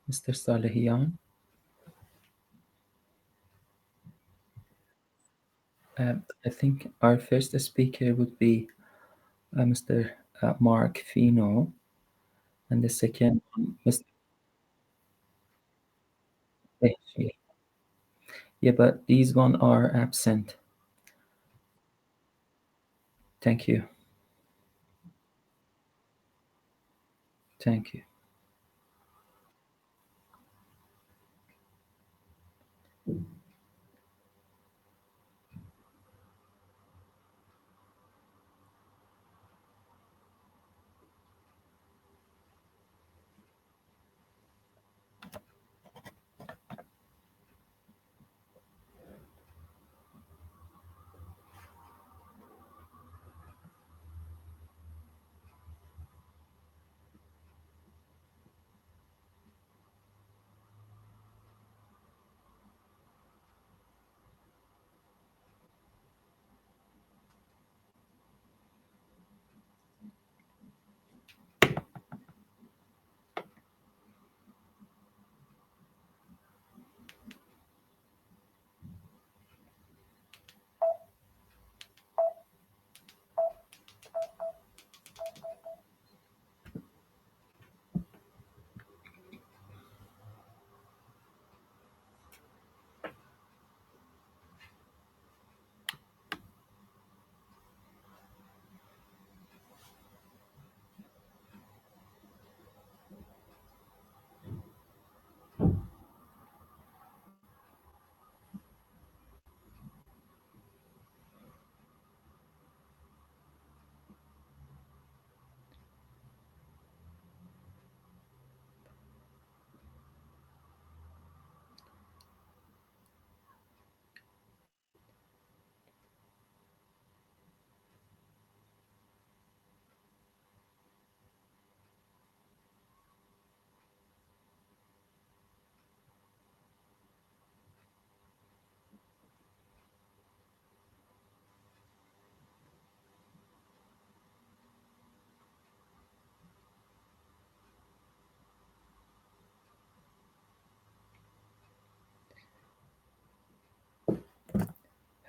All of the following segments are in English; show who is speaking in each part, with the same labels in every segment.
Speaker 1: Mr. Salehian. I think our first speaker would be Mr. Mark Fino, and the second one, Mr. Dehshiri. Yeah, but these one are absent. Thank you. Thank you.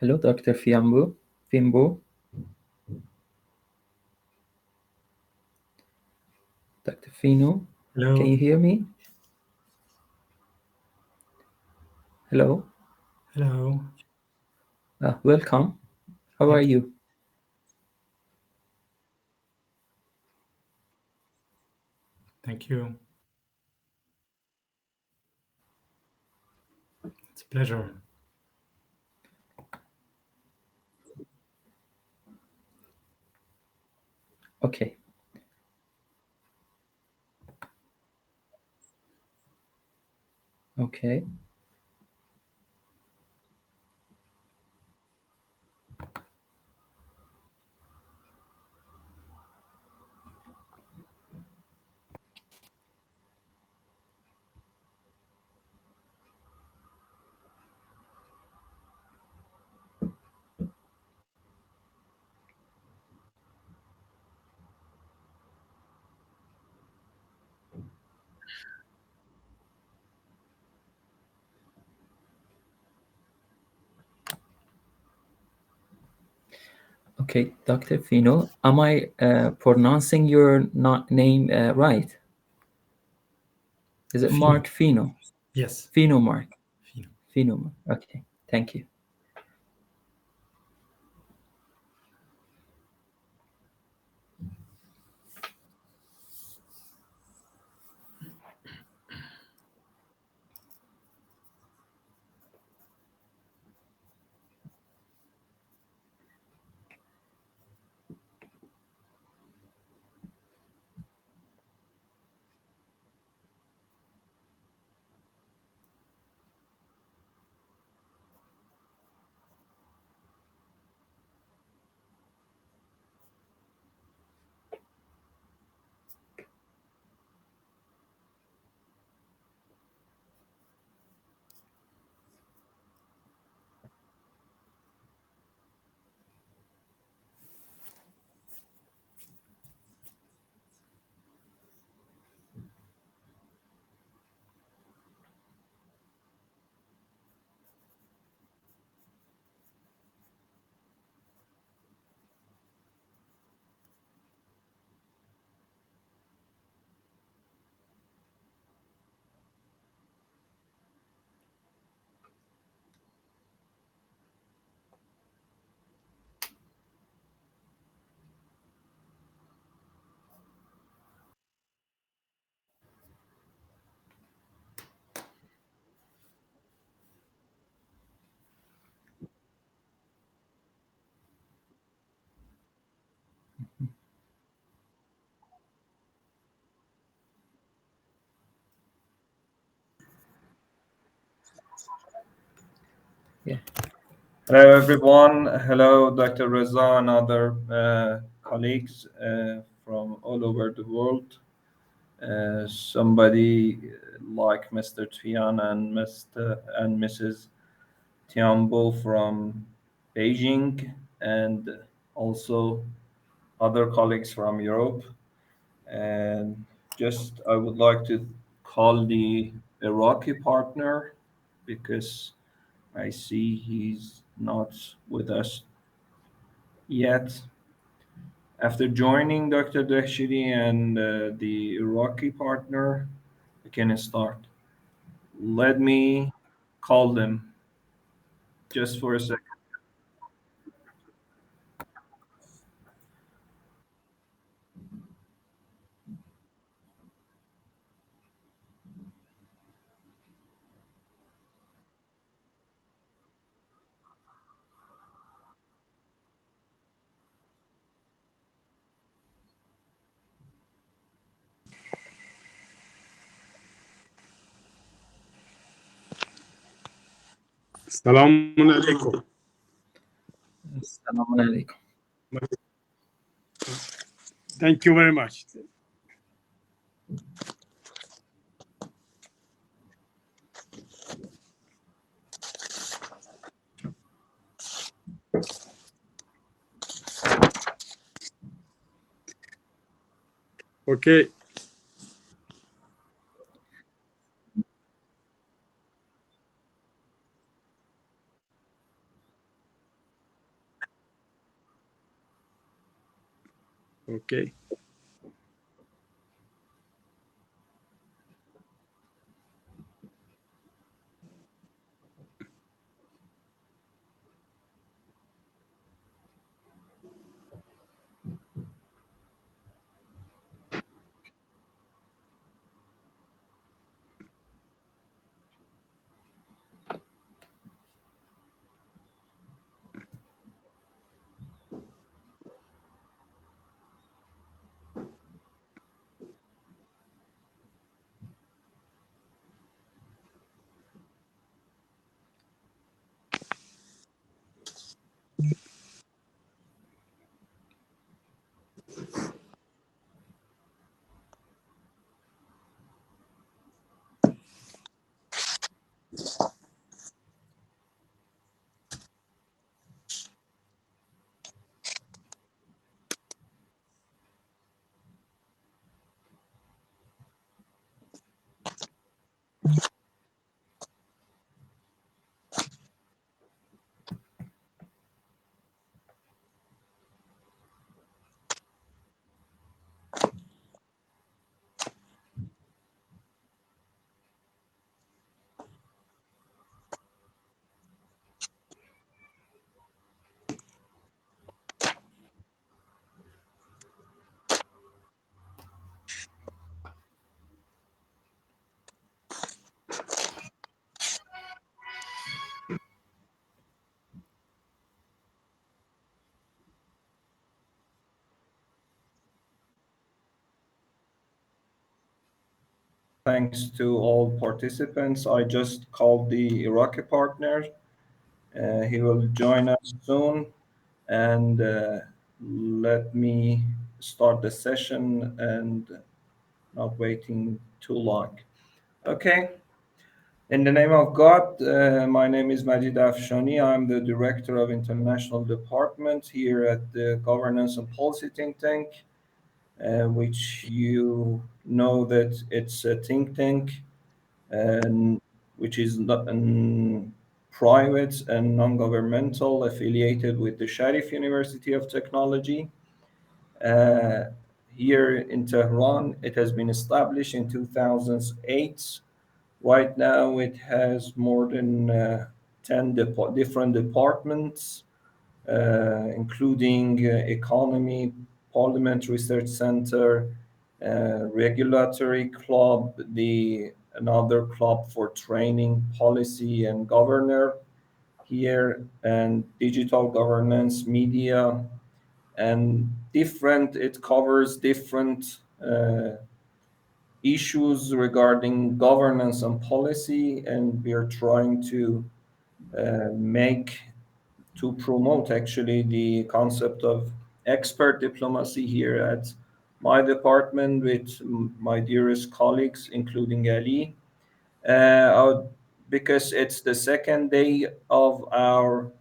Speaker 1: Hello, Dr. Fimbo. Dr. Fino,
Speaker 2: Hello.
Speaker 1: can you hear me? Hello.
Speaker 2: Hello.
Speaker 1: Welcome. How are you?
Speaker 2: Thank you. It's a pleasure.
Speaker 1: Okay. Okay. Okay, Dr. Fino, am I pronouncing your name right? Is it
Speaker 2: Fino.
Speaker 1: Mark Fino?
Speaker 2: Yes.
Speaker 1: Fino Mark.
Speaker 2: Fino.
Speaker 1: Fino Mark. Okay, thank you. Yeah.
Speaker 3: Hello, everyone. Hello, Dr. Reza and other colleagues from all over the world. Somebody like Mr. Tian and Mr. and Mrs. Tiambo from Beijing, and also other colleagues from Europe. And just I would like to call the Iraqi partner because I see he's not with us yet. After joining Dr. Dehshiri and the Iraqi partner, we can start. Let me call them just for a second.
Speaker 4: Assalamu alaikum.
Speaker 1: Assalamu alaikum.
Speaker 4: Thank you very much. Okay. Okay.
Speaker 3: Thanks to all participants. I just called the Iraqi partner. He will join us soon. And let me start the session and not waiting too long. Okay. In the name of God, my name is Majid Afshani. I'm the Director of International Department here at the Governance and Policy Think Tank, which you know that it's a think tank, which is not, private and non-governmental, affiliated with the Sharif University of Technology. Uh, Here in Tehran, it has been established in 2008. Right now, it has more than 10 different departments, including economy, parliament research center, regulatory club, another club for training, policy, and governor here, and digital governance, media, and it covers different issues regarding governance and policy, and we are trying to make to promote actually the concept of expert diplomacy here at my department with my dearest colleagues, including Ali, because it's the second day of our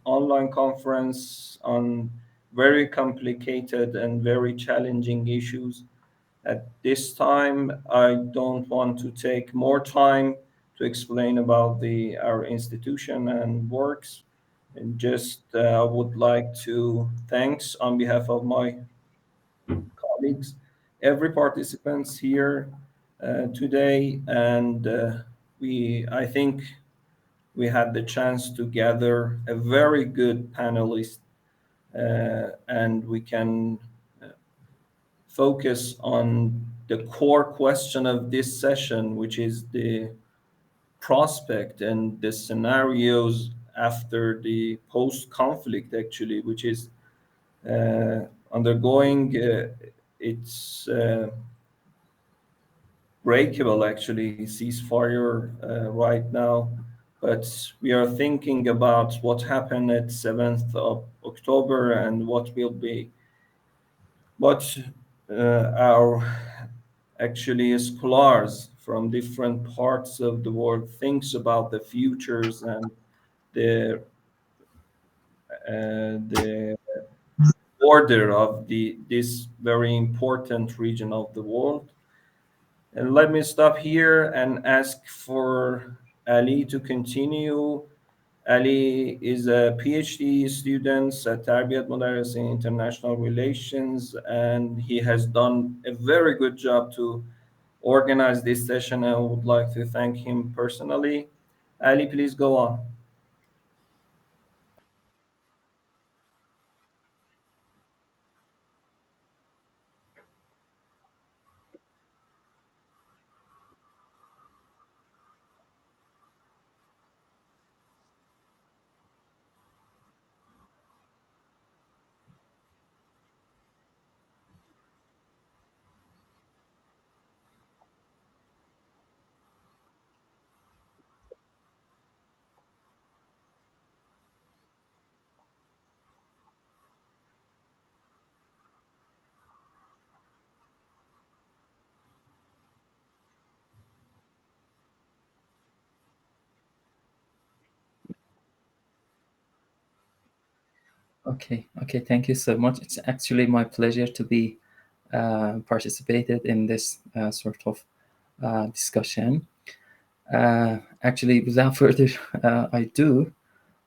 Speaker 3: online conference on very complicated and very challenging issues. At this time, I don't want to take more time to explain about our institution and works, and just would like to thanks on behalf of my colleagues, every participants here today, and I think we had the chance to gather a very good panelist, and we can focus on the core question of this session, which is the prospect and the scenarios after the post-conflict, actually, which is undergoing its breakable, actually, ceasefire right now. But we are thinking about what happened at 7th of October and what will be. What our actually scholars from different parts of the world thinks about the futures and the border of this very important region of the world. And let me stop here and ask for Ali to continue. Ali is a PhD student at Tarbiyat Mudarris in International Relations, and he has done a very good job to organize this session. I would like to thank him personally. Ali, please go on.
Speaker 1: Okay, thank you so much. It's actually my pleasure to be participated in this sort of discussion. Actually, without further ado,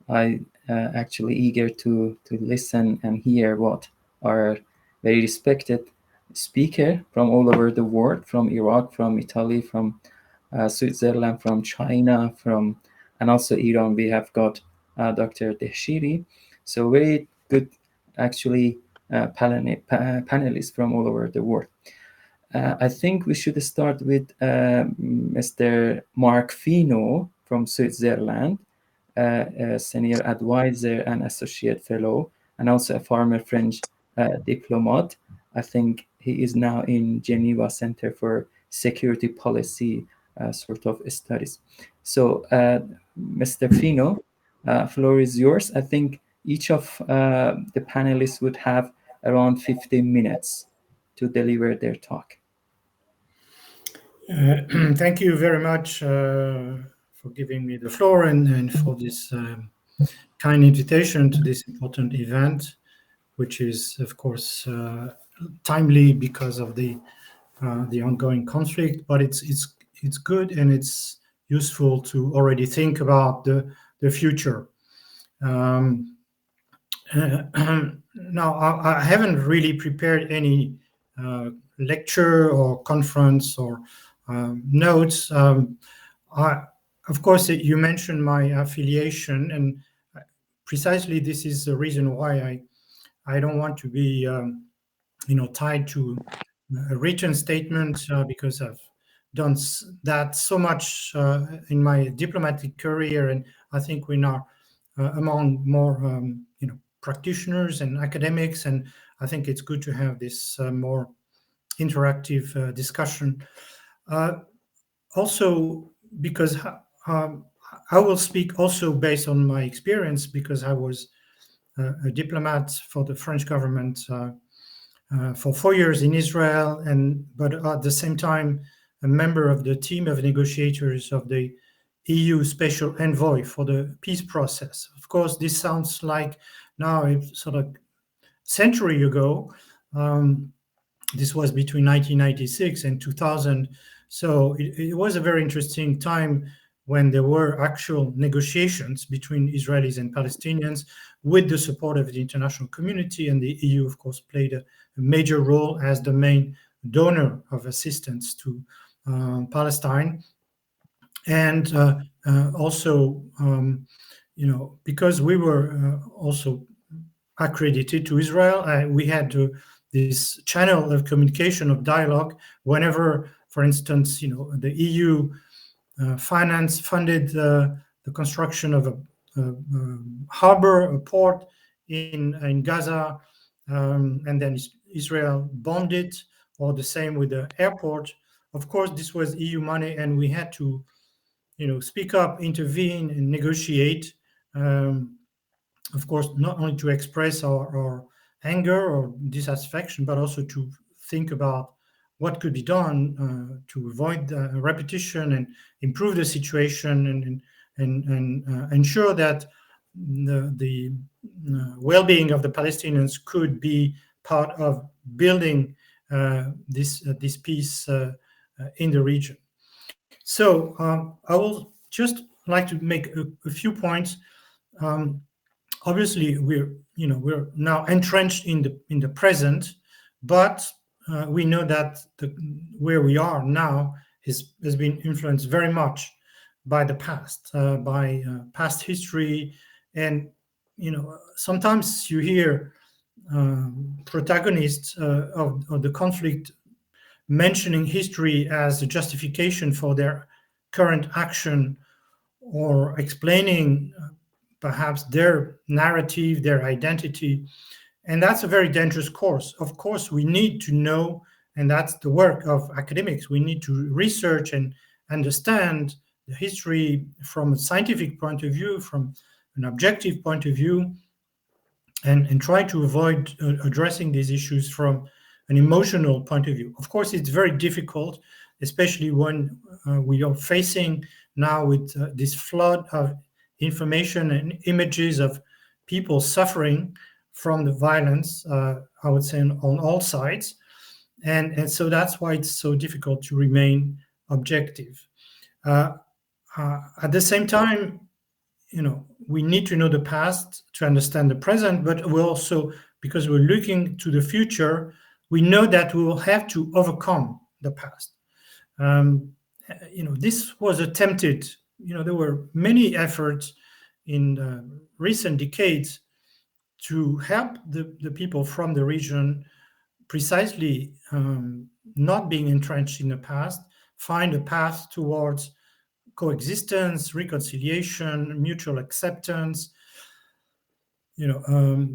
Speaker 1: I actually eager to listen and hear what our very respected speaker from all over the world, from Iraq, from Italy, from Switzerland, from China, and also Iran. We have got Dr. Dehshiri. So very good, actually, panelists from all over the world. I think we should start with Mr. Mark Fino from Switzerland, a senior advisor and associate fellow, and also a former French diplomat. I think he is now in Geneva Center for Security Policy sort of studies. So, Mr. Fino, floor is yours. I think each of the panelists would have around 15 minutes to deliver their talk.
Speaker 2: Thank you very much for giving me the floor and for this kind invitation to this important event, which is, of course, timely because of the ongoing conflict. But it's good and it's useful to already think about the future. Now, I haven't really prepared any lecture or conference or notes. Of course, you mentioned my affiliation, and precisely this is the reason why I don't want to be tied to a written statement because I've done that so much in my diplomatic career, and I think we're now among more practitioners and academics, and I think it's good to have this more interactive discussion. Also, because I will speak also based on my experience, because I was a diplomat for the French government for 4 years in Israel, but at the same time a member of the team of negotiators of the EU Special Envoy for the peace process. Of course, this sounds like now a sort of century ago. This was between 1996 and 2000. So it was a very interesting time when there were actual negotiations between Israelis and Palestinians with the support of the international community. And the EU, of course, played a major role as the main donor of assistance to Palestine. And also, because we were also accredited to Israel, we had this channel of communication, of dialogue, whenever, for instance, the EU funded the construction of a harbor, a port in Gaza, and then Israel bonded, or the same with the airport. Of course, this was EU money, and we had to, speak up, intervene, and negotiate. Of course, not only to express our anger or dissatisfaction, but also to think about what could be done to avoid repetition and improve the situation and ensure that the well-being of the Palestinians could be part of building this peace in the region. So I will just like to make a few points. Obviously, we're now entrenched in the present, but we know that where we are now has been influenced very much by the past, by past history. And sometimes you hear protagonists of the conflict mentioning history as a justification for their current action, or explaining perhaps their narrative, their identity. And that's a very dangerous course. Of course, we need to know, and that's the work of academics, we need to research and understand the history from a scientific point of view, from an objective point of view, and try to avoid addressing these issues from an emotional point of view. Of course, it's very difficult, especially when we are facing now with this flood of information and images of people suffering from the violence, I would say, on all sides. And so that's why it's so difficult to remain objective. At the same time, we need to know the past to understand the present, but we also, because we're looking to the future, we know that we will have to overcome the past. This was attempted. There were many efforts in recent decades to help the people from the region precisely not being entrenched in the past, find a path towards coexistence, reconciliation, mutual acceptance,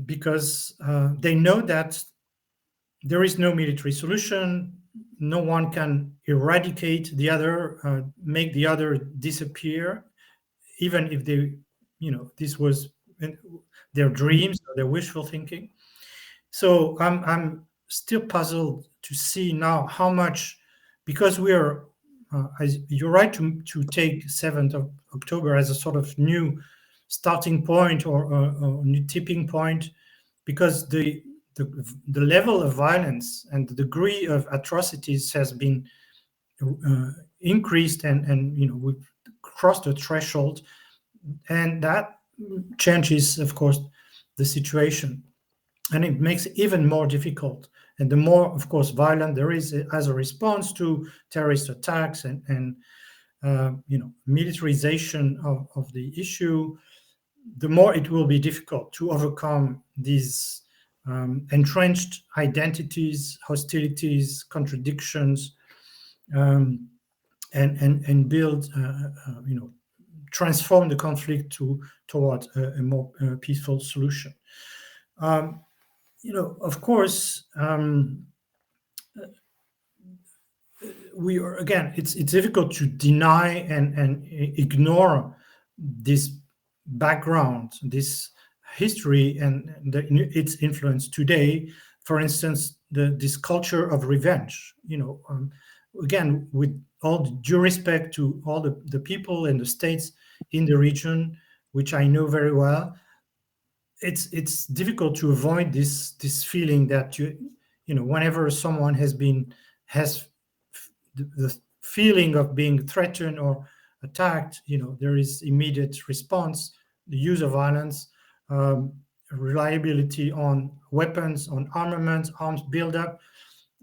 Speaker 2: because they know that there is no military solution. No one can eradicate the other, make the other disappear, even if they, this was their dreams or their wishful thinking. So I'm still puzzled to see now how much, because we are, you're right to take 7th of October as a sort of new starting point or new tipping point, because the level of violence and the degree of atrocities has been increased, and we've crossed the threshold, and that changes, of course, the situation, and it makes it even more difficult. And the more, of course, violent there is as a response to terrorist attacks and militarization of the issue, the more it will be difficult to overcome these entrenched identities, hostilities, contradictions, and build, transform the conflict towards a more peaceful solution. Of course, we are, again, it's difficult to deny and ignore this background, this history, and its influence today. For instance, this culture of revenge. Again, with all due respect to all the people and the states in the region, which I know very well, it's difficult to avoid this feeling that whenever someone has the feeling of being threatened or attacked, there is immediate response, the use of violence, reliability on weapons, on armaments, arms buildup.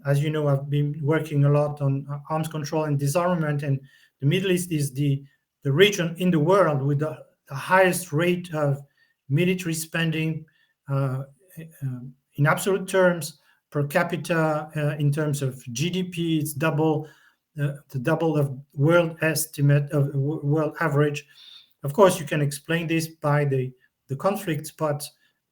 Speaker 2: As you know, I've been working a lot on arms control and disarmament, and the Middle East is the region in the world with the highest rate of military spending in absolute terms, per capita, in terms of GDP. It's double the double of world estimate of world average. Of course, you can explain this by the conflicts, but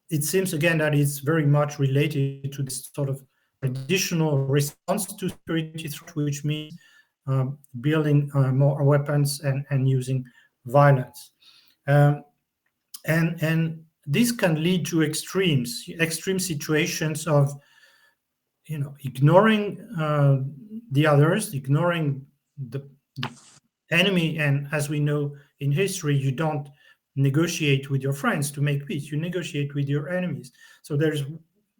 Speaker 2: it seems again that it's very much related to this sort of traditional response to security threat, which means building more weapons and using violence. And this can lead to extreme situations of ignoring the others, ignoring the enemy. And as we know in history, you don't negotiate with your friends to make peace, you negotiate with your enemies. So there's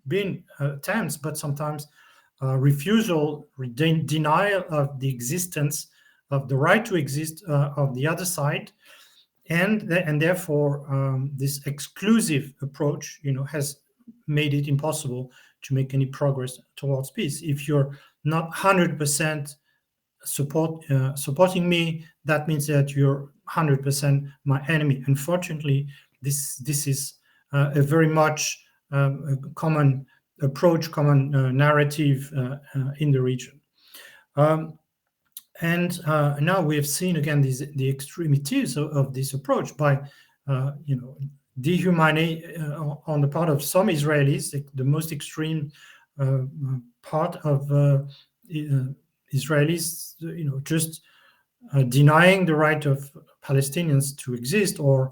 Speaker 2: been attempts, but sometimes refusal, denial of the existence of the right to exist of the other side. And therefore, this exclusive approach, has made it impossible to make any progress towards peace. If you're not 100% supporting me, that means that you're 100% my enemy. Unfortunately, this is a very much a common approach, common narrative in the region. And now we have seen again the extremities of this approach by, dehumanizing on the part of some Israelis, the most extreme part of Israelis, just denying the right of Palestinians to exist, or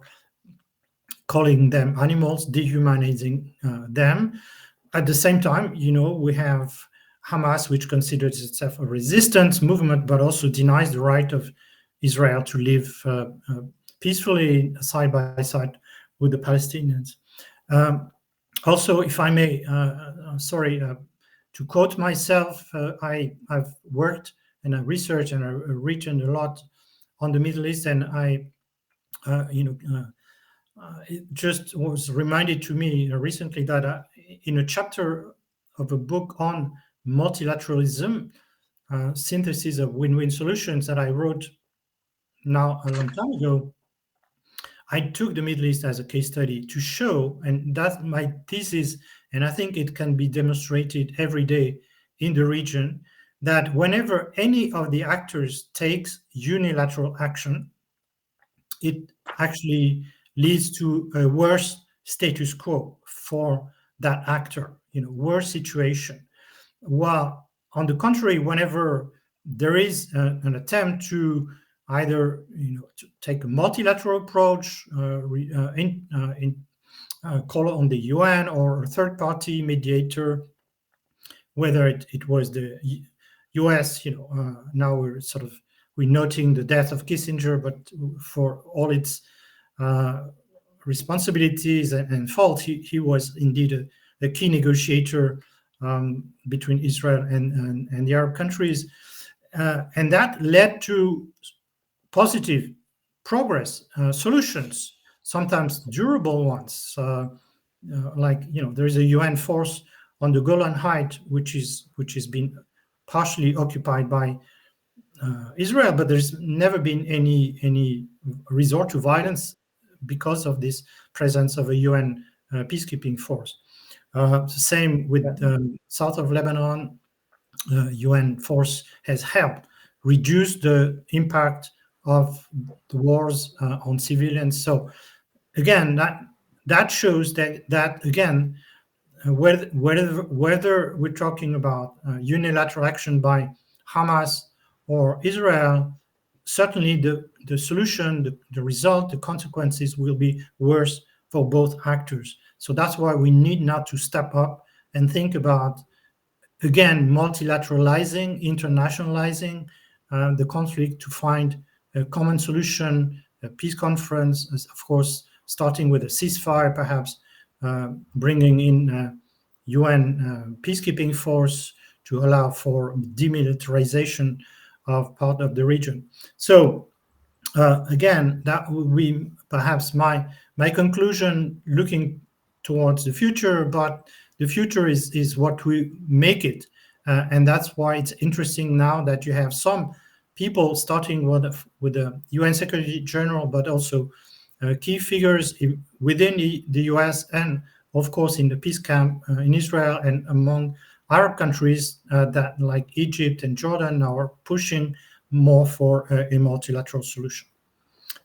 Speaker 2: calling them animals, dehumanizing them. At the same time, we have Hamas, which considers itself a resistance movement, but also denies the right of Israel to live peacefully side by side with the Palestinians. Also, if I may, to quote myself, I've worked and I researched and I've written a lot on the Middle East, and it just was reminded to me recently that in a chapter of a book on multilateralism, synthesis of win-win solutions that I wrote now a long time ago, I took the Middle East as a case study to show, and that's my thesis, and I think it can be demonstrated every day in the region, that whenever any of the actors takes unilateral action, it actually leads to a worse status quo for that actor, worse situation. While on the contrary, whenever there is an attempt to either to take a multilateral approach, call on the UN or a third-party mediator, whether it was the US, now we're noting the death of Kissinger, but for all its responsibilities and fault, he was indeed a key negotiator between Israel and the Arab countries, and that led to positive progress, solutions, sometimes durable ones. There is a UN force on the Golan Heights, which has been partially occupied by Israel, but there's never been any resort to violence because of this presence of a UN peacekeeping force. Same with south of Lebanon, UN force has helped reduce the impact of the wars on civilians. So again, that shows that again, whether we're talking about unilateral action by Hamas or Israel, certainly the solution, the result, the consequences will be worse for both actors. So that's why we need now to step up and think about, again, multilateralizing, internationalizing the conflict to find a common solution, a peace conference, of course, starting with a ceasefire, perhaps bringing in UN peacekeeping force to allow for demilitarization of part of the region. So again, that would be perhaps my conclusion, looking towards the future, but the future is what we make it. And that's why it's interesting now that you have some people starting with the UN Secretary General, but also key figures within the US and, of course, in the peace camp in Israel and among Arab countries that, like Egypt and Jordan, are pushing more for a multilateral solution.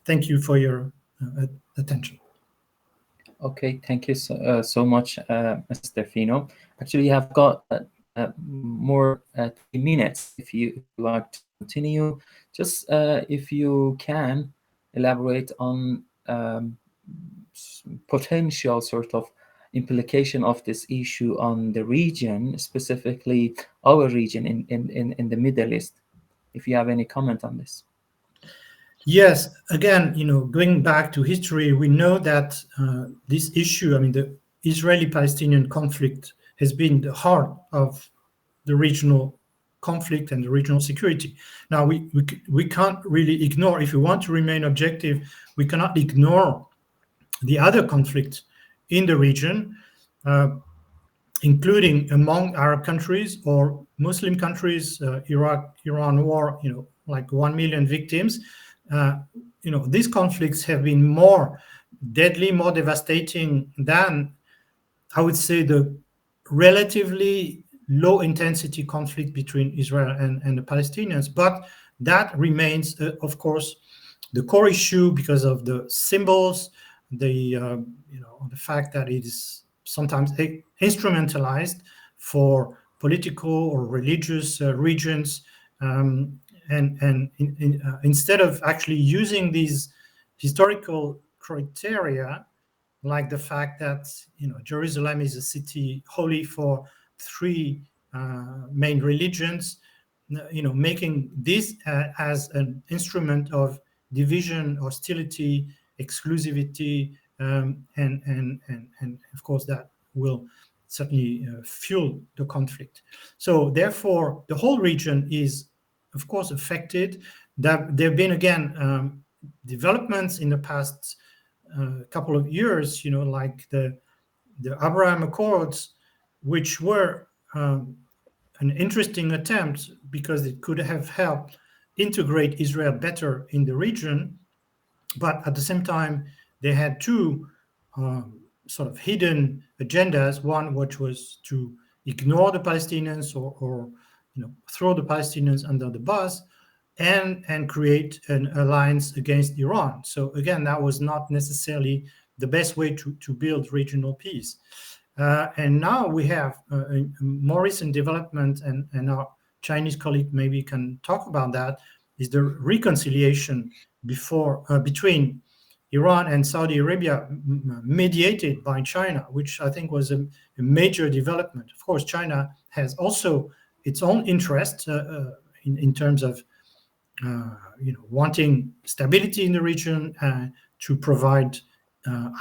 Speaker 2: Thank you for your attention.
Speaker 1: Okay, thank you so much, Mr. Fino. Actually, you have got more 3 minutes if you like to continue. Just if you can elaborate on potential sort of implication of this issue on the region, specifically our region in the Middle East, if you have any comment on this.
Speaker 2: Yes, again, going back to history, we know that this issue, I mean, the Israeli-Palestinian conflict has been the heart of the regional conflict and the regional security. Now, we can't really ignore, if we want to remain objective, we cannot ignore the other conflicts in the region, including among Arab countries or Muslim countries, Iraq-Iran war, like 1 million victims. These conflicts have been more deadly, more devastating than, I would say, the relatively low intensity conflict between Israel and the Palestinians. But that remains, of course, the core issue because of the symbols, the fact that it is sometimes instrumentalized for political or religious regions. And instead of actually using these historical criteria, like the fact that Jerusalem is a city holy for 3 main religions, making this as an instrument of division, hostility, exclusivity, and of course that will certainly fuel the conflict. So therefore, the whole region is, of course, affected. That there have been, again, developments in the past couple of years, like the Abraham Accords, which were an interesting attempt because it could have helped integrate Israel better in the region. But at the same time, they had 2 sort of hidden agendas. One, which was to ignore the Palestinians or throw the Palestinians under the bus and create an alliance against Iran. So again, that was not necessarily the best way to build regional peace. And now we have a more recent development, and our Chinese colleague maybe can talk about that, is the reconciliation between Iran and Saudi Arabia, mediated by China, which I think was a major development. Of course, China has also its own interest in terms of wanting stability in the region, to provide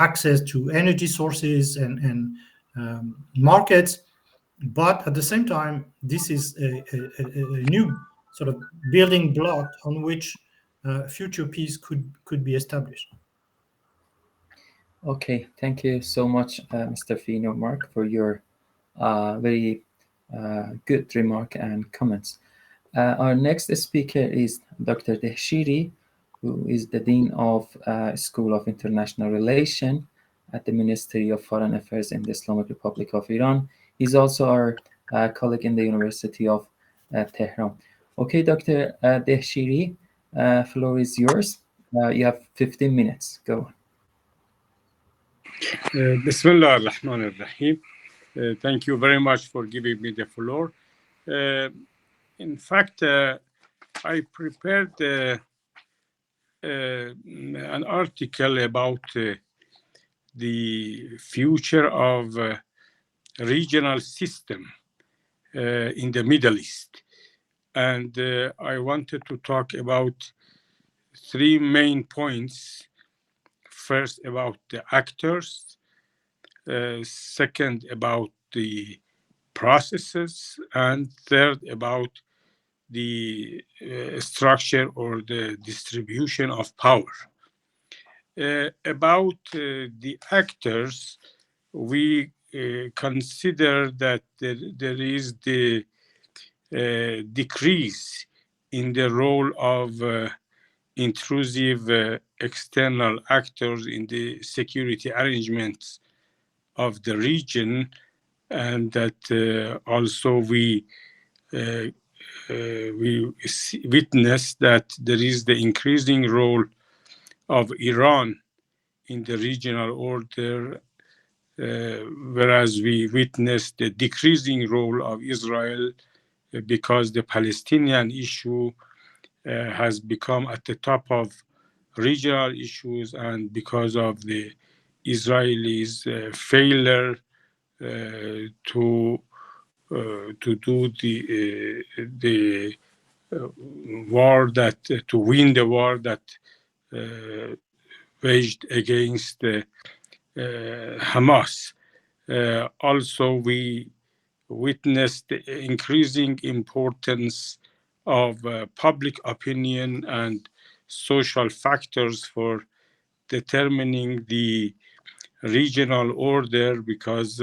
Speaker 2: access to energy sources and markets. But at the same time, this is a new sort of building block on which future peace could be established.
Speaker 1: Okay, thank you so much, Mr. Fino, Mark, for your very good remark and comments. Our next speaker is Dr. Dehshiri, who is the Dean of School of International Relations at the Ministry of Foreign Affairs in the Islamic Republic of Iran. He's also our colleague in the University of Tehran. Okay, Dr. Dehshiri, floor is yours. You have 15 minutes. Go on.
Speaker 4: Bismillah ar-Rahman ar-Rahim. Thank you very much for giving me the floor. In fact, I prepared an article about the future of regional system in the Middle East. And I wanted to talk about three main points. First, about the actors. Second, about the processes. And third, about the structure or the distribution of power. About the actors, we consider that there is the decrease in the role of intrusive external actors in the security arrangements of the region, and that also we witness that there is the increasing role of Iran in the regional order, whereas we witness the decreasing role of Israel because the Palestinian issue has become at the top of regional issues, and because of the Israelis' failure to do the war that to win the war that waged against Hamas. Also, we witnessed the increasing importance of public opinion and social factors for determining the regional order because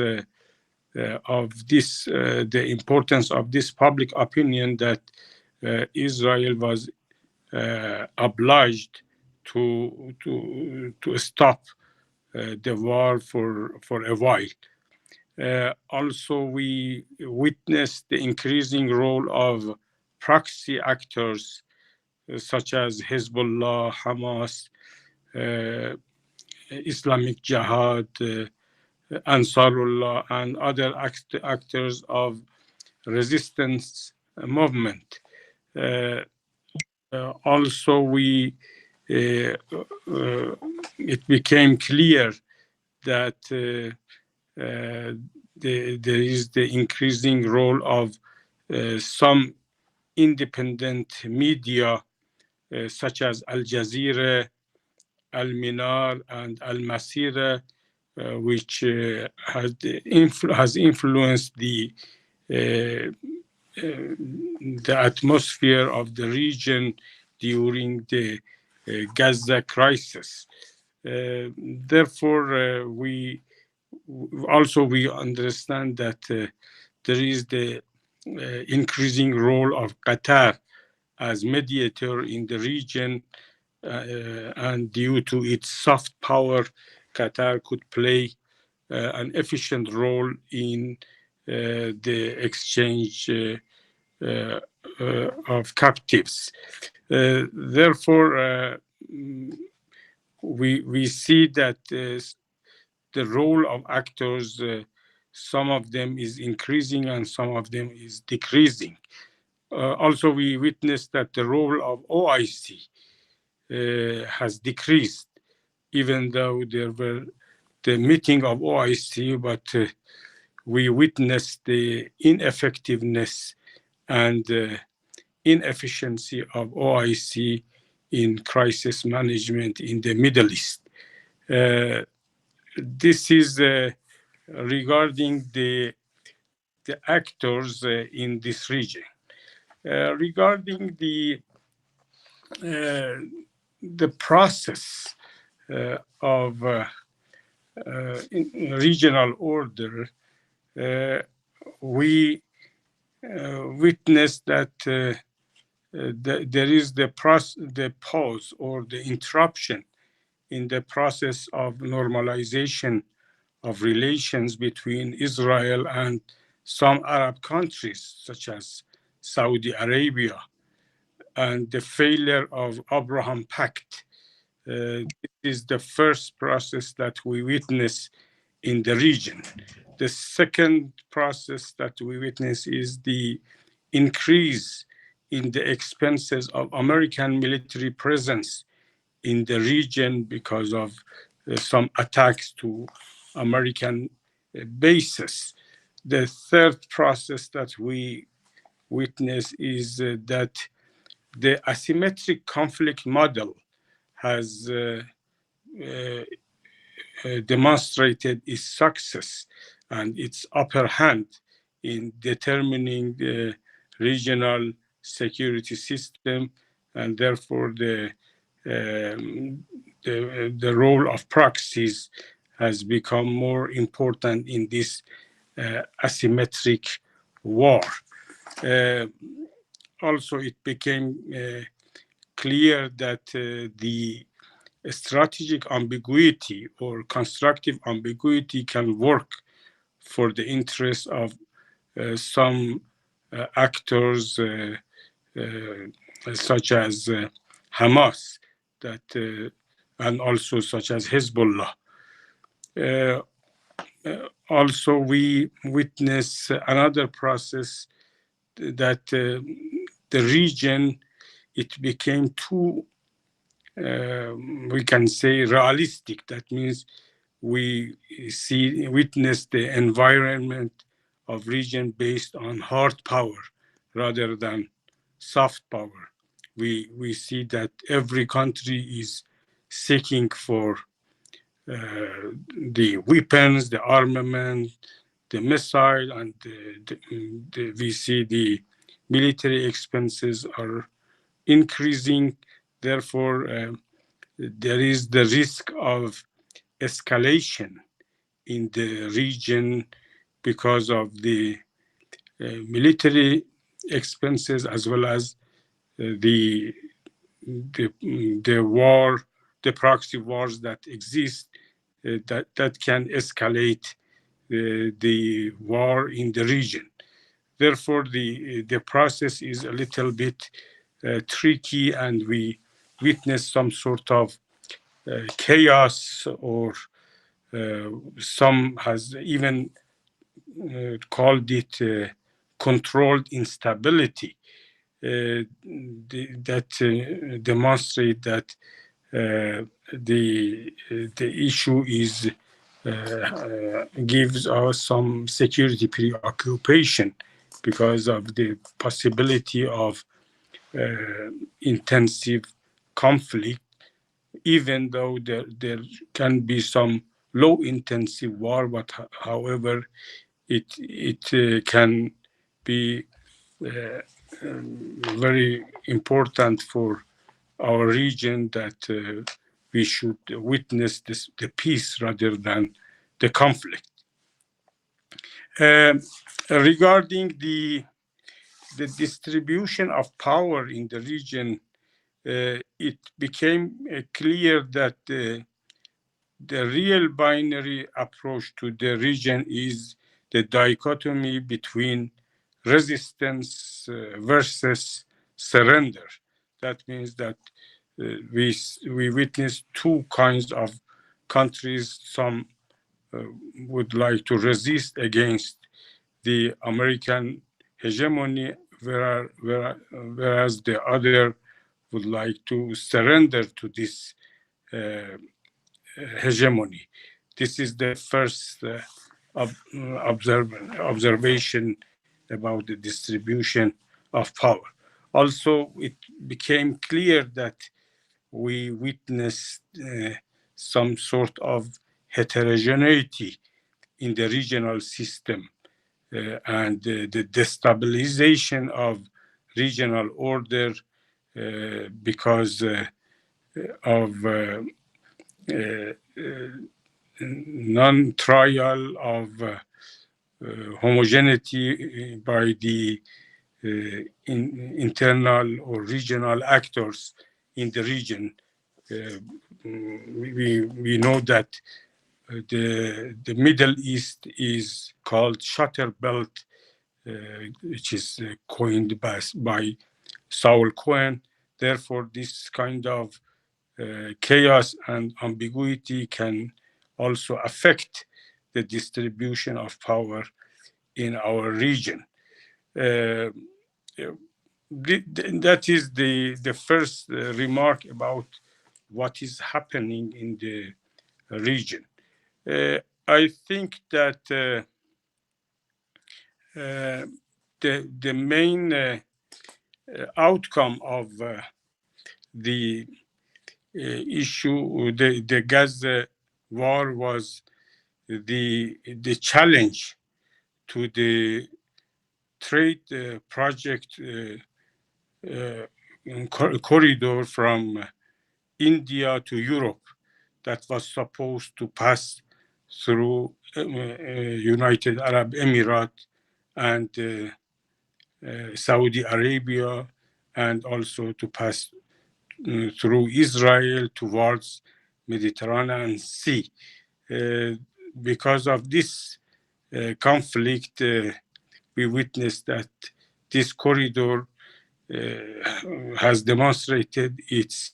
Speaker 4: of this, the importance of this public opinion that Israel was obliged to stop the war for a while. Also, we witnessed the increasing role of proxy actors such as Hezbollah, Hamas, Islamic Jihad, Ansarullah, and other actors of resistance movement. Also, it became clear that there is the increasing role of some independent media such as Al Jazeera, Al Minar, and Al Masira, which has influenced the atmosphere of the region during the Gaza crisis. Therefore, we understand that there is the increasing role of Qatar as mediator in the region, and due to its soft power, Qatar could play an efficient role in the exchange of captives. Therefore, we see that the role of actors, some of them is increasing and some of them is decreasing. Also, we witnessed that the role of OIC has decreased, even though there were the meeting of OIC, but we witnessed the ineffectiveness and inefficiency of OIC in crisis management in the Middle East. This is regarding the actors in this region. Regarding the process of regional order, we witnessed that there is the pause or the interruption in the process of normalization of relations between Israel and some Arab countries, such as Saudi Arabia, and the failure of Abraham Pact. This is the first process that we witness in the region. The second process that we witness is the increase in the expenses of American military presence in the region because of some attacks to American bases. The third process that we witness is that the asymmetric conflict model has demonstrated its success and its upper hand in determining the regional security system, and therefore the role of proxies has become more important in this asymmetric war. Also, it became clear that the strategic ambiguity or constructive ambiguity can work for the interests of some actors such as Hamas, and also such as Hezbollah. Also, we witness another process that the region, it became too, we can say, realistic. That means we witness the environment of region based on hard power rather than soft power. We see that every country is seeking for the weapons, the armament, the missile, and we see the military expenses are increasing. Therefore, there is the risk of escalation in the region because of the military expenses, as well as the war, the proxy wars that exist, that can escalate the war in the region. Therefore, the process is a little bit tricky, and we witness some sort of chaos, or some has even called it controlled instability, that demonstrate that the issue is gives us some security preoccupation because of the possibility of intensive conflict, even though there can be some low intensive war, but however it can be very important for our region that we should witness the peace rather than the conflict. Regarding the distribution of power in the region, it became clear that the real binary approach to the region is the dichotomy between resistance versus surrender. That means that we witness two kinds of countries. Some would like to resist against the American hegemony, whereas the other would like to surrender to this hegemony. This is the first observation about the distribution of power. Also, it became clear that we witnessed some sort of heterogeneity in the regional system, and the destabilization of regional order because of non-trial of homogeneity by the internal or regional actors in the region. We know that the Middle East is called Shutter Belt, which is coined by Saul Cohen. Therefore, this kind of chaos and ambiguity can also affect the distribution of power in our region. That is the first remark about what is happening in the region. I think that the main outcome of the issue, the Gaza war, was the challenge to the trade project corridor from India to Europe that was supposed to pass through United Arab Emirates and Saudi Arabia, and also to pass through Israel towards Mediterranean Sea. Because of this conflict, we witnessed that this corridor has demonstrated its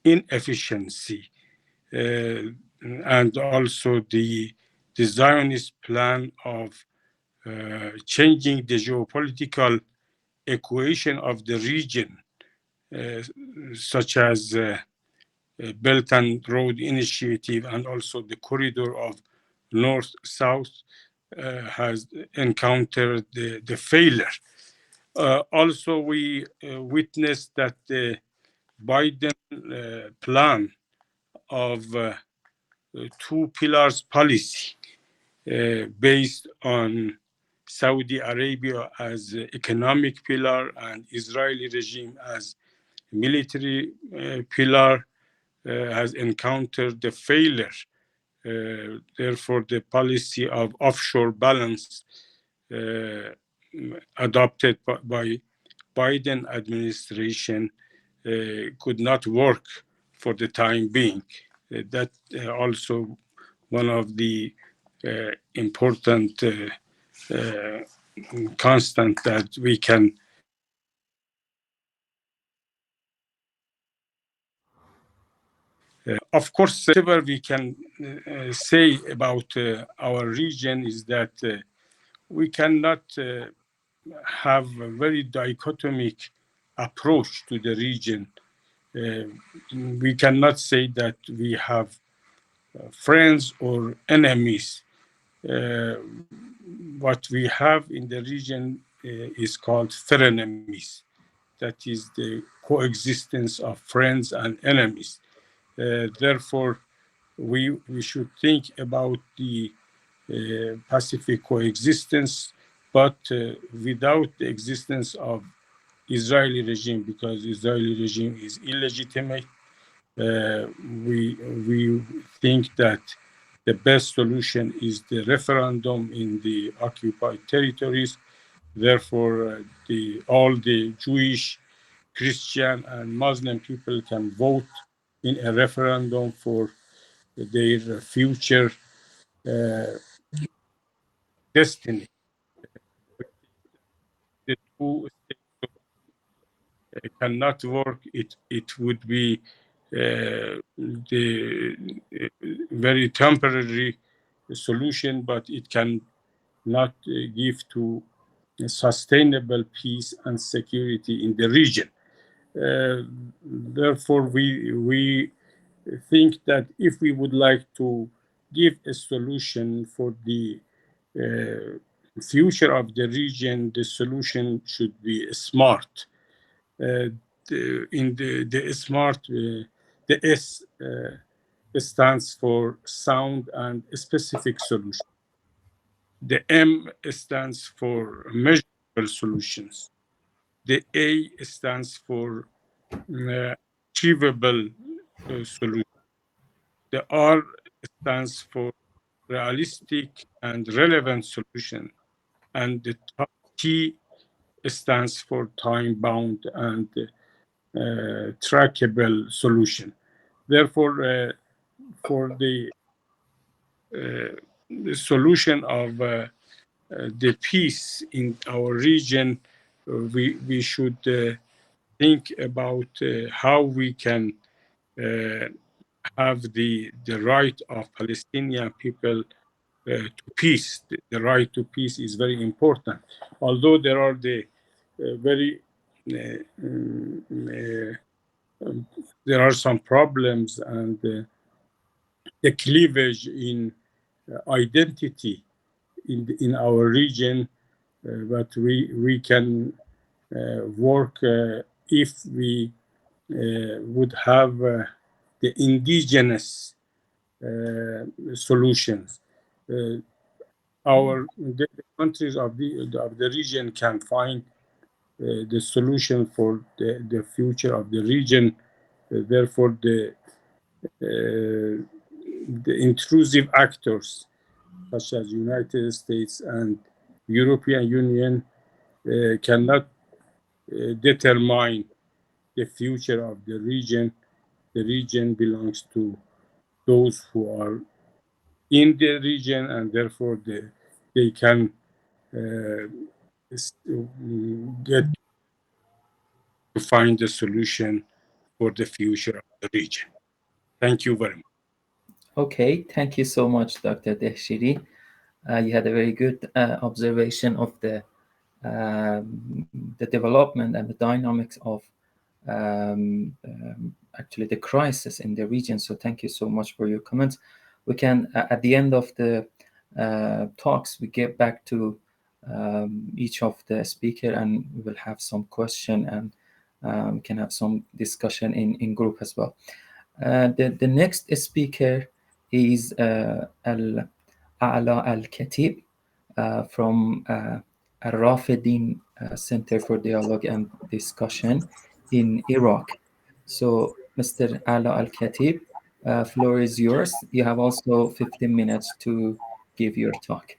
Speaker 4: inefficiency, and also the Zionist plan of changing the geopolitical equation of the region, such as Belt and Road Initiative and also the corridor of North-South, has encountered the failure. Also, we witnessed that the Biden plan of two pillars policy based on Saudi Arabia as economic pillar and Israeli regime as military pillar has encountered the failure. Therefore, the policy of offshore balance adopted by Biden administration could not work for the time being. That also one of the important constant that we can of course, whatever we can say about our region is that we cannot have a very dichotomic approach to the region. We cannot say that we have friends or enemies. What we have in the region is called frenemies. That is the coexistence of friends and enemies. Therefore, we should think about the Pacific coexistence, but without the existence of Israeli regime, because Israeli regime is illegitimate. We think that the best solution is the referendum in the occupied territories. Therefore, all the Jewish, Christian, and Muslim people can vote in a referendum for their future destiny. The two states cannot work. It would be the very temporary solution, but it can not give to sustainable peace and security in the region. Therefore, we think that if we would like to give a solution for the future of the region, the solution should be smart. The smart, the S stands for sound and specific solution. The M stands for measurable solutions. The A stands for achievable solution. The R stands for realistic and relevant solution. And the T stands for time-bound and trackable solution. Therefore, for the solution of the peace in our region, we should think about how we can have the right of Palestinian people to peace. The right to peace is very important. Although there are the very there are some problems and the cleavage in identity in our region, but we can work if we would have the indigenous solutions. The countries of the region can find the solution for the future of the region. Therefore, the intrusive actors such as United States and European Union cannot determine the future of the region. The region belongs to those who are in the region, and therefore they can get to find a solution for the future of the region. Thank you very much.
Speaker 1: Okay, thank you so much, Dr. Dehshiri. You had a very good observation of the development and the dynamics of actually the crisis in the region. So thank you so much for your comments. We can, at the end of the talks, we get back to each of the speaker, and we will have some question, and we can have some discussion in group as well. The next speaker is Al'A الخطیب from الرافدین Center for Dialogue and Discussion in Iraq. So, Mr. Ala'A الخطیب, floor is yours. You have also 15 minutes to give your talk.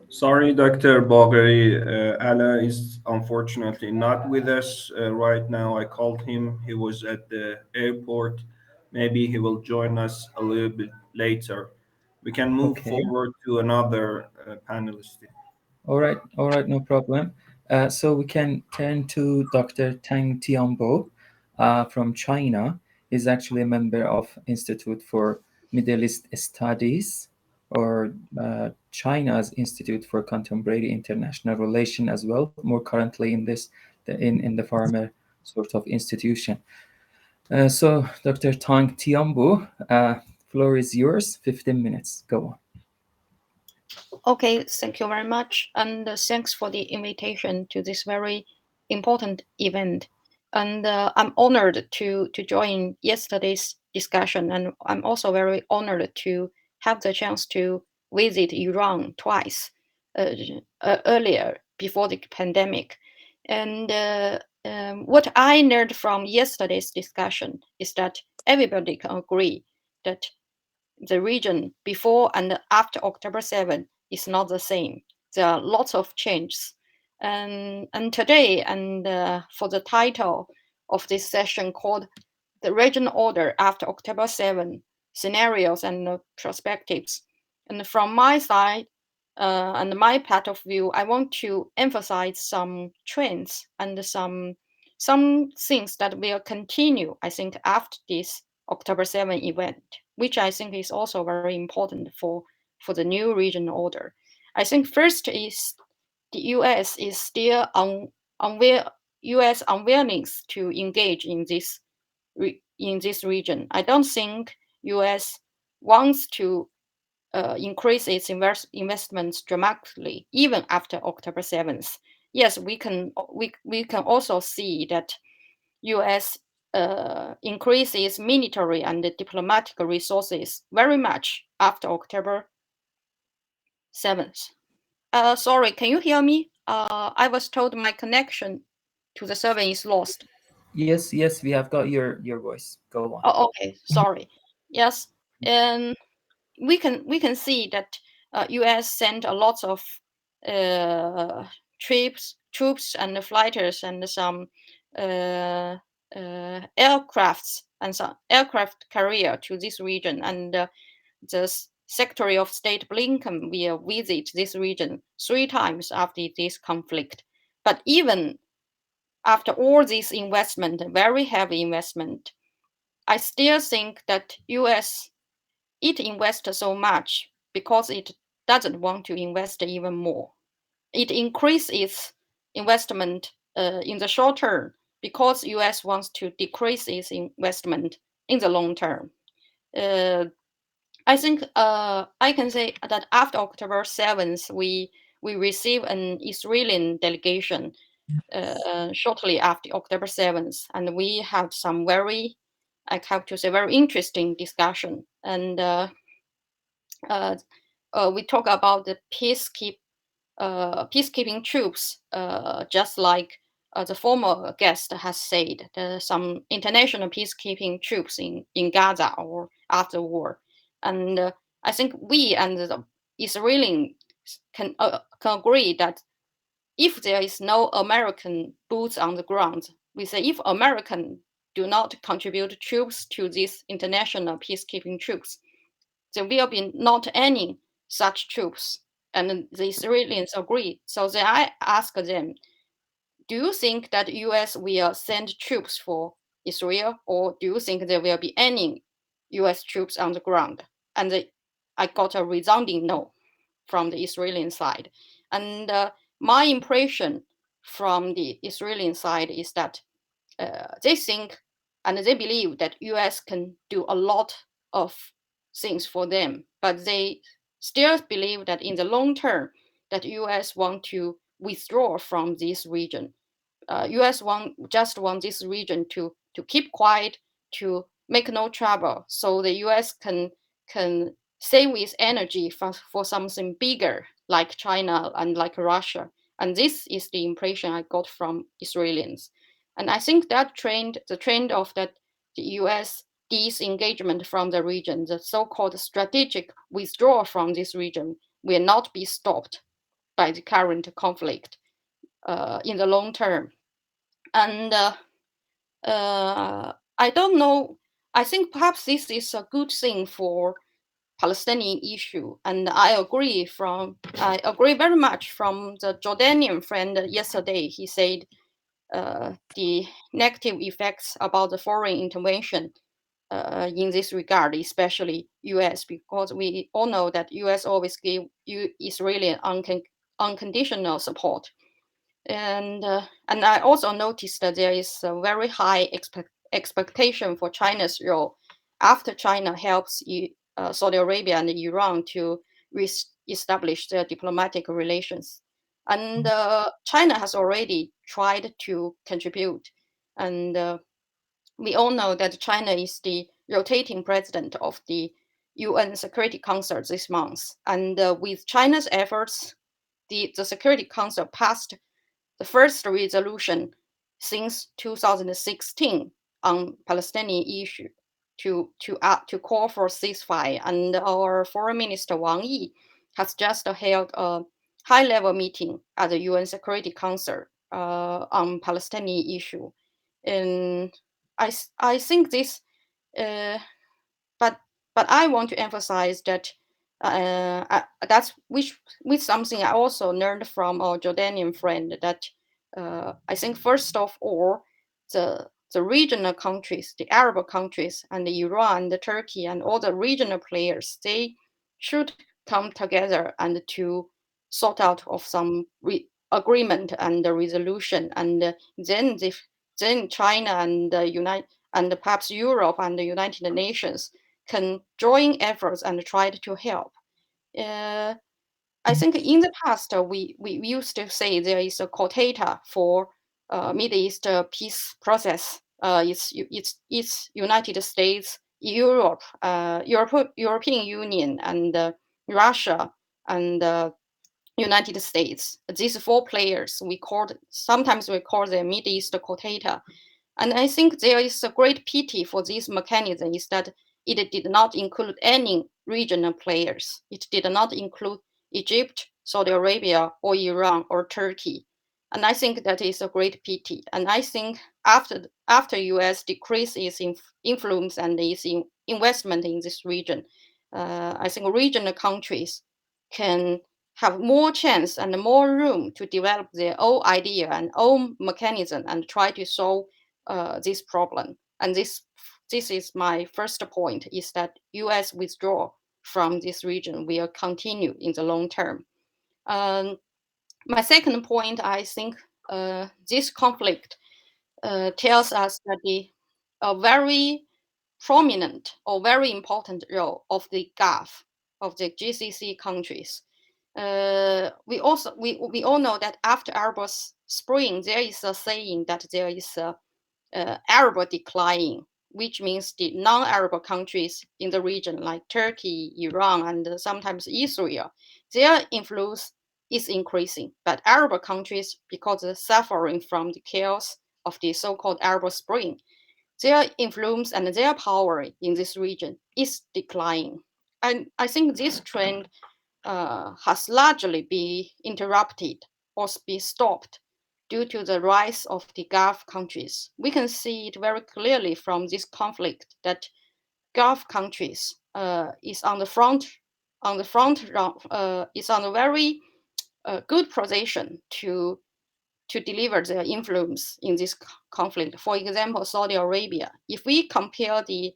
Speaker 3: Sorry, Dr. Bagheri, Ala'A is unfortunately not with us right now. I called him. He was at the airport. Maybe he will join us a little bit later. We can move forward to another panelist.
Speaker 1: All right, no problem. So we can turn to Dr. Tang Tianbo from China. He's actually a member of Institute for Middle East Studies, or China's Institute for Contemporary International Relation as well, more currently in the former sort of institution. So Dr. Tang Tianbo, floor is yours, 15 minutes, go on.
Speaker 5: Okay, thank you very much. And thanks for the invitation to this very important event. And I'm honored to join yesterday's discussion. And I'm also very honored to have the chance to visit Iran twice earlier before the pandemic. And what I learned from yesterday's discussion is that everybody can agree that the region before and after October 7 is not the same. There are lots of changes. And today, and for the title of this session called The Regional Order After October 7, Scenarios and Perspectives. And from my side and my part of view, I want to emphasize some trends and some things that will continue, I think, after this October 7 event, which I think is also very important for the new regional order. I think first is the U.S. is still U.S. unwillingness to engage in this region. I don't think U.S. wants to increase its investments dramatically, even after October 7th. Yes, we can also see that U.S. increases military and diplomatic resources very much after October 7th. Sorry, can you hear me? I was told my connection to the server is lost.
Speaker 1: Yes, we have got your voice. Go on.
Speaker 5: Oh, okay, sorry. Yes, and we can see that U.S. sent a lot of troops and fighters and some aircrafts and some aircraft carrier to this region, and the Secretary of State Blinken will visit this region 3 times after this conflict. But even after all this investment, very heavy investment, I still think that U.S. it invests so much because it doesn't want to invest even more. It increases its investment in the short term because US wants to decrease its investment in the long term. I think I can say that after October 7th, we received an Israeli delegation shortly after October 7th, and we have some very, I have to say, very interesting discussion. And we talk about the peacekeeping troops, just like the former guest has said, some international peacekeeping troops in Gaza or after the war. And I think we and the Israelis can agree that if there is no American boots on the ground, we say if American do not contribute troops to these international peacekeeping troops, there will be not any such troops. And the Israelis agree. So then I ask them, do you think that US will send troops for Israel, or do you think there will be any US troops on the ground? And I got a resounding no from the Israeli side. And my impression from the Israeli side is that they think and they believe that US can do a lot of things for them, but they still believe that in the long term that US want to withdraw from this region. US just want this region to keep quiet, to make no trouble, so the US can save its energy for something bigger like China and like Russia. And this is the impression I got from Israelis. And I think that the trend of that the US disengagement from the region, the so-called strategic withdrawal from this region, will not be stopped by the current conflict in the long term. And I don't know. I think perhaps this is a good thing for Palestinian issue, and I agree very much from the Jordanian friend yesterday. He said the negative effects about the foreign intervention in this regard, especially US, because we all know that US always give Israeli unconditional support. And I also noticed that there is a very high expectation for China's role after China helps Saudi Arabia and Iran to establish their diplomatic relations. And China has already tried to contribute. And we all know that China is the rotating president of the UN Security Council this month. And with China's efforts, the Security Council passed the first resolution since 2016 on Palestinian issue to call for ceasefire. And our Foreign Minister Wang Yi has just held a high-level meeting at the UN Security Council on Palestinian issue. And I think this, but I want to emphasize that that's with something I also learned from our Jordanian friend, that I think first of all, the regional countries, the Arab countries, and Iran, the Turkey, and all the regional players, they should come together and to sort out of some agreement and the resolution, and then China and and perhaps Europe and the United Nations can join efforts and try to help. I think in the past we used to say there is a quota for Middle East peace process. It's United States, Europe, European Union, and Russia, and United States. These four players sometimes we call them Middle East quota. And I think there is a great pity for this mechanism is that it did not include any regional players. It did not include Egypt, Saudi Arabia, or Iran, or Turkey. And I think that is a great pity. And I think after US decrease its influence and its investment in this region, I think regional countries can have more chance and more room to develop their own idea and own mechanism and try to solve this problem. And this is my first point, is that US withdrawal from this region will continue in the long term. My second point, I think this conflict tells us that a very prominent or very important role of the Gulf, of the GCC countries. We all know that after Arab Spring, there is a saying that there is a Arab decline, which means the non-Arab countries in the region like Turkey, Iran, and sometimes Israel, their influence is increasing. But Arab countries, because they're suffering from the chaos of the so-called Arab Spring, their influence and their power in this region is declining. And I think this trend has largely been interrupted or be stopped due to the rise of the Gulf countries. We can see it very clearly from this conflict that Gulf countries is on the front is on a very good position to deliver their influence in this conflict. For example, Saudi Arabia. If we compare the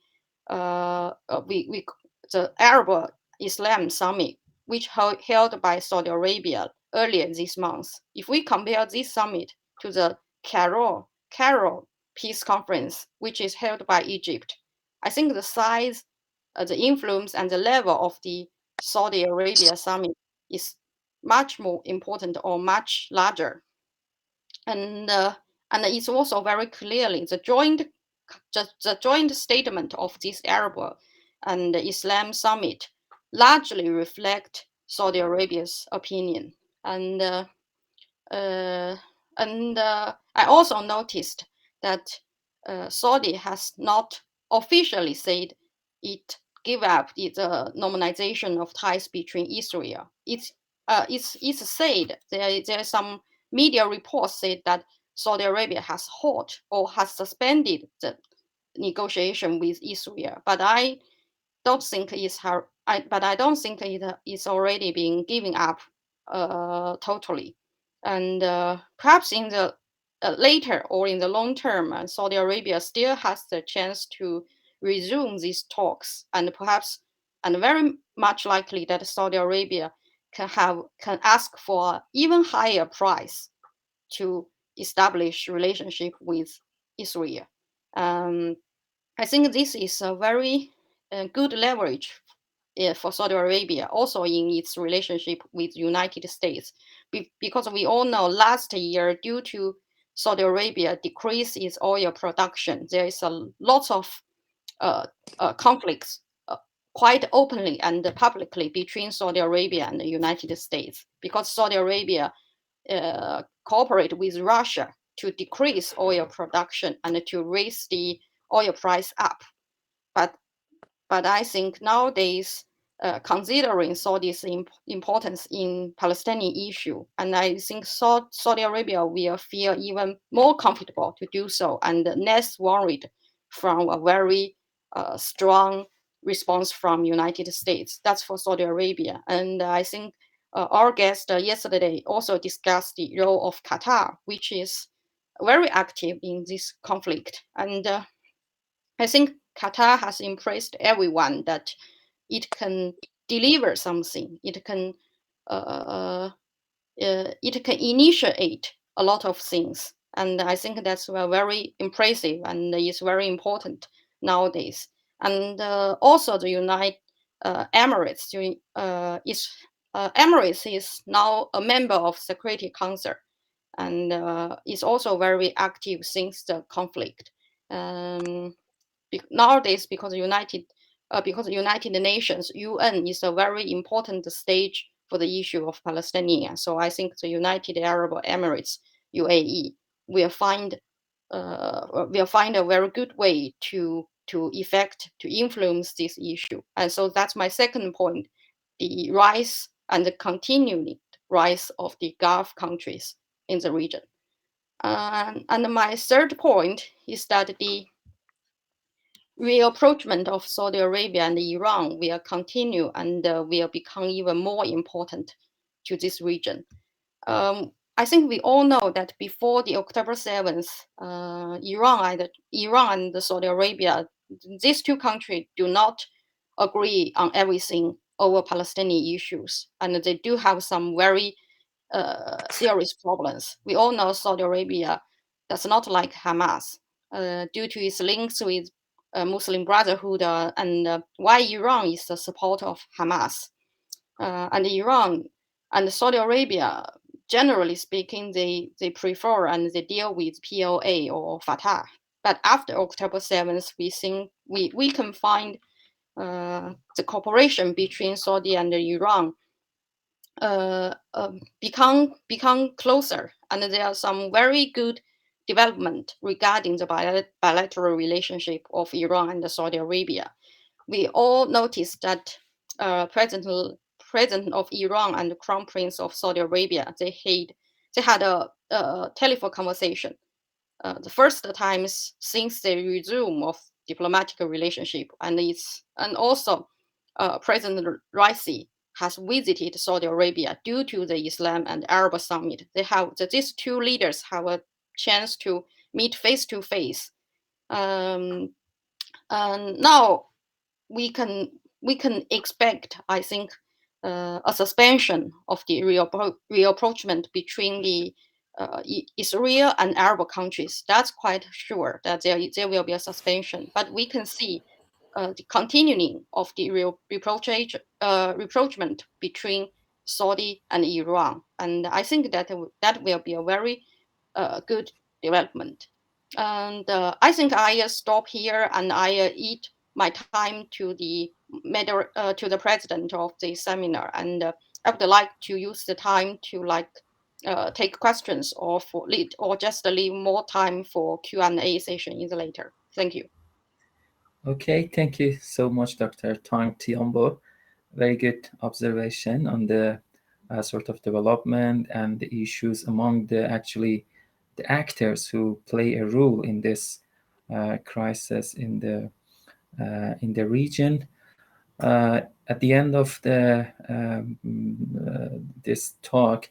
Speaker 5: Arab Islam Summit, which held by Saudi Arabia earlier this month, if we compare this summit to the Cairo Peace Conference, which is held by Egypt, I think the size, the influence, and the level of the Saudi Arabia summit is much more important or much larger. And it's also very clearly the joint statement of this Arab and Islam summit largely reflect Saudi Arabia's opinion. And I also noticed that Saudi has not officially said it give up the normalization of ties between Israel. It's said there are some media reports said that Saudi Arabia has halted or has suspended the negotiation with Israel, but I don't think it's already been given up totally. And perhaps in the later or in the long term, Saudi Arabia still has the chance to resume these talks, and perhaps, and very much likely that Saudi Arabia can ask for even higher price to establish relationship with Israel. I think this is a very good leverage for Saudi Arabia, also in its relationship with the United States, because we all know last year, due to Saudi Arabia decrease its oil production, there is a lot of conflicts quite openly and publicly between Saudi Arabia and the United States, because Saudi Arabia cooperate with Russia to decrease oil production and to raise the oil price up. But I think nowadays, considering Saudi's importance in Palestinian issue, and I think Saudi Arabia will feel even more comfortable to do so and less worried from a very strong response from United States. That's for Saudi Arabia. And I think our guest yesterday also discussed the role of Qatar, which is very active in this conflict. And I think Qatar has impressed everyone that it can deliver something. It can initiate a lot of things, and I think that's very impressive and is very important nowadays. And also the United Emirates Emirates is now a member of Security Council, and is also very active since the conflict. Nowadays, because United Nations (UN) is a very important stage for the issue of Palestinians. So I think the United Arab Emirates (UAE) will find a very good way to influence this issue. And so that's my second point: the rise and the continued rise of the Gulf countries in the region. And my third point is that the reapproachment of Saudi Arabia and Iran will continue and will become even more important to this region. I think we all know that before the October 7th, Iran and Saudi Arabia, these two countries do not agree on everything over Palestinian issues, and they do have some very serious problems. We all know Saudi Arabia does not like Hamas due to its links with Muslim Brotherhood and why Iran is the supporter of Hamas. And Iran and Saudi Arabia, generally speaking, they prefer and they deal with PLA or Fatah. But after October 7th, we think we can find the cooperation between Saudi and Iran become closer, and there are some very good development regarding the bilateral relationship of Iran and Saudi Arabia. We all noticed that President of Iran and the Crown Prince of Saudi Arabia they had a telephone conversation. The first times since the resume of diplomatic relationship, and also President Raisi has visited Saudi Arabia due to the Islam and Arab Summit. These two leaders have a chance to meet face to face. And now we can expect, I think, a suspension of the reapproachment between the Israel and Arab countries. That's quite sure that there will be a suspension. But we can see the continuing of the rapprochement between Saudi and Iran, and I think that will be a very good development. And I think I stop here and I eat my time to the president of the seminar, and I would like to use the time to take questions or just leave more time for Q&A session in the later. Thank you.
Speaker 1: Okay, thank you so much, Dr. Tang Tiombo. Very good observation on the sort of development and the issues among the actors who play a role in this crisis in the region. At the end of this talk,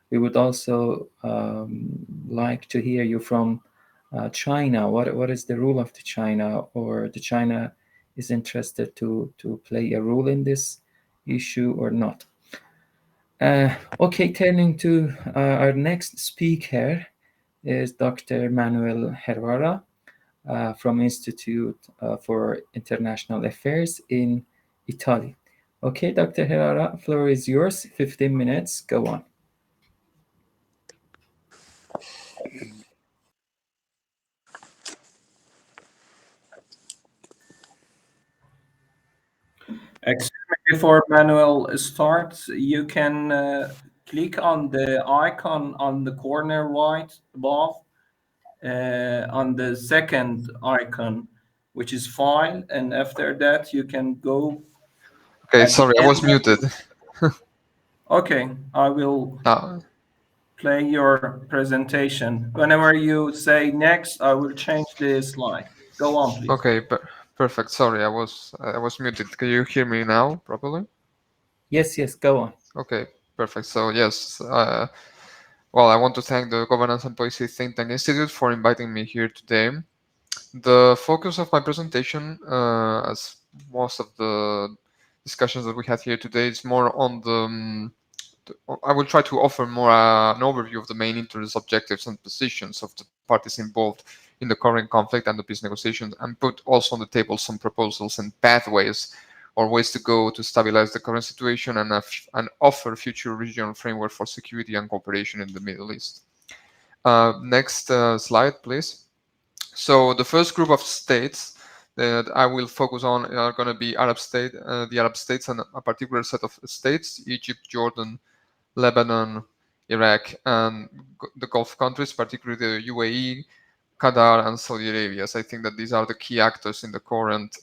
Speaker 1: we would also like to hear you from China. What is the role of the China, or the China is interested to play a role in this issue or not? Okay, turning to our next speaker is Dr. Manuel Herrera from Institute for International Affairs in Italy. Okay, Dr. Herrera, floor is yours. 15 minutes. Go on.
Speaker 3: Before Manuel starts, you can click on the icon on the corner right above, on the second icon, which is file, and after that you can go.
Speaker 6: Okay, sorry, I was muted.
Speaker 3: Okay, I will play your presentation. Whenever you say next, I will change the slide. Go on, please.
Speaker 6: Okay, perfect. Sorry, I was muted. Can you hear me now properly?
Speaker 1: Yes, go on.
Speaker 6: Okay, perfect. So yes, well, I want to thank the Governance and Policy Think Tank Institute for inviting me here today. The focus of my presentation, as most of the discussions that we had here today, is more on I will try to offer more an overview of the main interests, objectives, and positions of the parties involved in the current conflict and the peace negotiations, and put also on the table some proposals and pathways or ways to go to stabilize the current situation and offer future regional framework for security and cooperation in the Middle East. Next slide, please. So the first group of states that I will focus on are going to be the Arab states, and a particular set of states: Egypt, Jordan, Lebanon, Iraq, and the Gulf countries, particularly the UAE, Qatar, and Saudi Arabia. So I think that these are the key actors in the current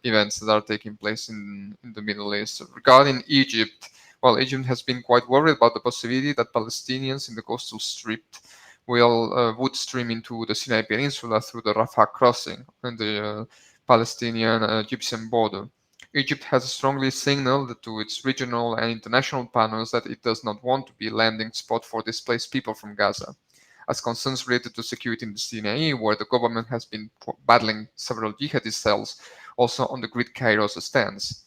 Speaker 6: events that are taking place in the Middle East. Regarding Egypt, well, Egypt has been quite worried about the possibility that Palestinians in the coastal strip would stream into the Sinai Peninsula through the Rafah crossing in the Palestinian-Egyptian border. Egypt has strongly signaled to its regional and international partners that it does not want to be a landing spot for displaced people from Gaza, as concerns related to security in the Sinai, where the government has been battling several jihadist cells, also on the grid Cairo's stance.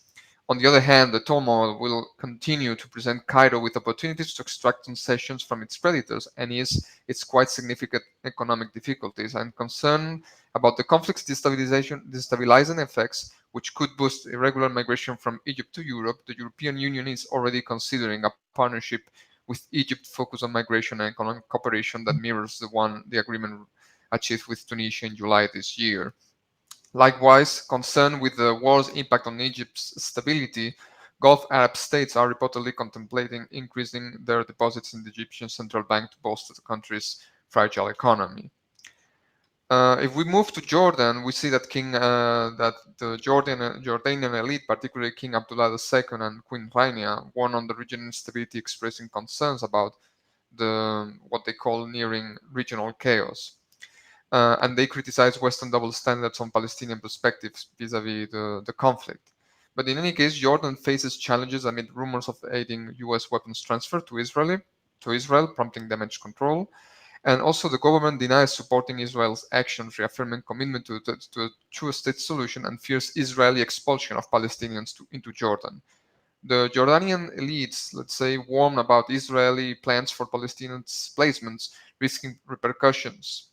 Speaker 6: On the other hand, the turmoil will continue to present Cairo with opportunities to extract concessions from its creditors and its quite significant economic difficulties. I'm concerned about the conflict's destabilizing effects, which could boost irregular migration from Egypt to Europe. The European Union is already considering a partnership with Egypt focused on migration and economic cooperation that mirrors the agreement achieved with Tunisia in July this year. Likewise, concerned with the war's impact on Egypt's stability, Gulf Arab states are reportedly contemplating increasing their deposits in the Egyptian central bank to bolster the country's fragile economy. If we move to Jordan, we see that the Jordanian elite, particularly King Abdullah II and Queen Rania, warn on the regional instability, expressing concerns about what they call nearing regional chaos. And they criticize Western double standards on Palestinian perspectives vis-a-vis the conflict. But in any case, Jordan faces challenges amid rumors of aiding U.S. weapons transfer to Israel, prompting damage control. And also, the government denies supporting Israel's actions, reaffirming commitment to a two-state solution, and fears Israeli expulsion of Palestinians into Jordan. The Jordanian elites, let's say, warn about Israeli plans for Palestinian displacements, risking repercussions.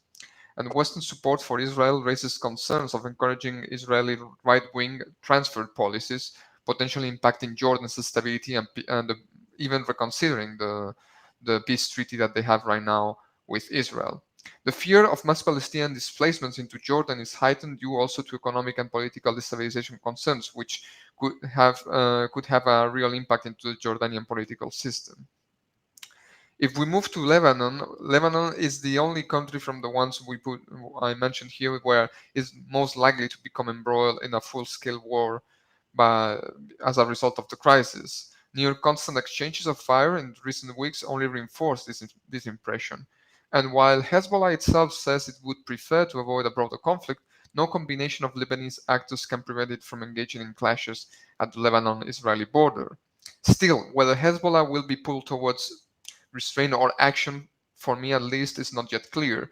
Speaker 6: And Western support for Israel raises concerns of encouraging Israeli right-wing transfer policies, potentially impacting Jordan's stability and even reconsidering the peace treaty that they have right now with Israel. The fear of mass Palestinian displacements into Jordan is heightened due also to economic and political destabilization concerns, which could have a real impact into the Jordanian political system. If we move to Lebanon, Lebanon is the only country from the ones I mentioned here where is most likely to become embroiled in a full-scale war as a result of the crisis. Near constant exchanges of fire in recent weeks only reinforce this impression. And while Hezbollah itself says it would prefer to avoid a broader conflict, no combination of Lebanese actors can prevent it from engaging in clashes at the Lebanon-Israeli border. Still, whether Hezbollah will be pulled towards restraint or action, for me at least, is not yet clear.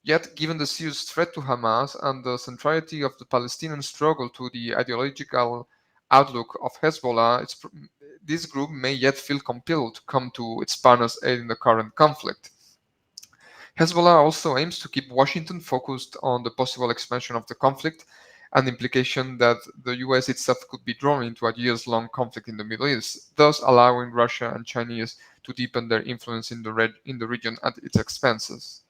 Speaker 6: Yet, given the serious threat to Hamas and the centrality of the Palestinian struggle to the ideological outlook of Hezbollah, this group may yet feel compelled to come to its partners' aid in the current conflict. Hezbollah also aims to keep Washington focused on the possible expansion of the conflict and the implication that the US itself could be drawn into a years-long conflict in the Middle East, thus allowing Russia and Chinese to deepen their influence in the region at its expenses.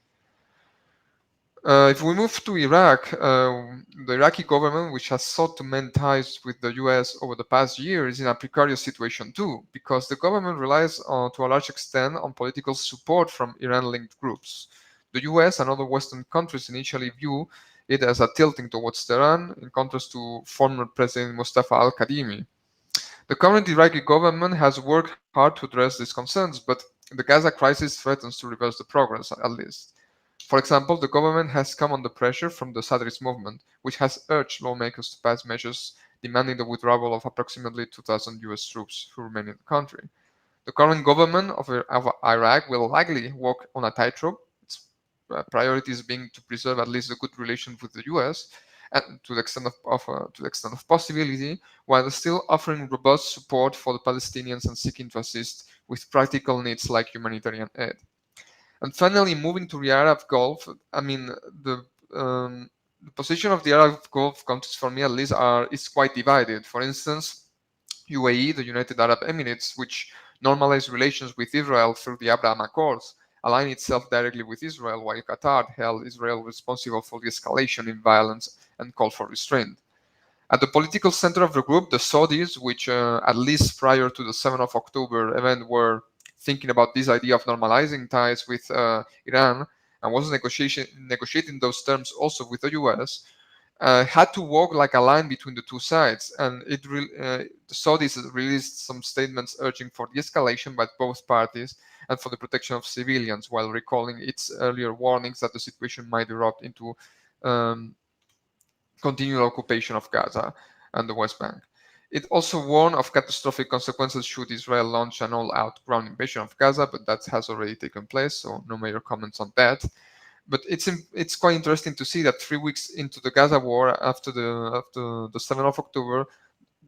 Speaker 6: If we move to Iraq, the Iraqi government, which has sought to mend ties with the US over the past year, is in a precarious situation too, because the government relies to a large extent on political support from Iran-linked groups. The US and other Western countries initially view it as a tilting towards Tehran, in contrast to former President Mustafa al-Kadhimi. The current Iraqi government has worked hard to address these concerns, but the Gaza crisis threatens to reverse the progress, at least. For example, the government has come under pressure from the Sadrist movement, which has urged lawmakers to pass measures demanding the withdrawal of approximately 2,000 US troops who remain in the country. The current government of Iraq will likely walk on a tightrope, its priorities being to preserve at least a good relation with the US, and to the extent of possibility, while still offering robust support for the Palestinians and seeking to assist with practical needs like humanitarian aid. And finally, moving to the Arab Gulf, I mean, the position of the Arab Gulf countries, for me at least, is quite divided. For instance, UAE, the United Arab Emirates, which normalized relations with Israel through the Abraham Accords, aligned itself directly with Israel, while Qatar held Israel responsible for the escalation in violence and called for restraint. At the political center of the group, the Saudis, which at least prior to the 7th of October event were thinking about this idea of normalizing ties with Iran and was negotiating those terms also with the US, had to walk like a line between the two sides. And the Saudis released some statements urging for de-escalation by both parties and for the protection of civilians, while recalling its earlier warnings that the situation might erupt into continual occupation of Gaza and the West Bank. It also warned of catastrophic consequences should Israel launch an all-out ground invasion of Gaza, but that has already taken place, so no major comments on that. But it's quite interesting to see that 3 weeks into the Gaza war, after the 7th of October,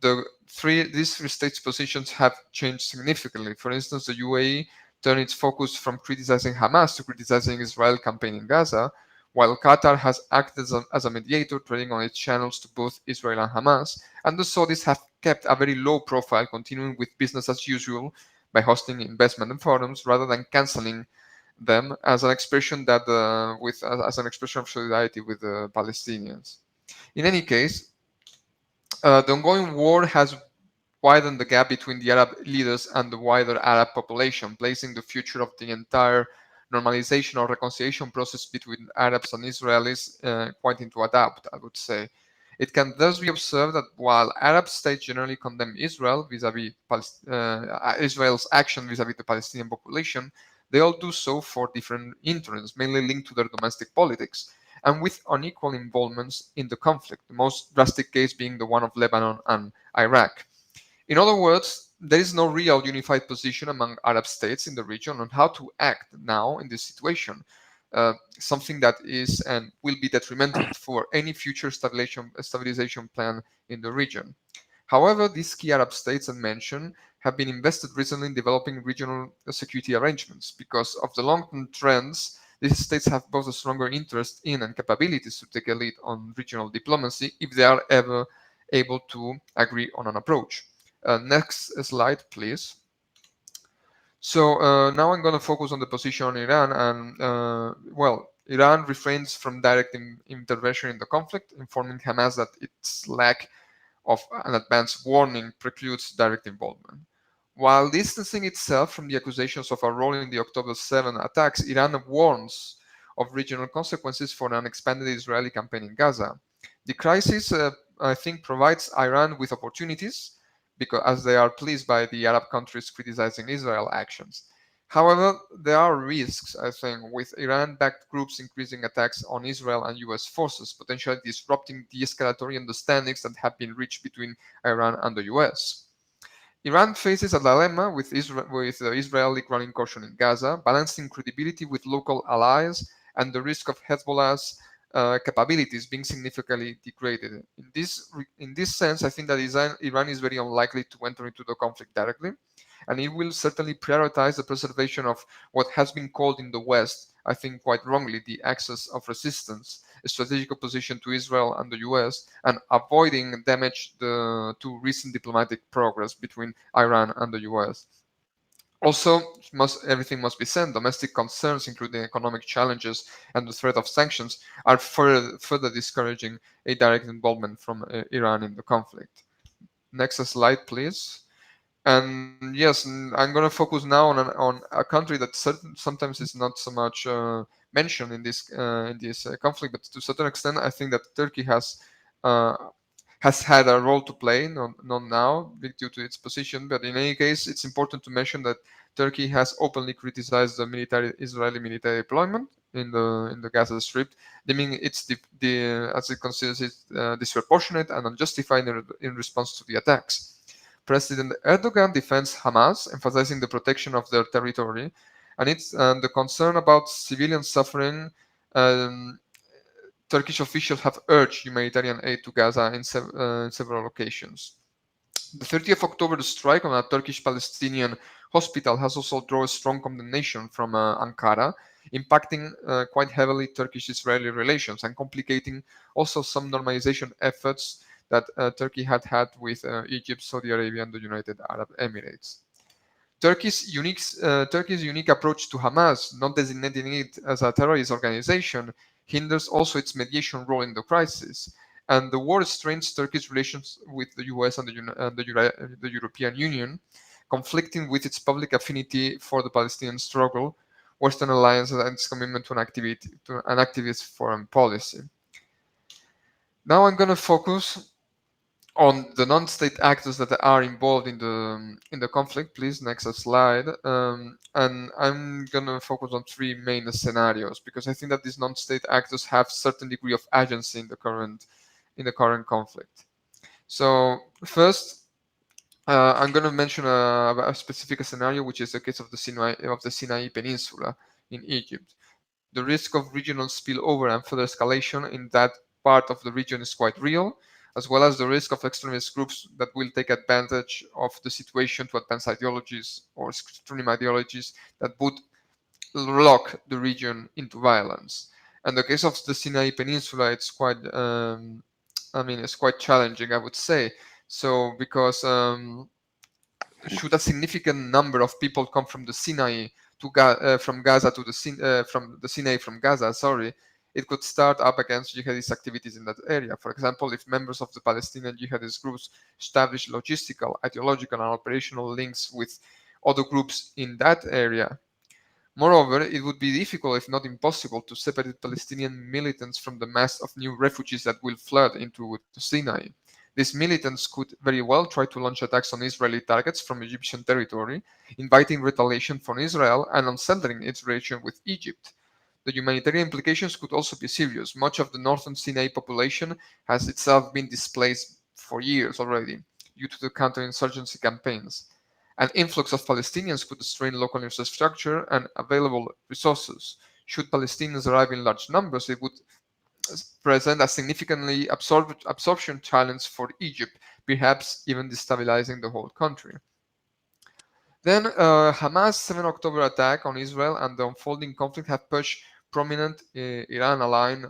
Speaker 6: these three states' positions have changed significantly. For instance, the UAE turned its focus from criticizing Hamas to criticizing Israel's campaign in Gaza, while Qatar has acted as a mediator, trading on its channels to both Israel and Hamas, and the Saudis have kept a very low profile, continuing with business as usual by hosting investment and forums rather than canceling them as an expression as an expression of solidarity with the Palestinians. In any case, the ongoing war has widened the gap between the Arab leaders and the wider Arab population, placing the future of the entire normalization or reconciliation process between Arabs and Israelis quite into a doubt, I would say. It can thus be observed that while Arab states generally condemn Israel vis-à-vis Israel's action vis-à-vis the Palestinian population, they all do so for different interests, mainly linked to their domestic politics, and with unequal involvements in the conflict, the most drastic case being the one of Lebanon and Iraq. In other words, there is no real unified position among Arab states in the region on how to act now in this situation, something that is and will be detrimental for any future stabilization plan in the region. However, these key Arab states I mentioned have been invested recently in developing regional security arrangements. Because of the long-term trends, these states have both a stronger interest in and capabilities to take a lead on regional diplomacy if they are ever able to agree on an approach. Next slide, please. So now I'm going to focus on the position on Iran, and Iran refrains from direct intervention in the conflict, informing Hamas that its lack of an advance warning precludes direct involvement. While distancing itself from the accusations of a role in the October 7 attacks, Iran warns of regional consequences for an expanded Israeli campaign in Gaza. The crisis, I think, provides Iran with opportunities, because as they are pleased by the Arab countries criticizing Israel actions. However, there are risks, I think, with Iran-backed groups increasing attacks on Israel and US forces, potentially disrupting the escalatory understandings that have been reached between Iran and the US. Iran faces a dilemma with the Israeli ground incursion in Gaza, balancing credibility with local allies and the risk of Hezbollah's capabilities being significantly degraded. In this sense, I think that Iran is very unlikely to enter into the conflict directly, and it will certainly prioritize the preservation of what has been called in the West, I think quite wrongly, the axis of resistance, a strategic opposition to Israel and the US, and avoiding damage to recent diplomatic progress between Iran and the US. Also, everything must be said, domestic concerns, including economic challenges and the threat of sanctions, are further discouraging a direct involvement from Iran in the conflict. Next slide, please. And yes, I'm going to focus now on a country that sometimes is not so much mentioned in this conflict, but to a certain extent, I think that Turkey has had a role to play, not now, due to its position. But in any case, it's important to mention that Turkey has openly criticized the Israeli military deployment in the Gaza Strip, deeming as it considers it disproportionate and unjustified in response to the attacks. President Erdogan defends Hamas, emphasizing the protection of their territory, and the concern about civilian suffering. Turkish officials have urged humanitarian aid to Gaza in several occasions. The 30th of October, the strike on a Turkish-Palestinian hospital has also drawn a strong condemnation from Ankara, impacting quite heavily Turkish-Israeli relations and complicating also some normalization efforts that Turkey had with Egypt, Saudi Arabia, and the United Arab Emirates. Turkey's unique approach to Hamas, not designating it as a terrorist organization, hinders also its mediation role in the crisis. And the war strains Turkey's relations with the US and the European Union, conflicting with its public affinity for the Palestinian struggle, Western alliance, and its commitment to an activist foreign policy. Now I'm going to focus on the non-state actors that are involved in the conflict. Please, next slide. And I'm gonna focus on three main scenarios, because I think that these non-state actors have certain degree of agency in the current conflict. So first, I'm gonna mention a specific scenario, which is the case of the Sinai Peninsula in Egypt. The risk of regional spillover and further escalation in that part of the region is quite real, as well as the risk of extremist groups that will take advantage of the situation to advance ideologies or extreme ideologies that would lock the region into violence. And the case of the Sinai Peninsula, it's quite, it's quite challenging, I would say. So, because should a significant number of people come from the Sinai from Gaza to the from the Sinai from Gaza, sorry, it could start up against jihadist activities in that area. For example, if members of the Palestinian jihadist groups establish logistical, ideological, and operational links with other groups in that area. Moreover, it would be difficult, if not impossible, to separate Palestinian militants from the mass of new refugees that will flood into the Sinai. These militants could very well try to launch attacks on Israeli targets from Egyptian territory, inviting retaliation from Israel and unsettling its relation with Egypt. The humanitarian implications could also be serious. Much of the northern Sinai population has itself been displaced for years already due to the counterinsurgency campaigns. An influx of Palestinians could strain local infrastructure and available resources. Should Palestinians arrive in large numbers, it would present a significantly absorption challenge for Egypt, perhaps even destabilizing the whole country. Then Hamas' 7 October attack on Israel and the unfolding conflict have pushed prominent Iran-aligned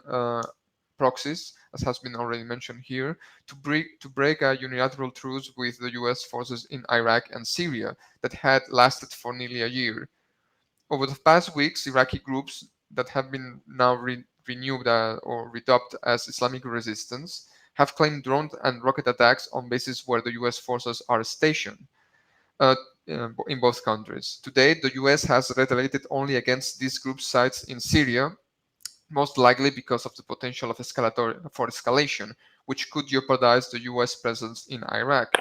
Speaker 6: proxies, as has been already mentioned here, to break a unilateral truce with the US forces in Iraq and Syria that had lasted for nearly a year. Over the past weeks, Iraqi groups that have been now renewed or redubbed as Islamic Resistance have claimed drone and rocket attacks on bases where the US forces are stationed in both countries. To date, the US has retaliated only against these group sites in Syria, most likely because of the potential of escalation, which could jeopardize the US presence in Iraq.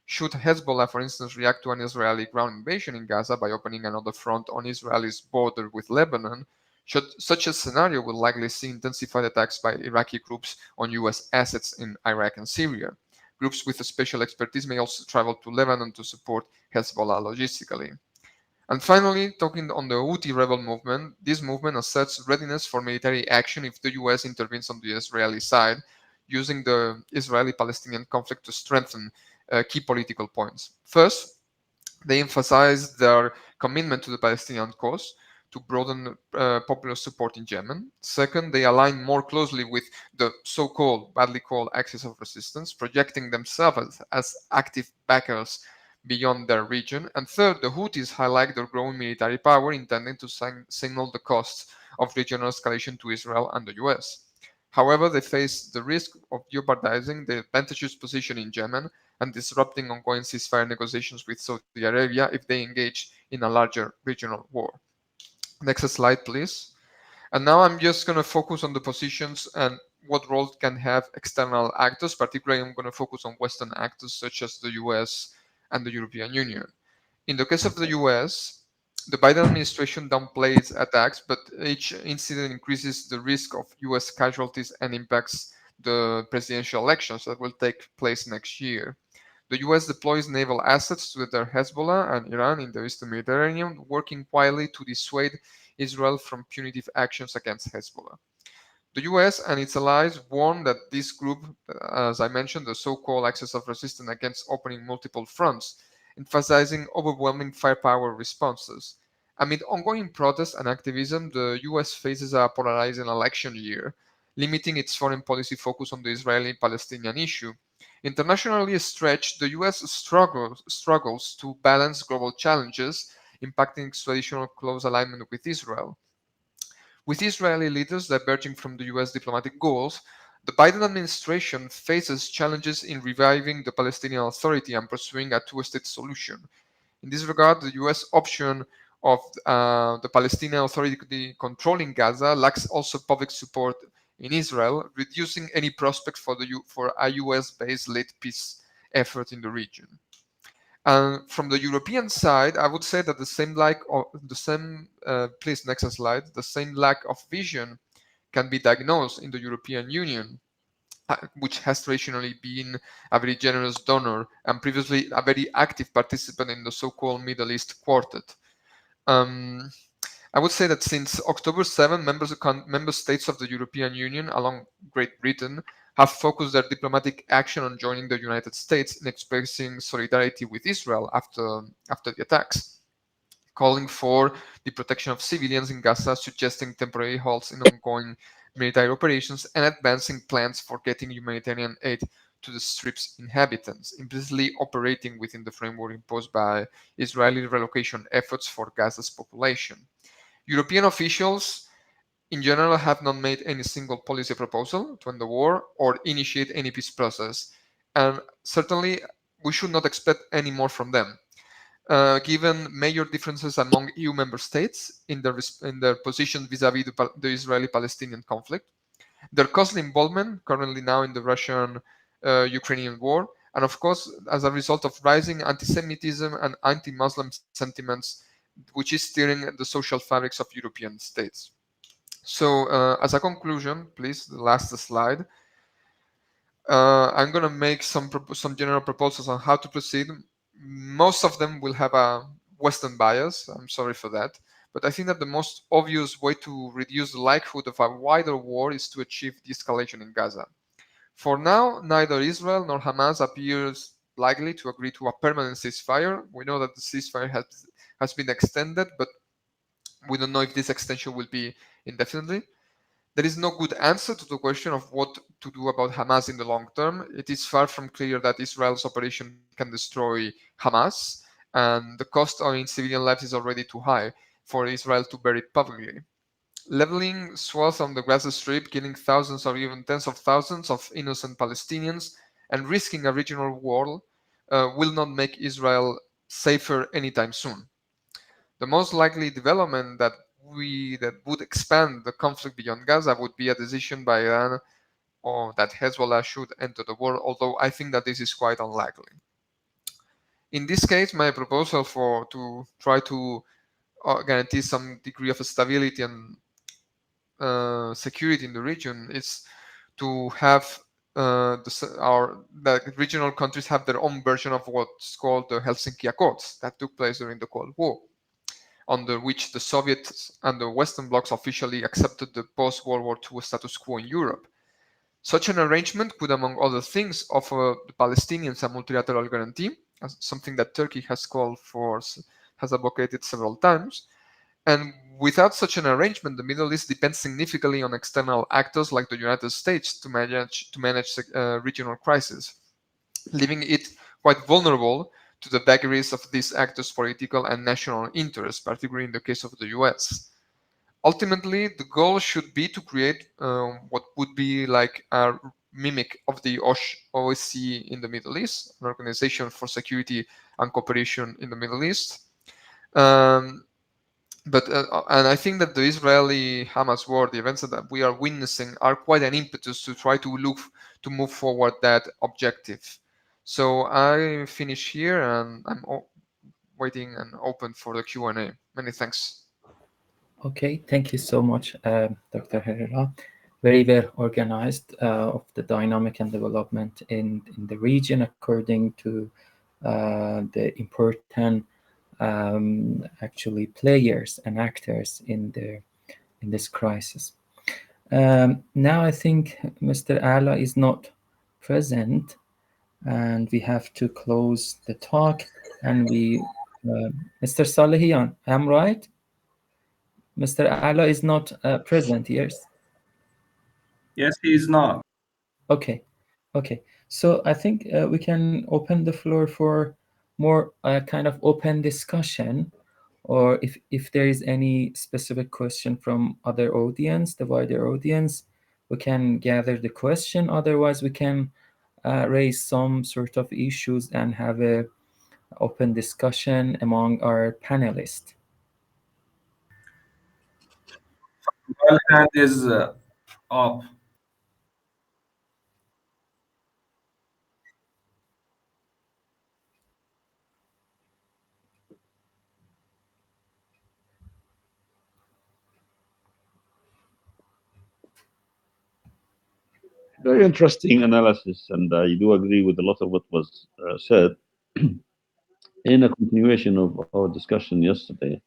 Speaker 6: Should Hezbollah, for instance, react to an Israeli ground invasion in Gaza by opening another front on Israel's border with Lebanon, such a scenario will likely see intensified attacks by Iraqi groups on US assets in Iraq and Syria. Groups with special expertise may also travel to Lebanon to support Hezbollah logistically. And finally, talking on the Houthi rebel movement, this movement asserts readiness for military action if the US intervenes on the Israeli side, using the Israeli-Palestinian conflict to strengthen key political points. First, they emphasize their commitment to the Palestinian cause to broaden popular support in Yemen. Second, they align more closely with the so-called, badly called axis of resistance, projecting themselves as active backers beyond their region. And third, the Houthis highlight their growing military power, intending to signal the costs of regional escalation to Israel and the US. However, they face the risk of jeopardizing the advantageous position in Yemen and disrupting ongoing ceasefire negotiations with Saudi Arabia if they engage in a larger regional war. Next slide, please. And now I'm just going to focus on the positions and what role can have external actors. Particularly, I'm going to focus on Western actors such as the US and the European Union. In the case of the US, the Biden administration downplays attacks, but each incident increases the risk of US casualties and impacts the presidential elections that will take place next year. The US deploys naval assets to deter Hezbollah and Iran in the Eastern Mediterranean, working quietly to dissuade Israel from punitive actions against Hezbollah. The US and its allies warn that this group, as I mentioned, the so-called axis of resistance against opening multiple fronts, emphasizing overwhelming firepower responses. Amid ongoing protests and activism, the US faces a polarizing election year, limiting its foreign policy focus on the Israeli-Palestinian issue. Internationally stretched, the US struggles to balance global challenges, impacting its traditional close alignment with Israel. With Israeli leaders diverging from the US diplomatic goals, the Biden administration faces challenges in reviving the Palestinian Authority and pursuing a two-state solution. In this regard, the US option of the Palestinian Authority controlling Gaza lacks also public support in Israel, reducing any prospect for a US-based led peace effort in the region. And from the European side, I would say that the same lack of vision can be diagnosed in the European Union, which has traditionally been a very generous donor and previously a very active participant in the so-called Middle East Quartet. I would say that since October 7, member states of the European Union, along Great Britain, have focused their diplomatic action on joining the United States in expressing solidarity with Israel after the attacks, calling for the protection of civilians in Gaza, suggesting temporary halts in ongoing military operations, and advancing plans for getting humanitarian aid to the Strip's inhabitants, implicitly operating within the framework imposed by Israeli relocation efforts for Gaza's population. European officials in general have not made any single policy proposal to end the war or initiate any peace process, and certainly we should not expect any more from them. Given major differences among EU member states in their position vis-à-vis the Israeli-Palestinian conflict, their costly involvement currently now in the Russian-Ukrainian war, and of course, as a result of rising anti-Semitism and anti-Muslim sentiments, which is steering the social fabrics of European states. So, as a conclusion, please, the last slide. I'm going to make some general proposals on how to proceed. Most of them will have a Western bias. I'm sorry for that. But I think that the most obvious way to reduce the likelihood of a wider war is to achieve de-escalation in Gaza. For now, neither Israel nor Hamas appears likely to agree to a permanent ceasefire. We know that the ceasefire has been extended, but we don't know if this extension will be indefinitely. There is no good answer to the question of what to do about Hamas in the long term. It is far from clear that Israel's operation can destroy Hamas, and the cost in civilian lives is already too high for Israel to bear it publicly. Leveling swaths on the Gaza Strip, killing thousands or even tens of thousands of innocent Palestinians, and risking a regional war will not make Israel safer anytime soon. The most likely development that would expand the conflict beyond Gaza would be a decision by Iran or that Hezbollah should enter the war, although I think that this is quite unlikely. In this case, my proposal to try to guarantee some degree of stability and security in the region is to have the regional countries have their own version of what's called the Helsinki Accords that took place during the Cold War, under which the Soviets and the Western blocs officially accepted the post-World War II status quo in Europe. Such an arrangement could, among other things, offer the Palestinians a multilateral guarantee, something that Turkey has advocated several times. And without such an arrangement, the Middle East depends significantly on external actors like the United States to manage regional crises, leaving it quite vulnerable to the vagaries of these actors' political and national interests, particularly in the case of the US. Ultimately, the goal should be to create what would be like a mimic of the OSCE in the Middle East, an organization for security and cooperation in the Middle East. And I think that the Israeli-Hamas war, the events that we are witnessing, are quite an impetus to try to move forward that objective. So I finish here, and I'm waiting and open for the Q&A. Many thanks.
Speaker 1: Okay, thank you so much, Dr. Herrera. Very well organized of the dynamic and development in the region according to the important actually players and actors in this crisis. Now I think Mr. Alaa is not present, and we have to close the talk. And Mr. Salehian, I'm right? Mr. Alaa is not present, yes?
Speaker 3: Yes, he is not.
Speaker 1: Okay. So I think we can open the floor for more kind of open discussion, or if there is any specific question from other audience, the wider audience, we can gather the question. Otherwise, we can raise some sort of issues and have a open discussion among our panelists.
Speaker 3: One hand is up.
Speaker 7: Very interesting analysis, and I do agree with a lot of what was said. In a continuation of our discussion yesterday,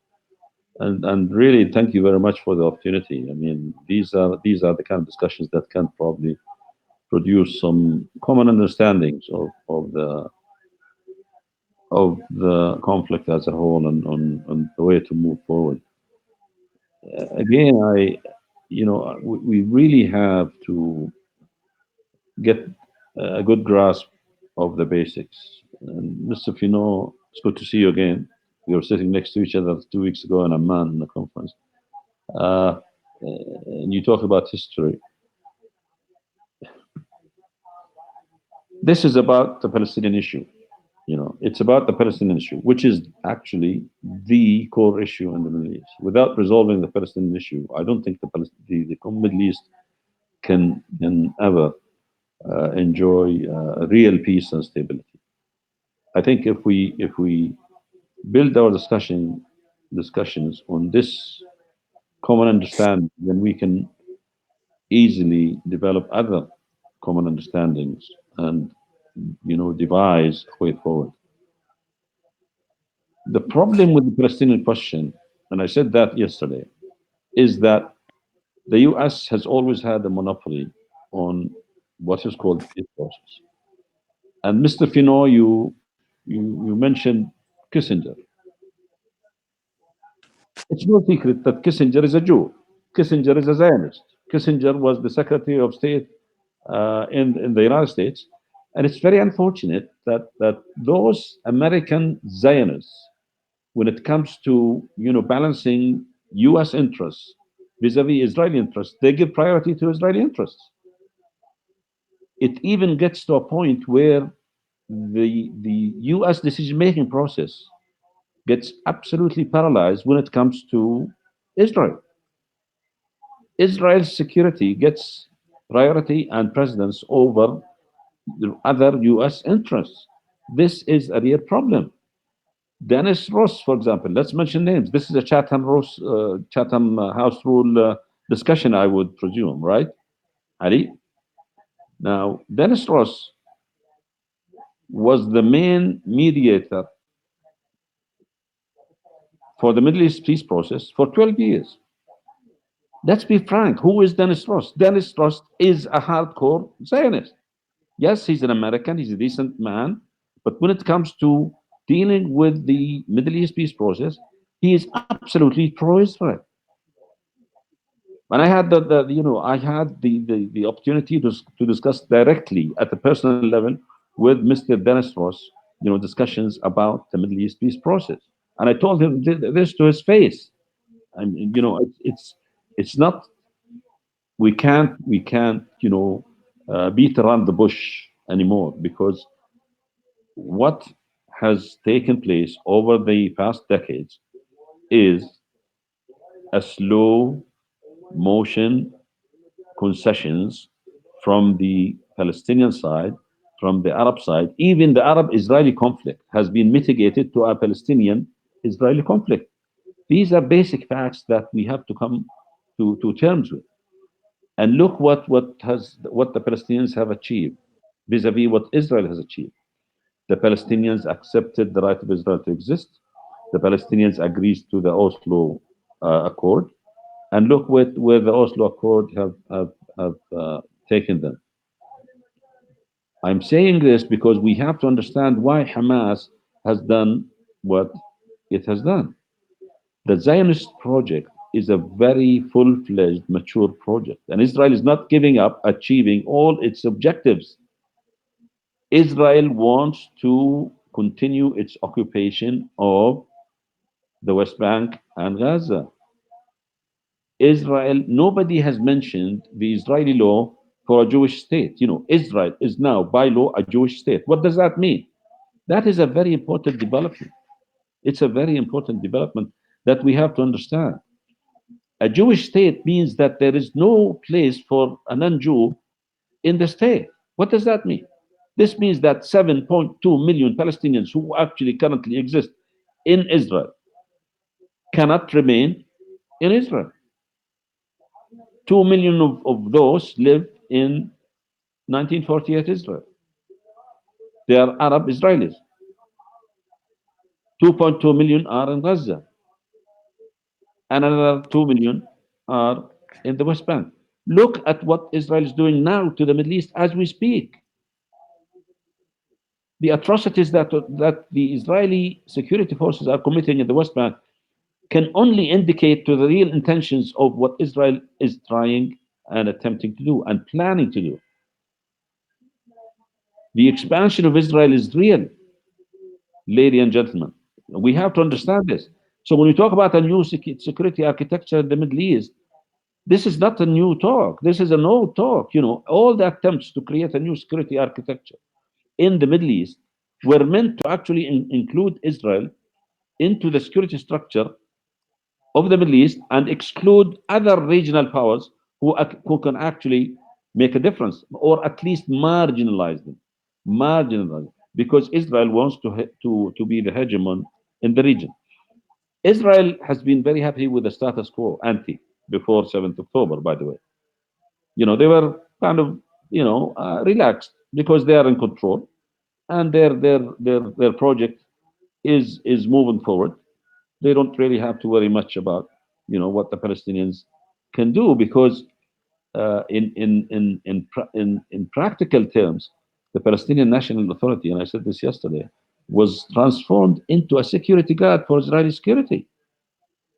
Speaker 7: and really thank you very much for the opportunity. I mean, these are the kind of discussions that can probably produce some common understandings of the conflict as a whole and on the way to move forward. Again, we really have to get a good grasp of the basics. And Mr. Fino, it's good to see you again. We were sitting next to each other 2 weeks ago in Amman in the conference. And you talk about history. This is about the Palestinian issue. It's about the Palestinian issue, which is actually the core issue in the Middle East. Without resolving the Palestinian issue, I don't think the Middle East can ever enjoy real peace and stability. I think if we build our discussions on this common understanding, then we can easily develop other common understandings and devise a way forward. The problem with the Palestinian question, and I said that yesterday, is that the US has always had a monopoly on what is called peace process. And Mr. Fino, you mentioned Kissinger. It's no secret that Kissinger is a Jew. Kissinger is a Zionist. Kissinger was the Secretary of State in the United States. And it's very unfortunate that those American Zionists, when it comes to balancing US interests vis-a-vis Israeli interests, they give priority to Israeli interests. It even gets to a point where the US decision-making process gets absolutely paralyzed when it comes to Israel. Israel's security gets priority and precedence over the other US interests. This is a real problem. Dennis Ross, for example, let's mention names. This is a Chatham House rule discussion, I would presume, right, Ali? Now, Dennis Ross was the main mediator for the Middle East peace process for 12 years. Let's be frank. Who is Dennis Ross? Dennis Ross is a hardcore Zionist. Yes, he's an American. He's a decent man. But when it comes to dealing with the Middle East peace process, he is absolutely pro-Israel. And I had the opportunity to discuss directly at the personal level with Mr. Dennis Ross, discussions about the Middle East peace process. And I told him this to his face. And it's not, we can't beat around the bush anymore, because what has taken place over the past decades is a slow motion concessions from the Palestinian side, from the Arab side. Even the Arab-Israeli conflict has been mitigated to a Palestinian-Israeli conflict. These are basic facts that we have to come to terms with. And look what the Palestinians have achieved vis-a-vis what Israel has achieved. The Palestinians accepted the right of Israel to exist. The Palestinians agreed to the Oslo Accord. And look where the Oslo Accord have taken them. I'm saying this because we have to understand why Hamas has done what it has done. The Zionist project is a very full-fledged, mature project. And Israel is not giving up achieving all its objectives. Israel wants to continue its occupation of the West Bank and Gaza. Israel, nobody has mentioned the Israeli law for a Jewish state. Israel is now by law a Jewish state. What does that mean? That is a very important development. It's a very important development that we have to understand. A Jewish state means that there is no place for a non-Jew in the state. What does that mean? This means that 7.2 million Palestinians who actually currently exist in Israel cannot remain in Israel. 2 million of those live in 1948 Israel. They are Arab Israelis. 2.2 million are in Gaza. And another 2 million are in the West Bank. Look at what Israel is doing now to the Middle East as we speak. The atrocities that the Israeli security forces are committing in the West Bank can only indicate to the real intentions of what Israel is trying and attempting to do and planning to do. The expansion of Israel is real, ladies and gentlemen. We have to understand this. So when we talk about a new security architecture in the Middle East, this is not a new talk. This is an old talk. You know, all the attempts to create a new security architecture in the Middle East were meant to actually include Israel into the security structure of the Middle East and exclude other regional powers who can actually make a difference, or at least marginalize them. Marginalize, because Israel wants to be the hegemon in the region. Israel has been very happy with the status quo ante before 7th October, by the way. You know, they were kind of, relaxed because they are in control and their project is moving forward. They don't really have to worry much about, what the Palestinians can do, because in practical terms, the Palestinian National Authority, and I said this yesterday, was transformed into a security guard for Israeli security.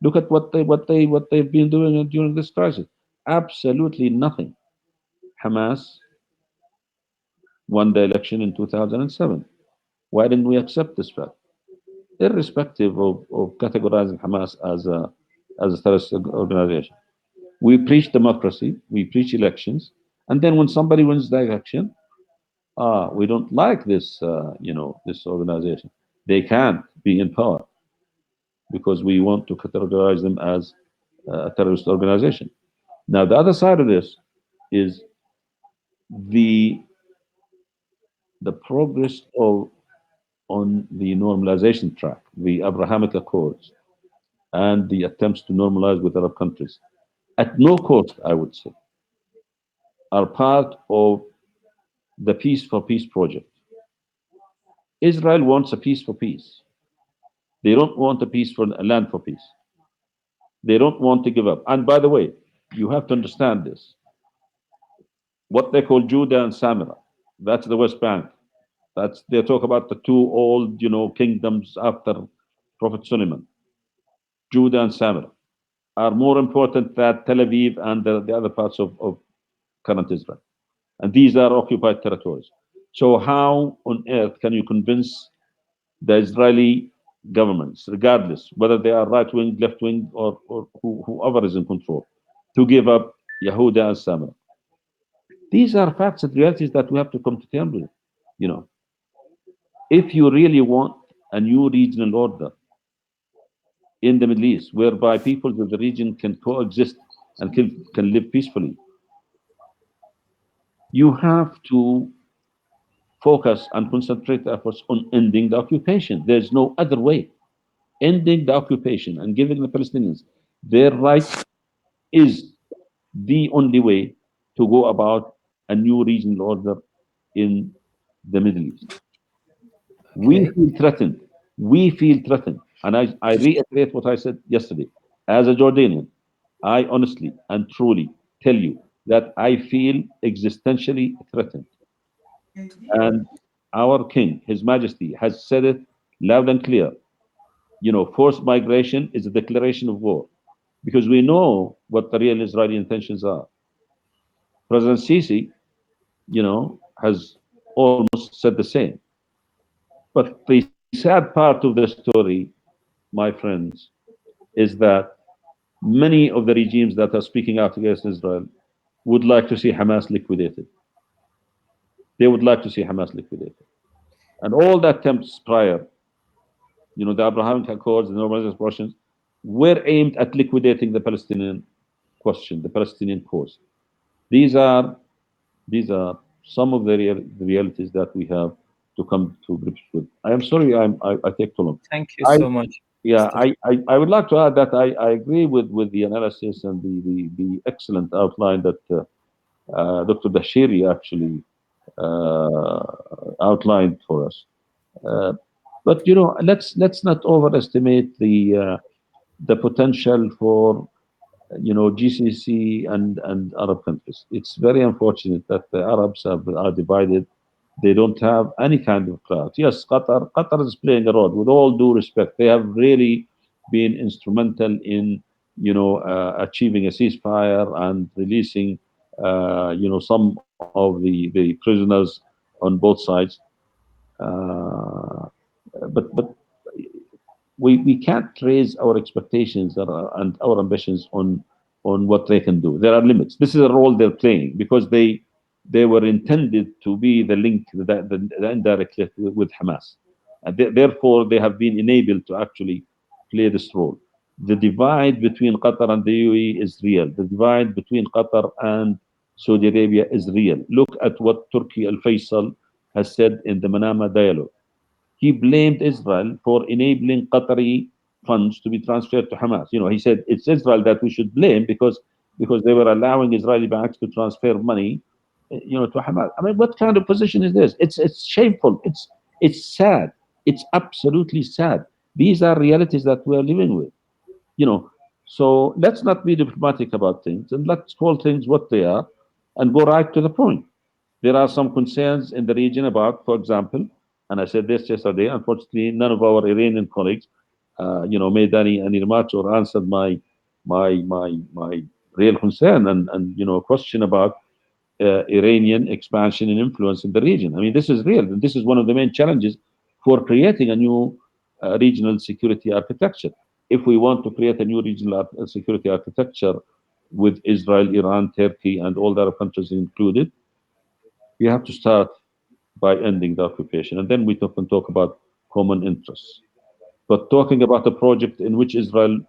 Speaker 7: Look at what they've been doing during this crisis. Absolutely nothing. Hamas won the election in 2007. Why didn't we accept this fact? Irrespective of categorizing Hamas as a terrorist organization. We preach democracy, we preach elections, and then when somebody wins the election, we don't like this, this organization. They can't be in power because we want to categorize them as a terrorist organization. Now, the other side of this is the progress on the normalization track, the Abrahamic Accords, and the attempts to normalize with Arab countries, at no cost, I would say, are part of the Peace for Peace project. Israel wants a peace for peace. They don't want a land for peace. They don't want to give up. And by the way, you have to understand this. What they call Judah and Samira, that's the West Bank. They talk about the two old, kingdoms after Prophet Solomon. Judah and Samira are more important than Tel Aviv and the other parts of current Israel. And these are occupied territories. So how on earth can you convince the Israeli governments, regardless whether they are right-wing, left-wing, or whoever is in control, to give up Yehuda and Samira? These are facts and realities that we have to come to terms with. If you really want a new regional order in the Middle East, whereby peoples of the region can coexist and can live peacefully, you have to focus and concentrate efforts on ending the occupation. There's no other way. Ending the occupation and giving the Palestinians their rights is the only way to go about a new regional order in the Middle East. We feel threatened. We feel threatened. And I reiterate what I said yesterday. As a Jordanian, I honestly and truly tell you that I feel existentially threatened. And our king, His Majesty, has said it loud and clear. Forced migration is a declaration of war, because we know what the real Israeli intentions are. President Sisi, has almost said the same. But the sad part of the story, my friends, is that many of the regimes that are speaking out against Israel would like to see Hamas liquidated. They would like to see Hamas liquidated. And all the attempts prior, the Abrahamic Accords, the normalization process, were aimed at liquidating the Palestinian question, the Palestinian cause. These are some of the realities that we have to come to grips with. I am sorry I take too long.
Speaker 1: Thank you so much.
Speaker 7: Yeah, I would like to add that I agree with the analysis and the excellent outline that Dr. Dahshiri actually outlined for us. But let's not overestimate the potential for GCC and Arab countries. It's very unfortunate that the Arabs are divided. They don't have any kind of clout. Yes, Qatar is playing a role. With all due respect, they have really been instrumental in, achieving a ceasefire and releasing, some of the prisoners on both sides. But we can't raise our expectations and our ambitions on what they can do. There are limits. This is a role they're playing because they were intended to be the link, the indirect link with Hamas. And therefore, they have been enabled to actually play this role. The divide between Qatar and the UAE is real. The divide between Qatar and Saudi Arabia is real. Look at what Turkey al-Faisal has said in the Manama dialogue. He blamed Israel for enabling Qatari funds to be transferred to Hamas. He said it's Israel that we should blame because they were allowing Israeli banks to transfer money, to Hamas. I mean, what kind of position is this? It's shameful. It's sad. It's absolutely sad. These are realities that we're living with. So let's not be diplomatic about things and let's call things what they are and go right to the point. There are some concerns in the region about, for example, and I said this yesterday, unfortunately, none of our Iranian colleagues, made any remarks or answered my real concern and question about Iranian expansion and influence in the region. I mean, this is real. And this is one of the main challenges for creating a new regional security architecture. If we want to create a new regional security architecture with Israel, Iran, Turkey, and all the Arab countries included, we have to start by ending the occupation. And then we can talk about common interests. But talking about a project in which Israel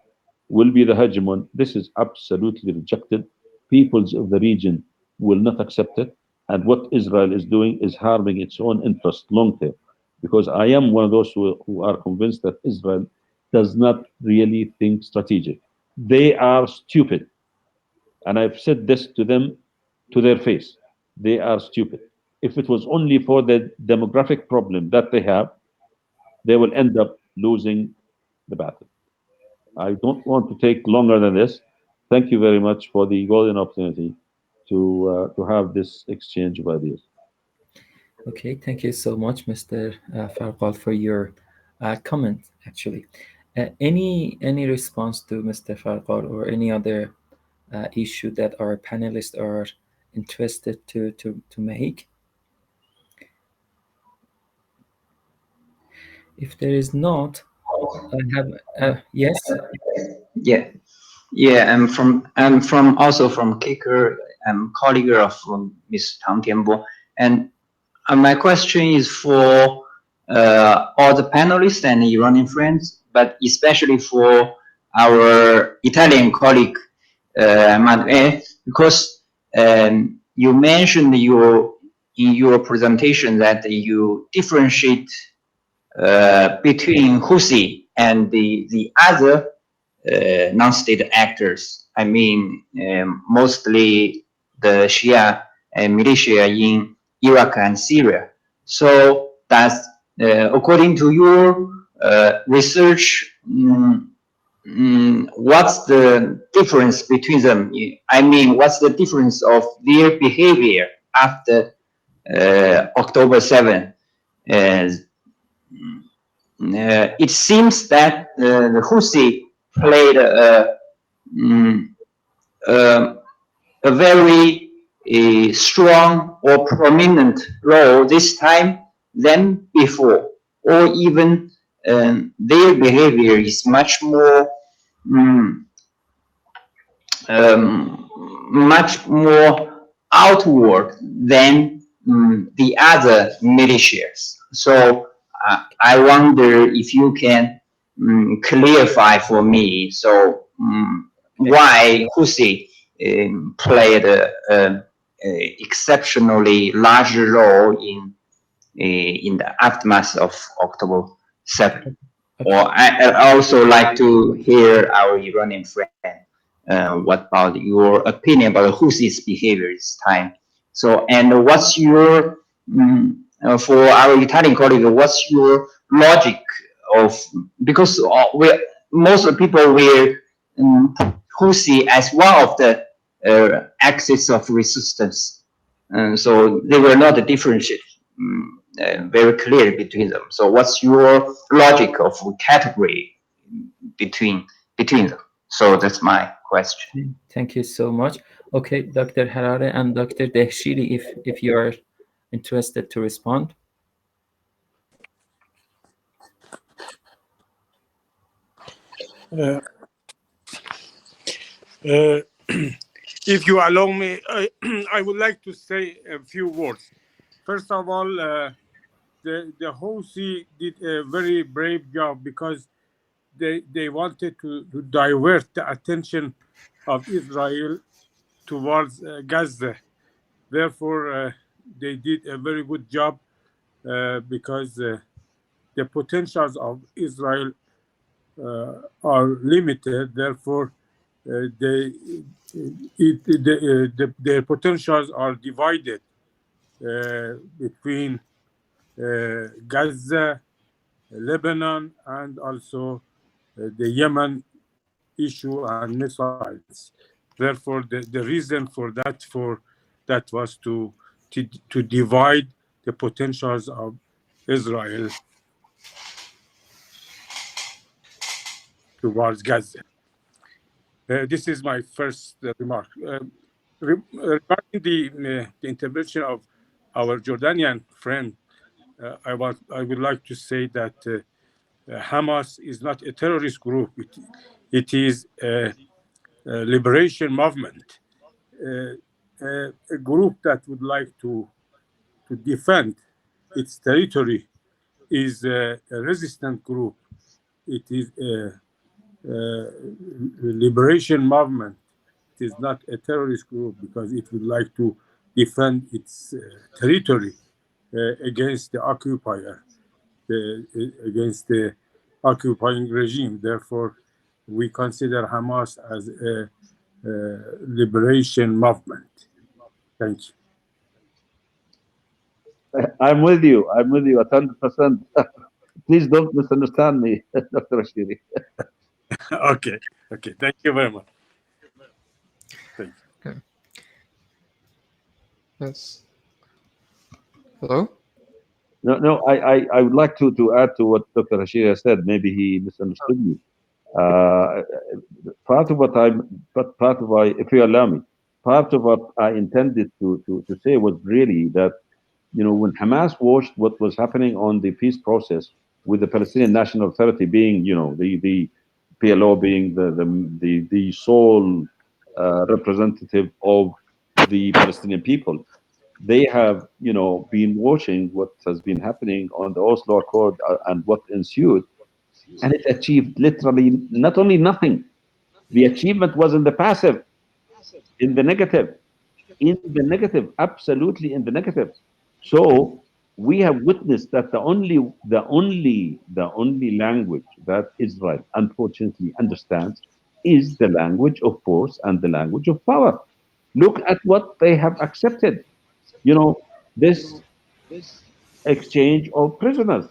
Speaker 7: will be the hegemon, this is absolutely rejected. Peoples of the region will not accept it. And what Israel is doing is harming its own interest long term. Because I am one of those who are convinced that Israel does not really think strategic. They are stupid. And I've said this to them to their face. They are stupid. If it was only for the demographic problem that they have, they will end up losing the battle. I don't want to take longer than this. Thank you very much for the golden opportunity to have this exchange of ideas.
Speaker 1: Okay, thank you so much, Mr. Farqal, for your comment, actually. Any response to Mr. Farqal or any other issue that our panelists are interested to make? If there is not, I have yes.
Speaker 8: Yeah. I'm also from Kicker. I'm colleague of Ms. Tang Tianbo, and my question is for all the panelists and Iranian friends, but especially for our Italian colleague, because you mentioned in your presentation that you differentiate between Houthi and the other non-state actors. I mean, mostly the Shia militia in Iraq and Syria. So that's according to your research, what's the difference between them? I mean, what's the difference of their behavior after October 7th? It seems that the Houthi played a very strong or prominent role this time than before, or even their behavior is much more outward than the other militias. So I wonder if you can clarify for me. So why Houthi played a exceptionally large role in the aftermath of October 7th? Or I also like to hear our Iranian friend. What about your opinion about Houthi's behavior this time? So, and what's your for our Italian colleague, what's your logic of, because most of the people were Houthi as one of the axis of resistance. So they were not differentiated very clear between them. So what's your logic of category between them? So that's my question.
Speaker 1: Thank you so much. Okay, Dr. Harare and Dr. Dehshiri, if you are interested to respond.
Speaker 4: If you allow me, I would like to say a few words. First of all, the Houthi did a very brave job because they wanted to divert the attention of Israel towards Gaza. Therefore, they did a very good job because the potentials of Israel are limited. Therefore, their potentials are divided between Gaza, Lebanon, and also the Yemen issue and missiles. Therefore, the reason for that was to divide the potentials of Israel towards Gaza. This is my first remark. Regarding the intervention of our Jordanian friend, I would like to say that Hamas is not a terrorist group. It is a liberation movement, a group that would like to defend its territory is a resistant group. It is a liberation movement. It is not a terrorist group because it would like to defend its territory against the occupier, against the occupying regime. Therefore, we consider Hamas as a liberation movement. Thank you.
Speaker 7: I'm with you 100%. Please don't misunderstand me, Dr. Dehshiri.
Speaker 4: Okay. Thank you very much. Thank you.
Speaker 6: Okay. Yes. Hello?
Speaker 7: No, I would like to add to what Dr. Dehshiri has said. Maybe he misunderstood me. If you allow me, part of what I intended to say was really that, when Hamas watched what was happening on the peace process with the Palestinian National Authority being, the PLO being the sole representative of the Palestinian people, they have, been watching what has been happening on the Oslo Accord and what ensued, and it achieved literally not only nothing. The achievement was in the passive, in the negative, absolutely in the negative. So we have witnessed that the only language that Israel unfortunately understands is the language of force and the language of power. Look at what they have accepted. This exchange of prisoners.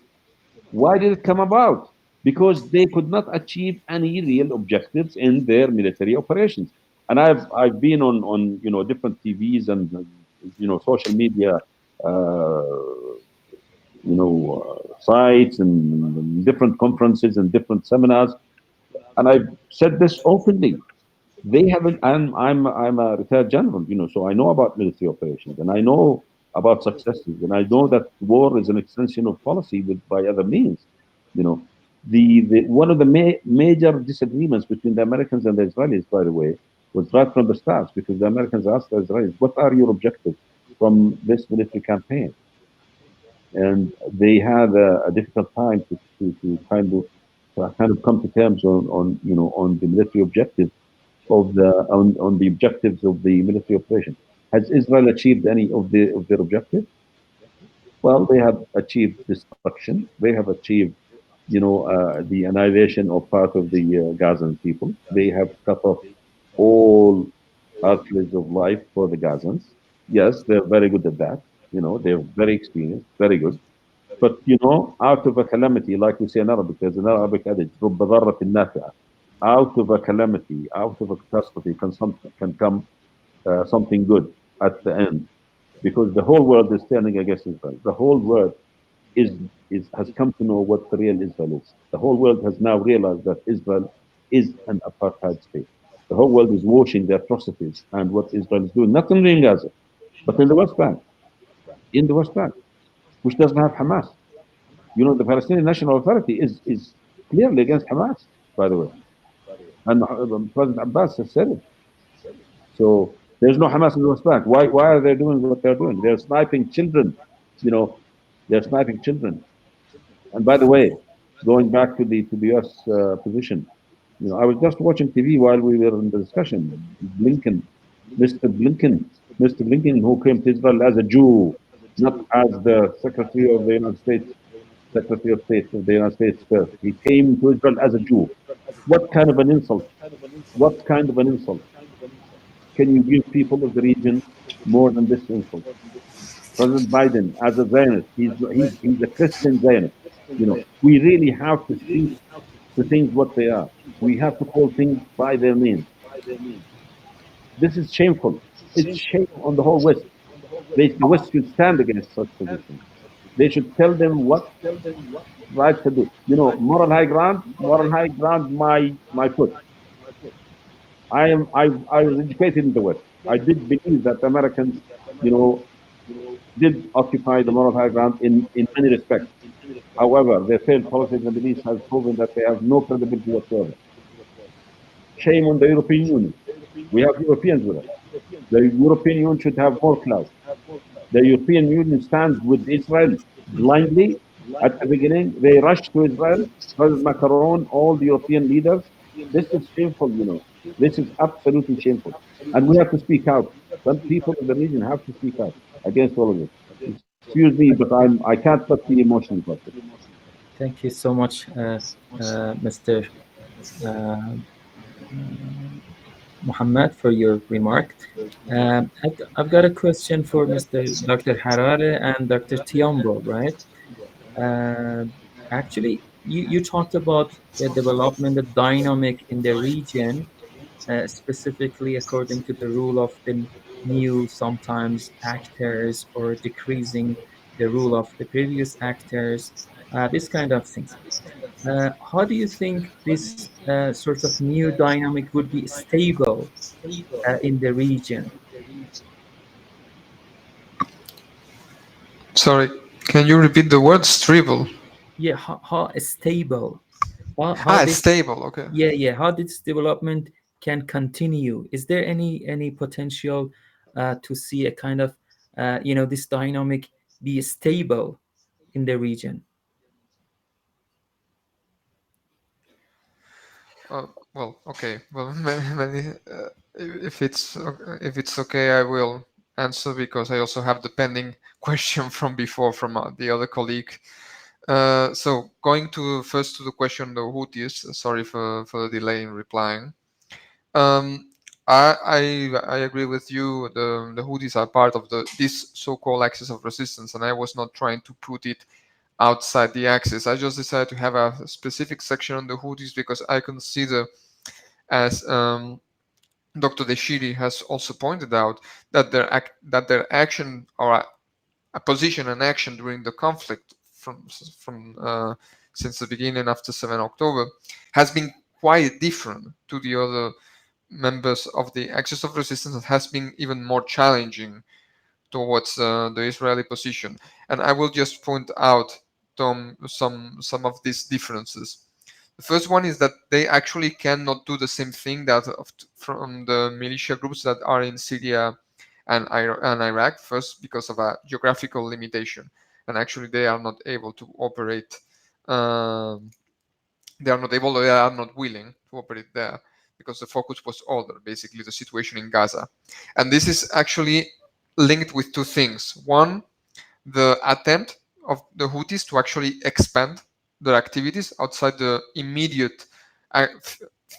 Speaker 7: Why did it come about? Because they could not achieve any real objectives in their military operations. And I've been on different TVs and social media sites and different conferences and different seminars, and I've said this openly. They haven't. I'm a retired general, so I know about military operations and I know about successes, and I know that war is an extension of policy by other means. The one of the major disagreements between the Americans and the Israelis, by the way, was right from the start, because the Americans asked the Israelis, "What are your objectives from this military campaign?" And they had a difficult time to kind of come to terms on the military objectives of the objectives of the military operation. Has Israel achieved any of their objectives? Well, they have achieved destruction. They have achieved, the annihilation of part of the Gazan people. They have cut off all arteries of life for the Gazans. Yes, they're very good at that. They're very experienced, very good. But, out of a calamity, like we say in Arabic, there's an Arabic adage, رُبَّ ضَرَّةٍ نَافِعَةٍ. out of a calamity, out of a catastrophe can come something good at the end, because the whole world is turning against Israel. The whole world has come to know what the real Israel is. The whole world has now realized that Israel is an apartheid state. The whole world is watching the atrocities and what Israel is doing, not only in Gaza, but in the West Bank. In the West Bank, which doesn't have Hamas. You know, the Palestinian National Authority is clearly against Hamas, by the way. And President Abbas has said it. So there's no Hamas in the West Bank. Why are they doing what they're doing? They're sniping children. You know, they're sniping children. And by the way, going back to the US position, you know, I was just watching TV while we were in the discussion. Blinken, Mr. Blinken, Mr. Blinken, who came to Israel as a Jew, not as the Secretary of the United States, Secretary of State of the United States first. He came to Israel as a Jew. What kind of an insult? What kind of an insult can you give people of the region more than this insult? President Biden, as a Zionist, he's a Christian Zionist. You know, we really have to speak to things what they are. We have to call things by their names. This is shameful. It's shame on the whole West. The West should stand against such positions. They should tell them what right to do. You know, moral high ground, my foot. I was educated in the West. I did believe that Americans, you know, did occupy the moral high ground in many respects. However, their failed policy in the Middle East has proven that they have no credibility whatsoever. Shame on the European Union. We have Europeans with us. The European Union should have more clout. The European Union stands with Israel blindly. At the beginning, they rushed to Israel. President Macron, all the European leaders. This is shameful, you know. This is absolutely shameful. And we have to speak out. Some people in the region have to speak out against all of this. Excuse me, but I can't but be emotional about this.
Speaker 1: Thank you so much, Mr. Muhammad, for your remark. I've got a question for Dr. Harare and Dr. Tiambo, right? Actually, you talked about the development, the dynamic in the region, specifically according to the rule of the new sometimes actors, or decreasing the rule of the previous actors, this kind of things. How do you think this sort of new dynamic would be stable in the region?
Speaker 6: Sorry, can you repeat the word stable?
Speaker 1: Yeah, how stable? How this,
Speaker 6: stable. Okay.
Speaker 1: yeah, how this development can continue? Is there any potential to see a kind of this dynamic be stable in the region?
Speaker 6: Well, okay. Well, if it's okay, I will answer, because I also have the pending question from before from the other colleague. So going first to the question, the Houthis. Sorry for the delay in replying. I agree with you. The Houthis are part of this so-called axis of resistance, and I was not trying to put it outside the axis. I just decided to have a specific section on the Houthis because I consider, as Dr. Dehshiri has also pointed out, that their action, or a position and action during the conflict from since the beginning after 7 October has been quite different to the other members of the axis of resistance, and has been even more challenging towards the Israeli position. And I will just point out some of these differences. The first one is that they actually cannot do the same thing from the militia groups that are in Syria and Iraq. First, because of a geographical limitation, and actually they are not able to operate. They are not willing to operate there, because the focus was other, basically the situation in Gaza. And this is actually linked with two things. One, the attempt of the Houthis to actually expand their activities outside the immediate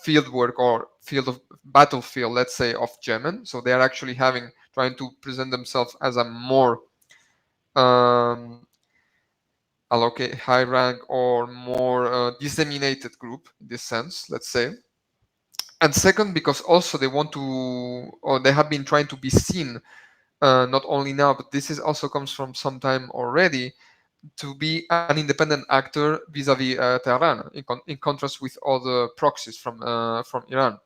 Speaker 6: field work or field of battlefield, let's say, of Yemen. So they are actually trying to present themselves as a more high rank or more disseminated group in this sense, let's say. And second, because also they want to, or they have been trying to be seen, not only now, but this is also comes from some time already, to be an independent actor vis-a-vis Tehran, in contrast with other proxies from Iran.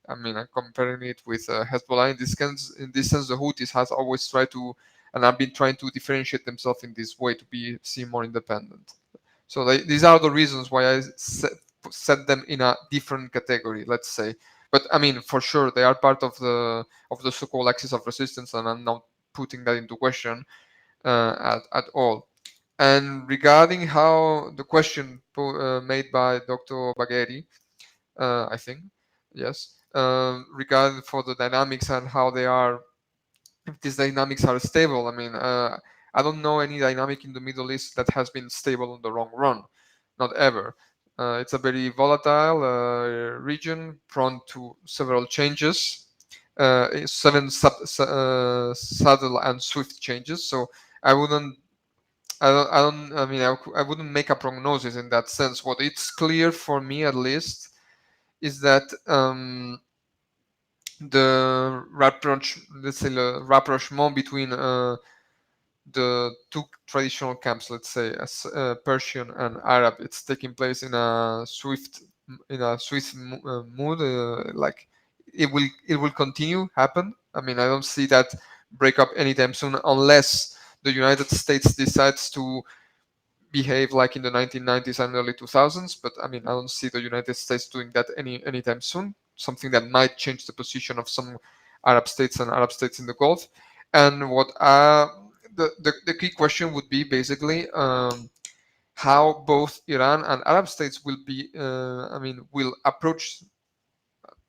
Speaker 6: I mean, I'm comparing it with Hezbollah. In this sense, the Houthis has always tried to, and have been trying to differentiate themselves in this way to be seen more independent. So these are the reasons why I set them in a different category, let's say. But I mean, for sure, they are part of the so-called axis of resistance, and I'm not putting that into question at all. And regarding how the question made by Dr. Bagheri, I think, yes, regarding for the dynamics and how they are, if these dynamics are stable. I mean, I don't know any dynamic in the Middle East that has been stable in the long run, not ever. It's a very volatile region, prone to several changes, subtle and swift changes. So I wouldn't. I mean, I wouldn't make a prognosis in that sense. What it's clear for me, at least, is that the let's say the rapprochement between the two traditional camps, let's say, as Persian and Arab, it's taking place in a swift mood. Like it will continue happen. I mean, I don't see that break up anytime soon, unless the United States decides to behave like in the 1990s and early 2000s. But I mean, I don't see the United States doing that anytime soon. Something that might change the position of some Arab states and Arab states in the Gulf. And what the key question would be basically how both Iran and Arab states will be, will approach.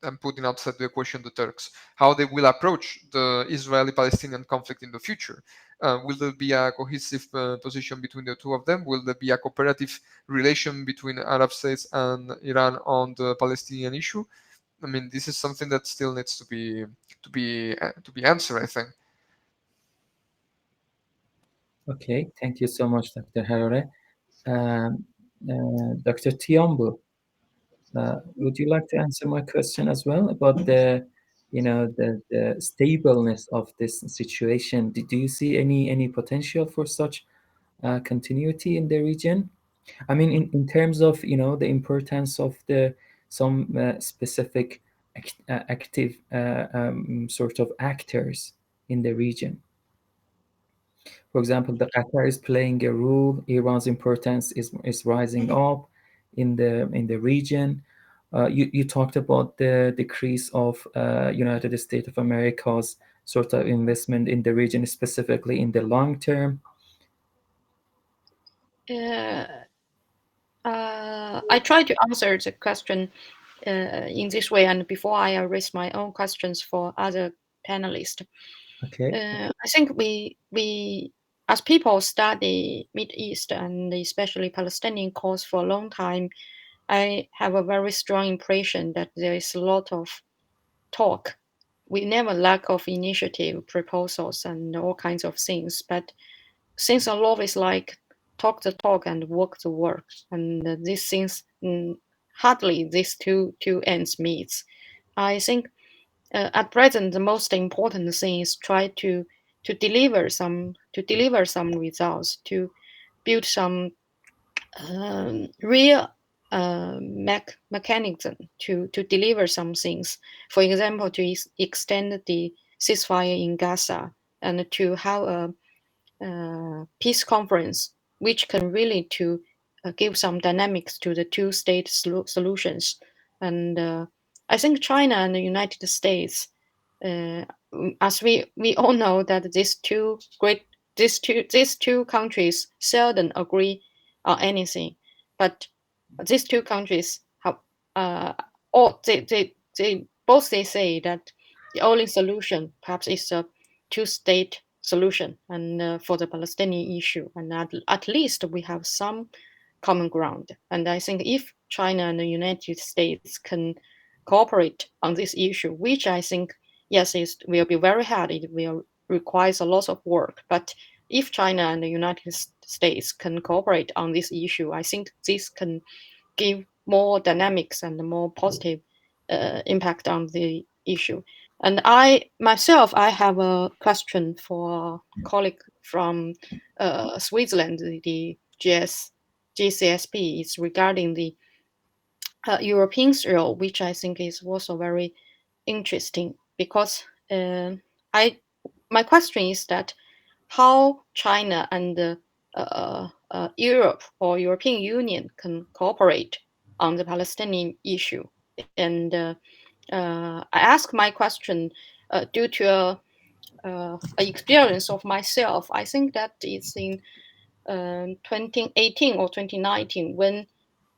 Speaker 6: I'm putting outside the equation the Turks, how they will approach the Israeli-Palestinian conflict in the future. Will there be a cohesive position between the two of them? Will there be a cooperative relation between Arab states and Iran on the Palestinian issue? I mean, this is something that still needs to be answered, I think.
Speaker 1: Okay, thank you so much, Dr. Harare. Dr. Tiambu, would you like to answer my question as well about the stableness of this situation? Do you see any potential for such continuity in the region? I mean, in terms of the importance of some specific active sort of actors in the region. For example, the Qatar is playing a role. Iran's importance is rising up in the region. You talked about the decrease of United States of America's sort of investment in the region, specifically in the long term.
Speaker 5: I try to answer the question in this way, and before I raise my own questions for other panelists.
Speaker 1: Okay.
Speaker 5: I think we as people study Mid East and especially Palestinian cause for a long time, I have a very strong impression that there is a lot of talk. We never lack of initiative, proposals, and all kinds of things. But since a lot is like talk the talk and work the work, and these things hardly these two ends meets. I think at present the most important thing is try to deliver some results, to build some real mechanism to deliver some things. For example, to extend the ceasefire in Gaza and to have a peace conference, which can really to give some dynamics to the two-state solutions. And I think China and the United States, as we all know, that these two countries seldom agree on anything, but these two countries have or they both they say that the only solution perhaps is a two-state solution and for the Palestinian issue, and at least we have some common ground. And I think if China and the United States can cooperate on this issue, which I think yes will be very hard, it will requires a lot of work, but if China and the United States can cooperate on this issue, I think this can give more dynamics and more positive impact on the issue. And I myself, I have a question for a colleague from Switzerland, the GCSP, is regarding the Europeans' role, which I think is also very interesting, because my question is that how China and Europe or European Union can cooperate on the Palestinian issue. And I ask my question due to an experience of myself. I think that it's in 2018 or 2019 when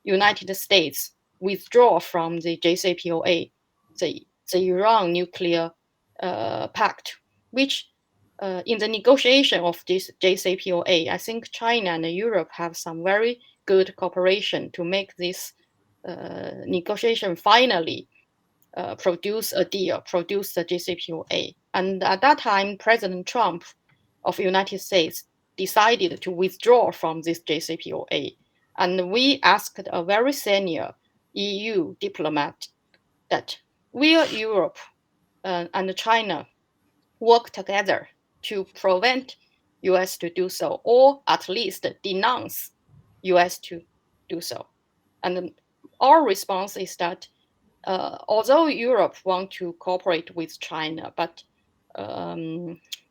Speaker 5: United States withdraw from the JCPOA, the Iran nuclear pact, which in the negotiation of this JCPOA, I think China and Europe have some very good cooperation to make this negotiation finally produce a deal, produce the JCPOA. And at that time, President Trump of the United States decided to withdraw from this JCPOA. And we asked a very senior EU diplomat that will Europe and China work together to prevent US to do so, or at least denounce US to do so. And our response is that although Europe wants to cooperate with China, but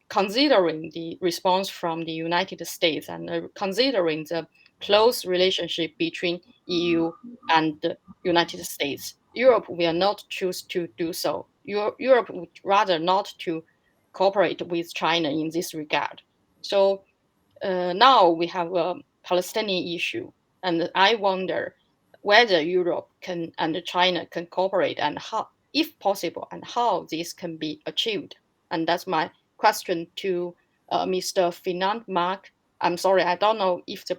Speaker 5: considering the response from the United States and considering the close relationship between EU and the United States, Europe will not choose to do so. Europe would rather not to cooperate with China in this regard. So now we have a Palestinian issue, and I wonder whether Europe can and China can cooperate, and how, if possible, and how this can be achieved. And that's my question to Mr. Feinad Mark. I'm sorry, I don't know if the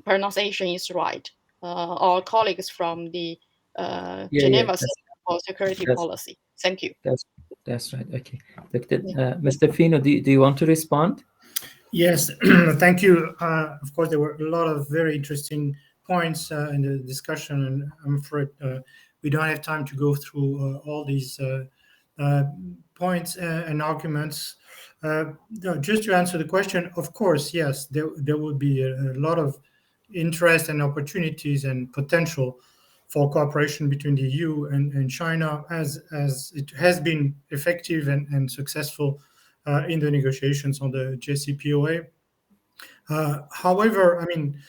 Speaker 5: pronunciation is right. Our colleagues from the Geneva Center for Security Policy. Thank you.
Speaker 1: That's right. Okay. Mr. Fino, do you want to respond?
Speaker 2: Yes, thank you. Of course, there were a lot of very interesting points in the discussion, and I'm afraid we don't have time to go through all these points and arguments. Just to answer the question, of course, yes, there would be a lot of interest and opportunities and potential for cooperation between the EU and China, as it has been effective and successful in the negotiations on the JCPOA. However, I mean,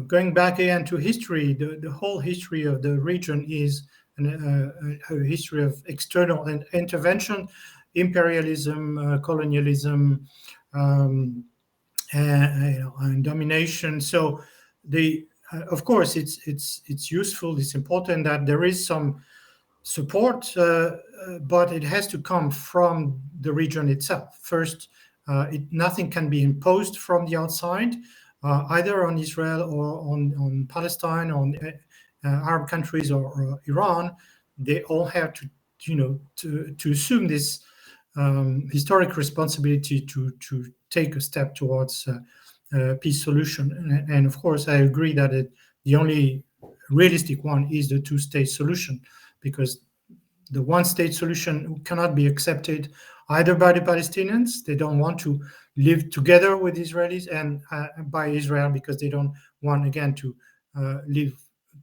Speaker 2: going back again to history, the whole history of the region is a history of external intervention, imperialism, colonialism, and domination. So of course, it's useful, it's important that there is some support, but it has to come from the region itself. First, nothing can be imposed from the outside, either on Israel or on Palestine, on Arab countries or Iran. They all have to assume this historic responsibility to take a step towards peace solution. And of course, I agree that the only realistic one is the two-state solution, because the one-state solution cannot be accepted either by the Palestinians. They don't want to live together with Israelis, and by Israel, because they don't want, again, to live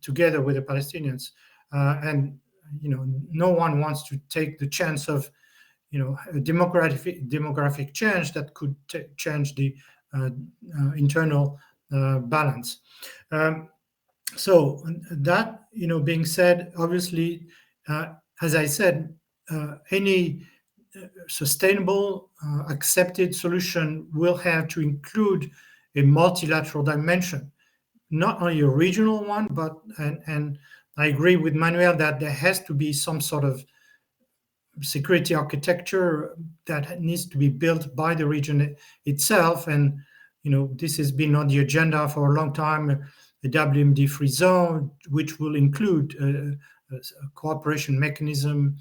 Speaker 2: together with the Palestinians. And no one wants to take the chance of a demographic change that could change the internal balance. So that being said, obviously, as I said, any sustainable, accepted solution will have to include a multilateral dimension, not only a regional one, but and I agree with Manuel that there has to be some sort of security architecture that needs to be built by the region itself. And this has been on the agenda for a long time, the WMD free zone, which will include a cooperation mechanism.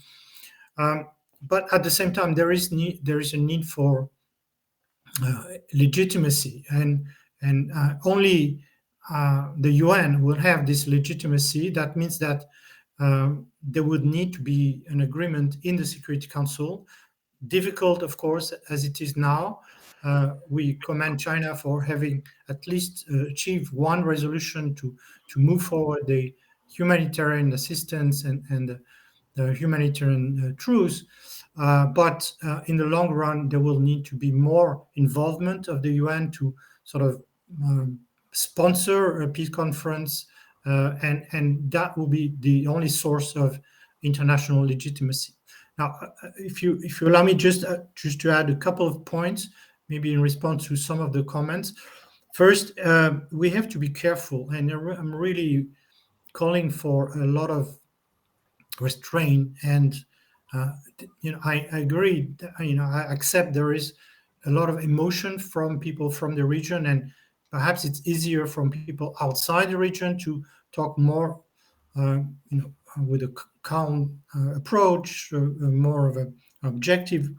Speaker 2: But at the same time, there is a need for legitimacy, and only the UN will have this legitimacy. That means that there would need to be an agreement in the Security Council. Difficult, of course, as it is now. We commend China for having at least achieved one resolution to move forward the humanitarian assistance and the humanitarian truce. But in the long run, there will need to be more involvement of the UN to sort of sponsor a peace conference, and that will be the only source of international legitimacy. Now, if you allow me just to add a couple of points, maybe in response to some of the comments. First, we have to be careful, and I'm really calling for a lot of restraint. And I agree. I accept there is a lot of emotion from people from the region, and perhaps it's easier from people outside the region to talk more, with a calm approach, more of an objective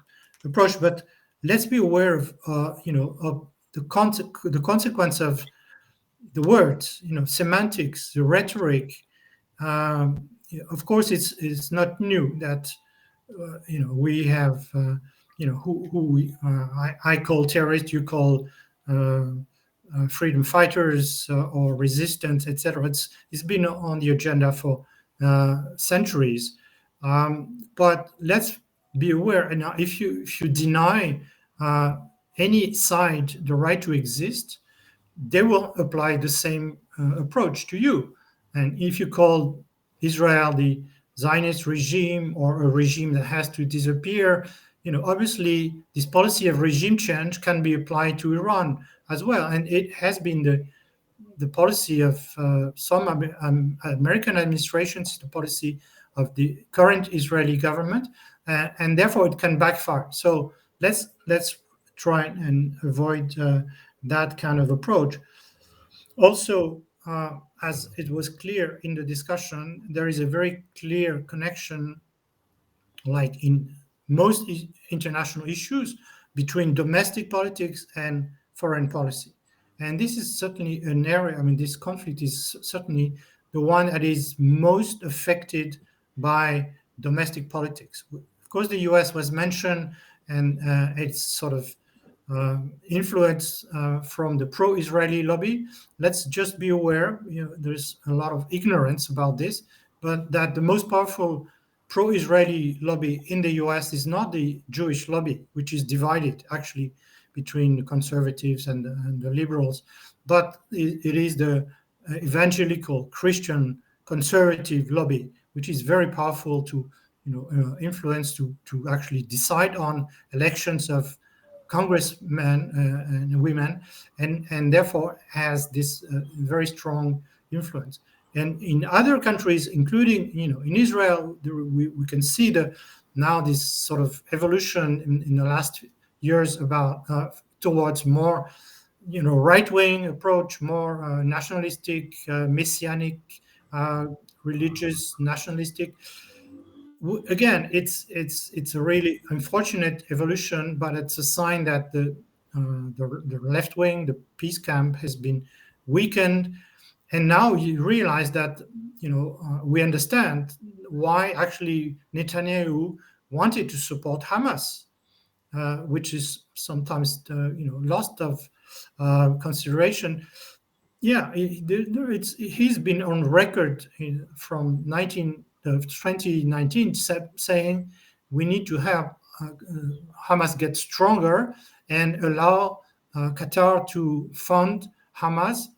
Speaker 2: approach. But let's be aware of, of the consequence of the words, semantics, the rhetoric. Of course, it's not new that we have I call terrorists, you call freedom fighters or resistance, etc. It's been on the agenda for centuries. But let's be aware. And if you deny any side the right to exist, they will apply the same approach to you. And if you call Israel the Zionist regime or a regime that has to disappear, obviously this policy of regime change can be applied to Iran as well. And it has been the policy of some American administrations, the policy of the current Israeli government, and therefore it can backfire. So let's try and avoid that kind of approach. Also, as it was clear in the discussion, there is a very clear connection, like in most international issues, between domestic politics and foreign policy. And this is certainly an area, this conflict is certainly the one that is most affected by domestic politics. Of course, the US was mentioned, and its sort of influence from the pro-Israeli lobby. Let's just be aware, there's a lot of ignorance about this, but that the most powerful pro-Israeli lobby in the US is not the Jewish lobby, which is divided actually between the conservatives and the liberals, but it is the evangelical Christian conservative lobby, which is very powerful to influence, to actually decide on elections of congressmen and women, and therefore has this very strong influence. And in other countries, including in Israel, we can see now this sort of evolution in the last years about towards more right-wing approach, more nationalistic, messianic, religious, nationalistic. Again, it's a really unfortunate evolution, but it's a sign that the left wing, the peace camp, has been weakened, and now you realize that we understand why actually Netanyahu wanted to support Hamas, which is sometimes lost of consideration. Yeah, he's been on record from 2019 saying we need to have Hamas get stronger and allow Qatar to fund Hamas,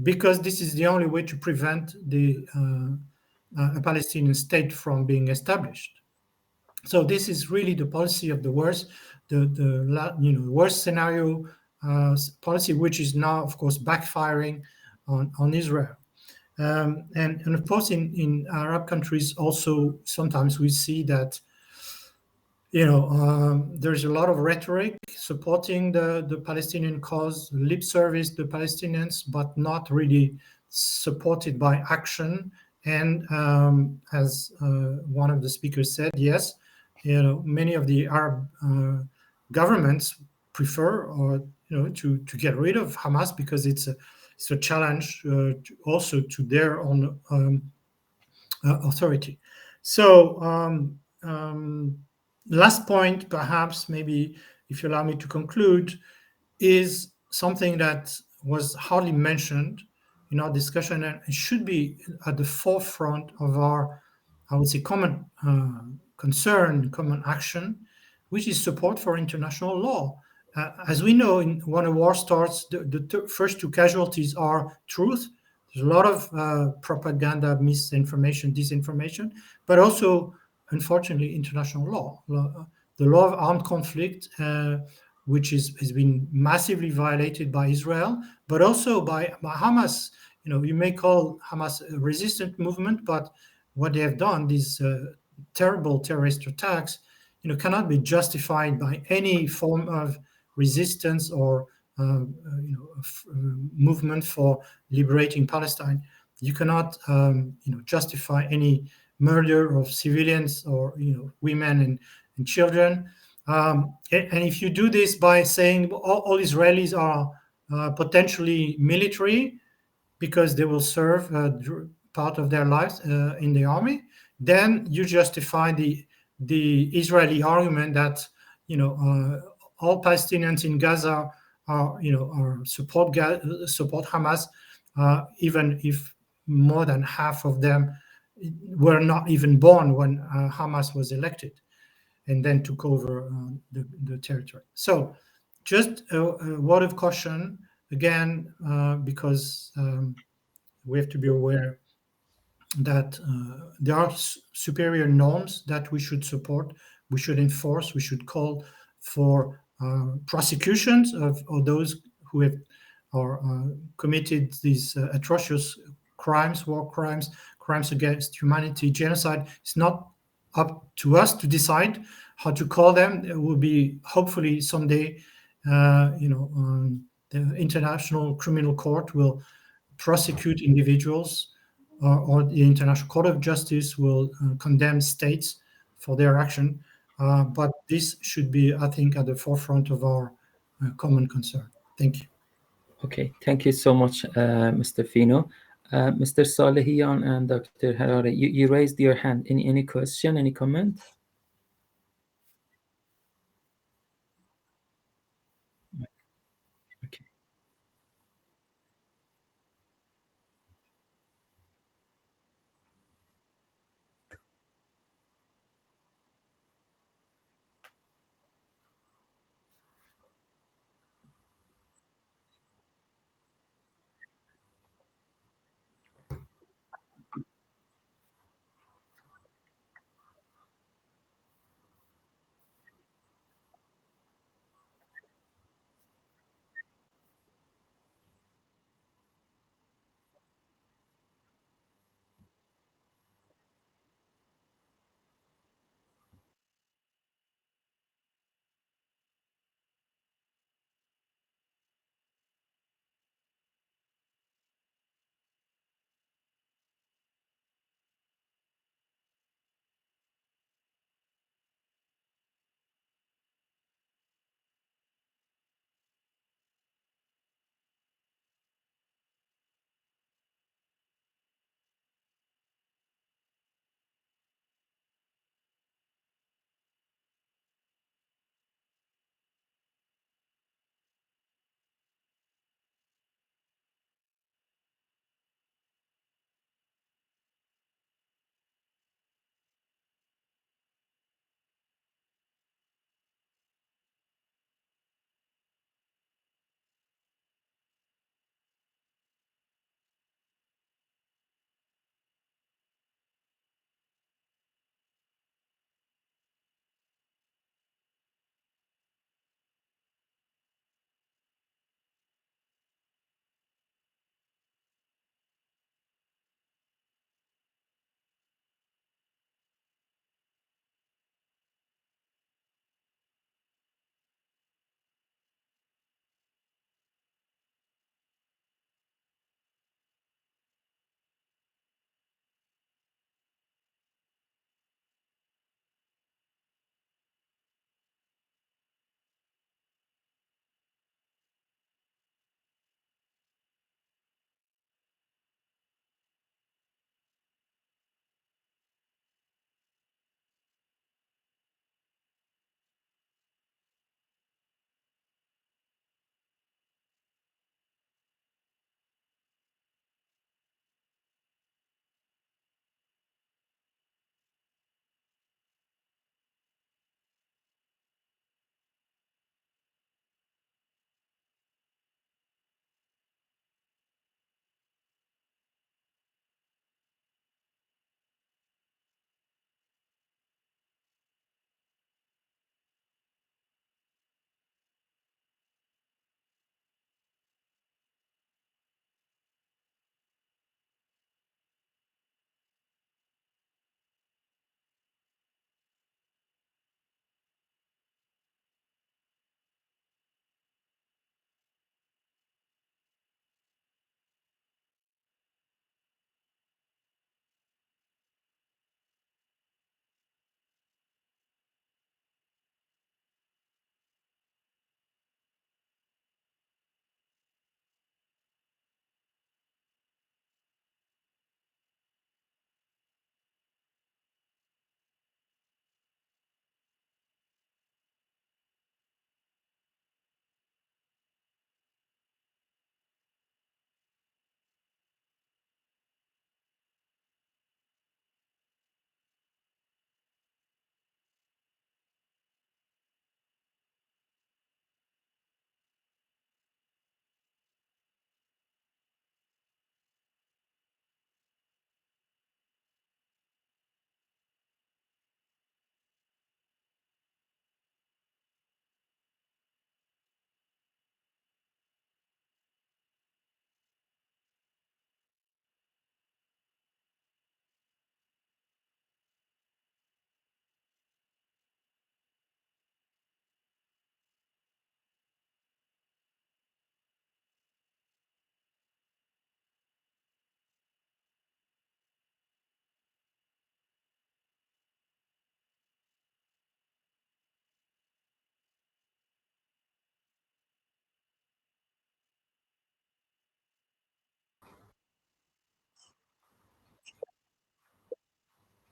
Speaker 2: because this is the only way to prevent a Palestinian state from being established. So this is really the policy of the worst, the worst scenario policy, which is now, of course, backfiring on Israel. And of course, in Arab countries also, sometimes we see that there's a lot of rhetoric supporting the Palestinian cause, lip service the Palestinians, but not really supported by action. And as one of the speakers said, yes, many of the Arab governments prefer to get rid of Hamas because it's a challenge also to their own authority. So last point, perhaps, maybe if you allow me to conclude, is something that was hardly mentioned in our discussion, and it should be at the forefront of our, I would say, common concern, common action, which is support for international law. As we know, when a war starts, the first two casualties are truth. There's a lot of propaganda, misinformation, disinformation, but also, unfortunately, international law. The law of armed conflict, which has been massively violated by Israel, but also by Hamas. You know, you may call Hamas a resistant movement, but what they have done, these terrible terrorist attacks, you know, cannot be justified by any form of resistance or movement for liberating Palestine. You cannot, justify any murder of civilians or women and children. And if you do this by saying all Israelis are potentially military because they will serve part of their lives in the army, then you justify the Israeli argument that all Palestinians in Gaza are support Hamas, even if more than half of them were not even born when Hamas was elected and then took over the territory. So just a word of caution again, because we have to be aware that there are superior norms that we should support, we should enforce, we should call for prosecutions of those who have committed these atrocious crimes, war crimes, crimes against humanity, genocide. It's not up to us to decide how to call them. It will be hopefully someday, the International Criminal Court will prosecute individuals, or the International Court of Justice will condemn states for their action. But this should be, I think, at the forefront of our common concern. Thank you.
Speaker 1: Okay, thank you so much, Mr. Fino. Mr. Salehian and Dr. Harare, you raised your hand. Any question, any comment? Okay.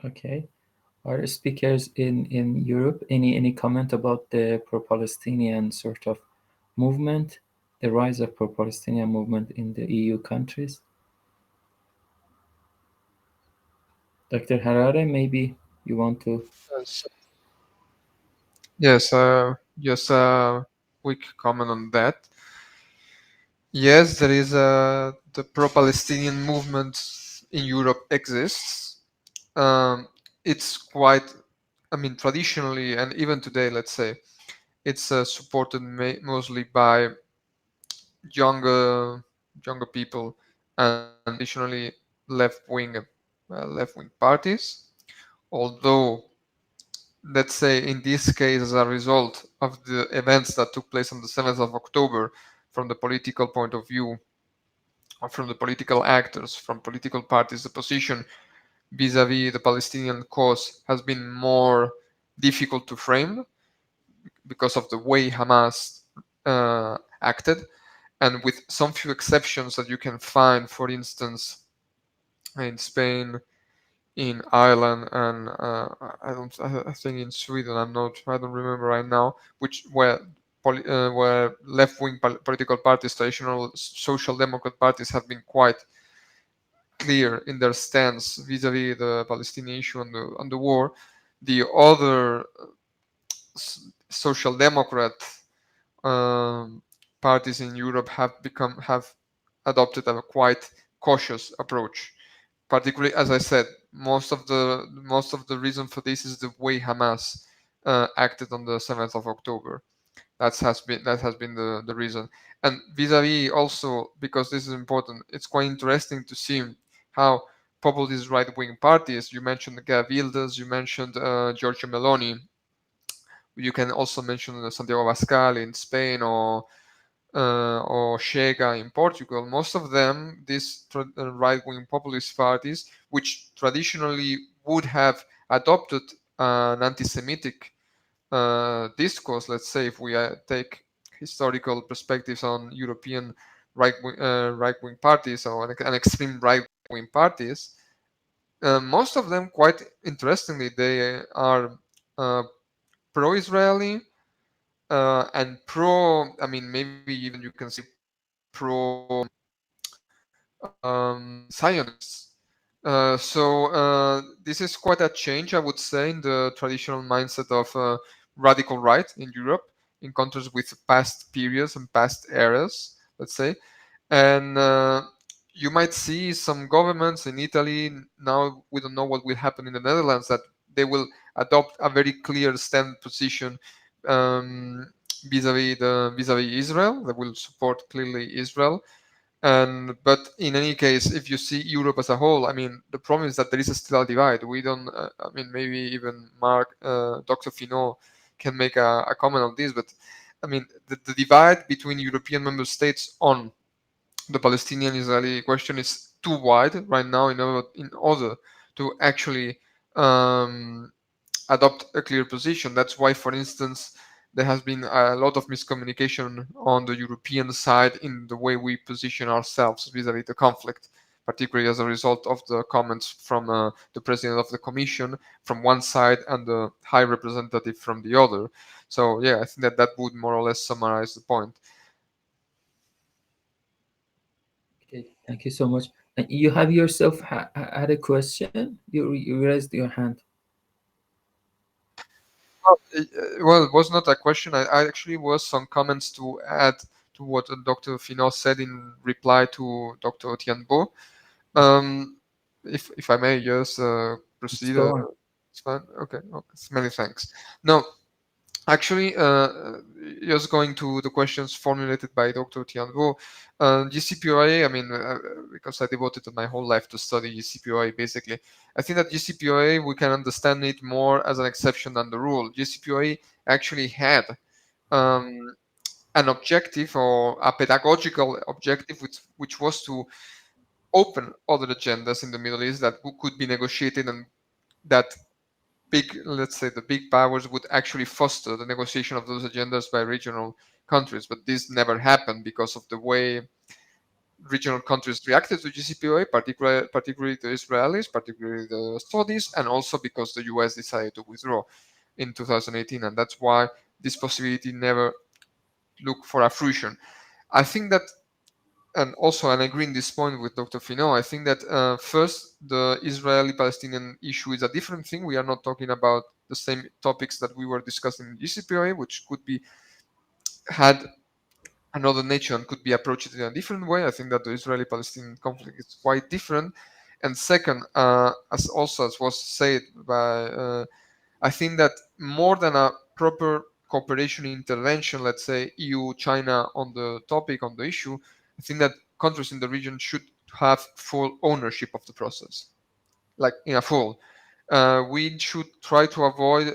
Speaker 1: Okay. Are speakers in Europe, any comment about the pro-Palestinian sort of movement, the rise of pro-Palestinian movement in the EU countries? Dr. Harare, maybe you want to?
Speaker 6: Yes, just a quick comment on that. Yes, there is the pro-Palestinian movement in Europe exists. It's quite, I mean, traditionally and even today, let's say, it's supported mostly by younger people and additionally left-wing parties. Although, let's say in this case, as a result of the events that took place on the 7th of October, from the political point of view, or from the political actors, from political parties, the position vis-a-vis the Palestinian cause has been more difficult to frame because of the way Hamas acted, and with some few exceptions that you can find, for instance, in Spain, in Ireland, and I think in Sweden. I don't remember right now, where left-wing political parties, traditional social democrat parties, have been quite clear in their stance vis-a-vis the Palestinian issue and the war. The other social democrat parties in Europe have adopted a quite cautious approach. Particularly, as I said, most of the reason for this is the way Hamas acted on the 7th of October. That has been the reason. And vis-a-vis also, because this is important, it's quite interesting to see how populist right-wing parties, you mentioned Geert Wilders, you mentioned Giorgia Meloni, you can also mention Santiago Abascal in Spain, or Chega in Portugal. Most of them, these right-wing populist parties, which traditionally would have adopted an anti-Semitic discourse, let's say, if we take historical perspectives on European right-wing parties or an extreme right-wing parties, most of them, quite interestingly, they are pro-Israeli and I mean, maybe even you can say pro-Zionists. This is quite a change, I would say, in the traditional mindset of radical right in Europe, in contrast with past periods and past eras, let's say. And you might see some governments in Italy, now we don't know what will happen in the Netherlands, that they will adopt a very clear stand position vis-a-vis Israel. They will support clearly Israel. But in any case, if you see Europe as a whole, I mean, the problem is that there is still a divide. We don't, I mean, maybe even Mark, Dr. Fino can make a comment on this, but I mean, the divide between European member states on the Palestinian-Israeli question is too wide right now in order to actually adopt a clear position. That's why, for instance, there has been a lot of miscommunication on the European side in the way we position ourselves vis-a-vis the conflict, particularly as a result of the comments from the president of the commission from one side and the high representative from the other. So yeah, I think that would more or less summarize the point.
Speaker 1: Okay, thank you so much. And you have yourself had a question? You raised your hand.
Speaker 6: Well, it was not a question. I actually was some comments to add to what Dr. Fino said in reply to Dr. Tianbo. If I may just proceed. It's fine. Okay. Many thanks. No, actually, just going to the questions formulated by Dr. Tianbo, GCPOA, I mean, because I devoted my whole life to study GCPOA, basically, I think that GCPOA, we can understand it more as an exception than the rule. GCPOA actually had an objective, or a pedagogical objective, which was to open other agendas in the Middle East that could be negotiated, and that let's say the big powers would actually foster the negotiation of those agendas by regional countries. But this never happened because of the way regional countries reacted to JCPOA, particularly the Israelis, particularly the Saudis, and also because the US decided to withdraw in 2018, and that's why this possibility never looked for a fruition. I think that, and also I agree in this point with Dr. Fino, I think that first, the Israeli-Palestinian issue is a different thing. We are not talking about the same topics that we were discussing in JCPOA, which could be had another nature and could be approached in a different way. I think that the Israeli-Palestinian conflict is quite different. And second, as was said by, I think that more than a proper cooperation intervention, let's say EU-China on the topic, on the issue, I think that countries in the region should have full ownership of the process, like in a full. We should try to avoid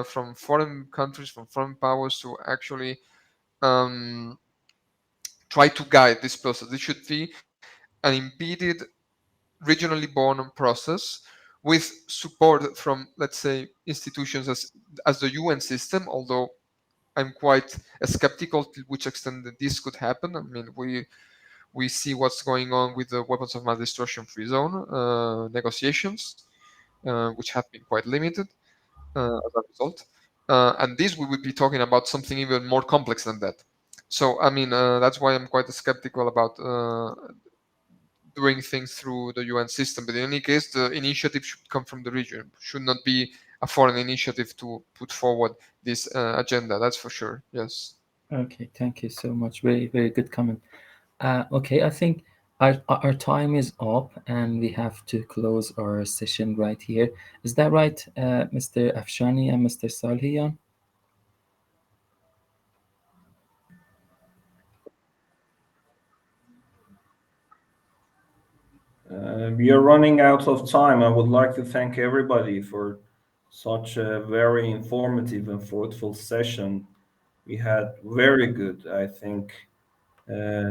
Speaker 6: from foreign countries, from foreign powers to actually try to guide this process. It should be an impeded, regionally born process with support from, let's say, institutions as the UN system, although I'm quite skeptical to which extent that this could happen. I mean, we see what's going on with the weapons of mass destruction free zone negotiations, which have been quite limited as a result. And this we would be talking about something even more complex than that. So, I mean, that's why I'm quite skeptical about doing things through the UN system. But in any case, the initiative should come from the region. Should not be a foreign initiative to put forward this agenda. That's for sure. Yes.
Speaker 1: Okay, thank you so much. Very, very good comment. Okay, I think our time is up and we have to close our session right here. Is that right, Mr. Afshani and Mr. Salhian?
Speaker 3: We are running out of time. I would like to thank everybody for such a very informative and fruitful session. We had very good, I think,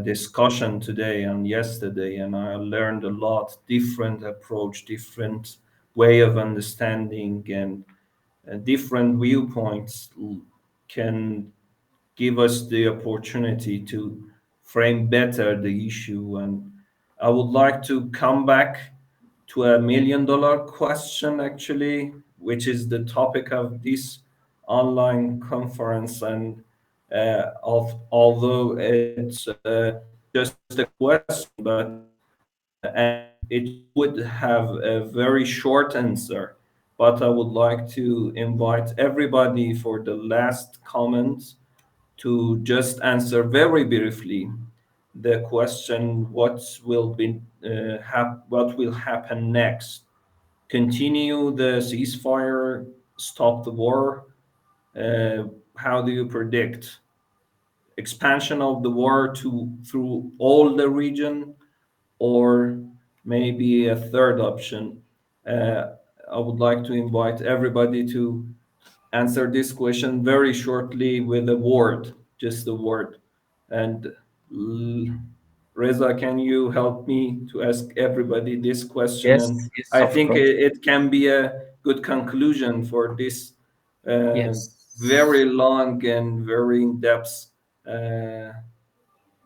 Speaker 3: discussion today and yesterday, and I learned a lot. Different approach, different way of understanding, and different viewpoints can give us the opportunity to frame better the issue. And I would like to come back to $1 million question, actually, which is the topic of this online conference. And although it's just a question, but and it would have a very short answer. But I would like to invite everybody for the last comments to just answer very briefly the question: what will happen next? Continue the ceasefire, stop the war? How do you predict expansion of the war through all the region, or maybe a third option? I would like to invite everybody to answer this question very shortly with a word, just a word. And Reza, can you help me to ask everybody this question?
Speaker 1: Yes,
Speaker 3: And
Speaker 1: yes,
Speaker 3: I
Speaker 1: of
Speaker 3: think
Speaker 1: course.
Speaker 3: it can be a good conclusion for this
Speaker 1: Yes.
Speaker 3: very long and very in-depth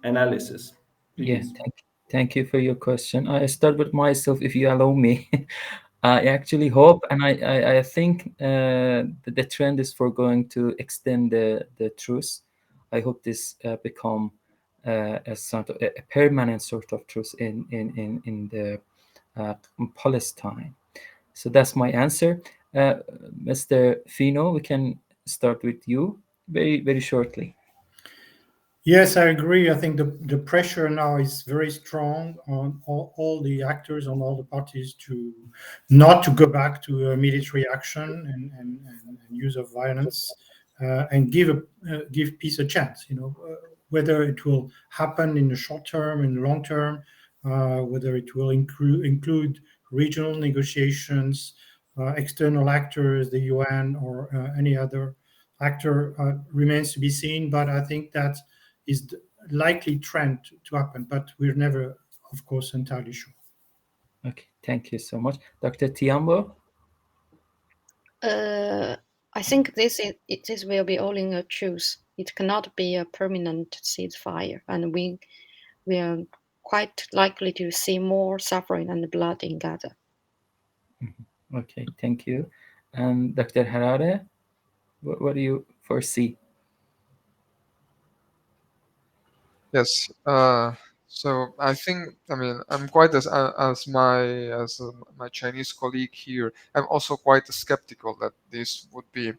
Speaker 3: analysis.
Speaker 1: Yeah,
Speaker 3: Please.
Speaker 1: thank you for your question. I start with myself, if you allow me. I actually hope, and I think the trend is for going to extend the truce. I hope this become a sort of a permanent sort of truce in the Palestine. So that's my answer. Mr. Fino, we can start with you very, very shortly.
Speaker 2: Yes, I agree. I think the pressure now is very strong on all the actors, on all the parties, to not to go back to military action and use of violence, and give peace a chance. Whether it will happen in the short term, in the long term, whether it will include regional negotiations, external actors, the UN or any other actor, remains to be seen. But I think that is the likely trend to happen, but we're never, of course, entirely sure.
Speaker 1: Okay, thank you so much. Dr. Tiambo?
Speaker 5: I think this will be only a truce. It cannot be a permanent ceasefire, and we are quite likely to see more suffering and blood in Gaza.
Speaker 1: Okay, thank you. And Dr. Harare, what do you foresee?
Speaker 6: Yes. So I think, I mean, I'm quite as my Chinese colleague here. I'm also quite skeptical that this would be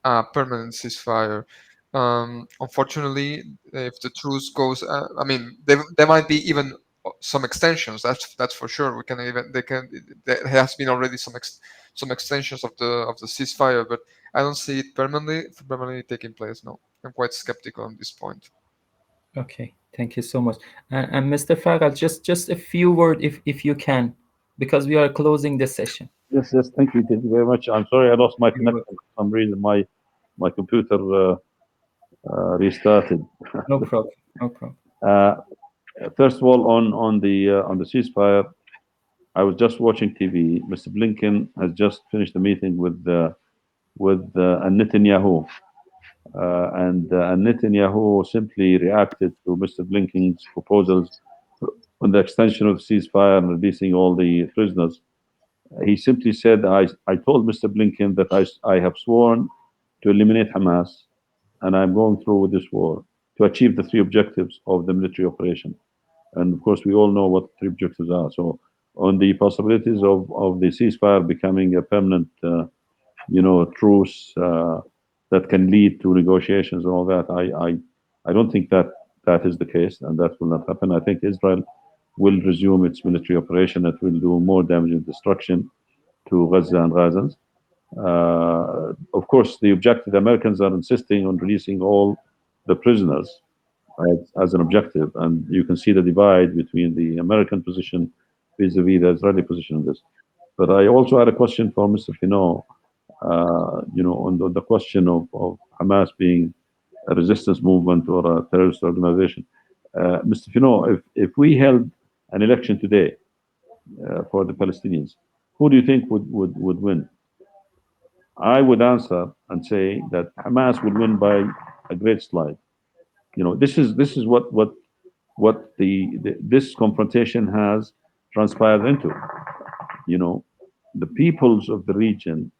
Speaker 6: a permanent ceasefire. Unfortunately, if the truce goes, I mean, there might be even some extensions. That's for sure. There has been already some extensions of the ceasefire, but I don't see it permanently taking place. No, I'm quite skeptical on this point.
Speaker 1: Okay, thank you so much. And Mr. Fagal, just a few words if you can, because we are closing the session.
Speaker 7: Yes, thank you very much. I'm sorry I lost my connection for some reason. My computer restarted.
Speaker 1: No problem. No problem.
Speaker 7: First of all, on the ceasefire, I was just watching TV. Mr. Blinken has just finished a meeting with Netanyahu, and Netanyahu simply reacted to Mr. Blinken's proposals on the extension of the ceasefire and releasing all the prisoners. He simply said, I told Mr. Blinken that I have sworn to eliminate Hamas, and I'm going through with this war to achieve the three objectives of the military operation. And of course, we all know what the three objectives are. So, on the possibilities of the ceasefire becoming a permanent, truce that can lead to negotiations and all that, I don't think that is the case, and that will not happen. I think Israel will resume its military operation. It will do more damage and destruction to Gaza and Gazans. Of course, the Americans are insisting on releasing all the prisoners as an objective, and you can see the divide between the American position vis-a-vis the Israeli position on this. But I also had a question for Mr. Fino, on the question of Hamas being a resistance movement or a terrorist organization. Mr. Fino, if we held an election today for the Palestinians, who do you think would win? I would answer and say that Hamas would win by a great slide. This is what this confrontation has transpired into. The peoples of the region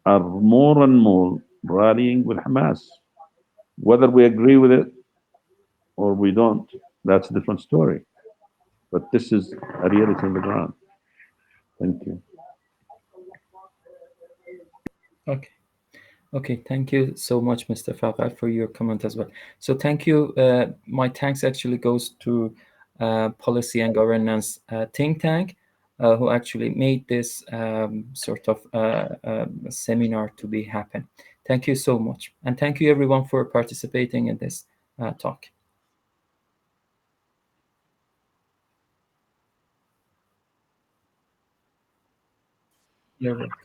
Speaker 7: are more and more rallying with Hamas. Whether we agree with it or we don't, that's a different story. But this is a reality on the ground. Thank you.
Speaker 1: Okay, thank you so much, Mr. Fagal, for your comment as well. So thank you. My thanks actually goes to Policy and Governance think tank, who actually made this sort of seminar to be happen. Thank you so much. And thank you everyone for participating in this talk. You're welcome.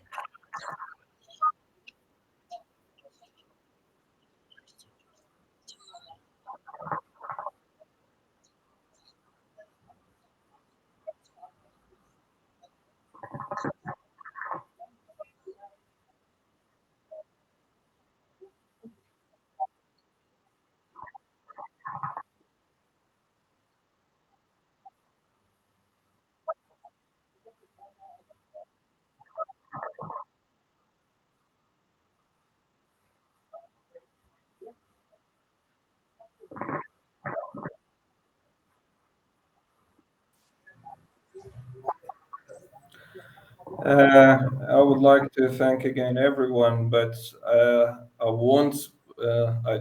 Speaker 3: I would like to thank again everyone, but I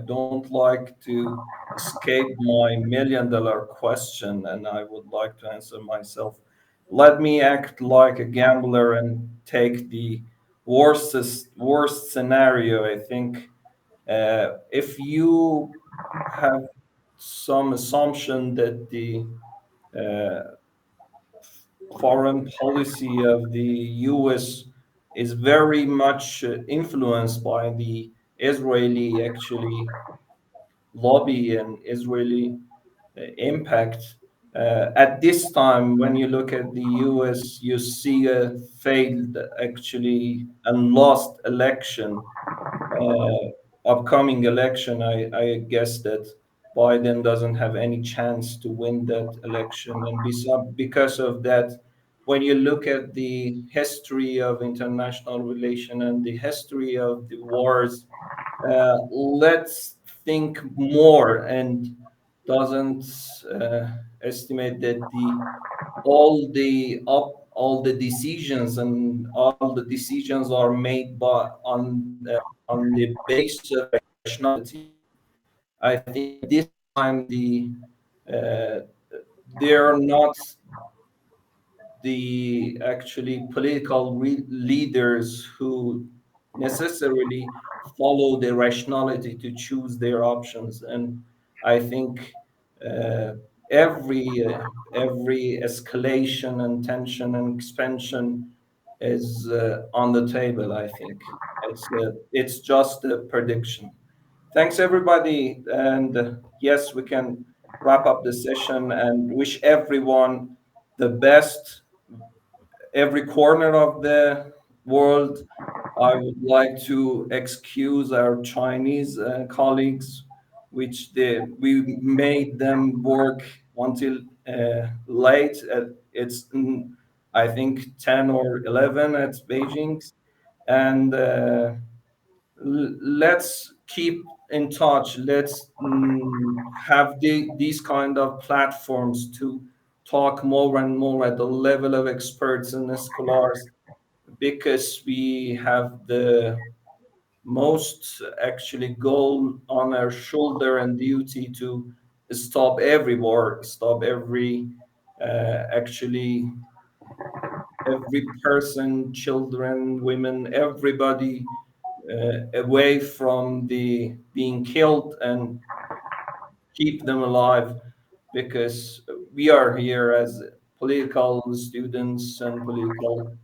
Speaker 3: don't like to escape my $1,000,000 question, and I would like to answer myself. Let me act like a gambler and take the worst scenario. I think if you have some assumption that the foreign policy of the US is very much influenced by the Israeli actually lobby and Israeli impact. At this time, when you look at the US, you see a failed actually and lost election, upcoming election. I guess that Biden doesn't have any chance to win that election. And because of that, when you look at the history of international relation and the history of the wars, let's think more and doesn't estimate that all the decisions and all the decisions are made by on the basis of rationality. I think this time uh, they are not the actually political leaders who necessarily follow the rationality to choose their options. And I think uh, every escalation and tension and expansion is on the table. I think it's just a prediction. Thanks everybody, and yes, we can wrap up the session and wish everyone the best every corner of the world. I would like to excuse our Chinese colleagues, which we made them work until late. It's I think 10 or 11 at Beijing, and let's keep in touch. Let's have these kind of platforms to talk more and more at the level of experts and scholars, because we have the most actually goal on our shoulder and duty to stop every war, stop actually every person, children, women, everybody away from the being killed and keep them alive, because we are here as political students and political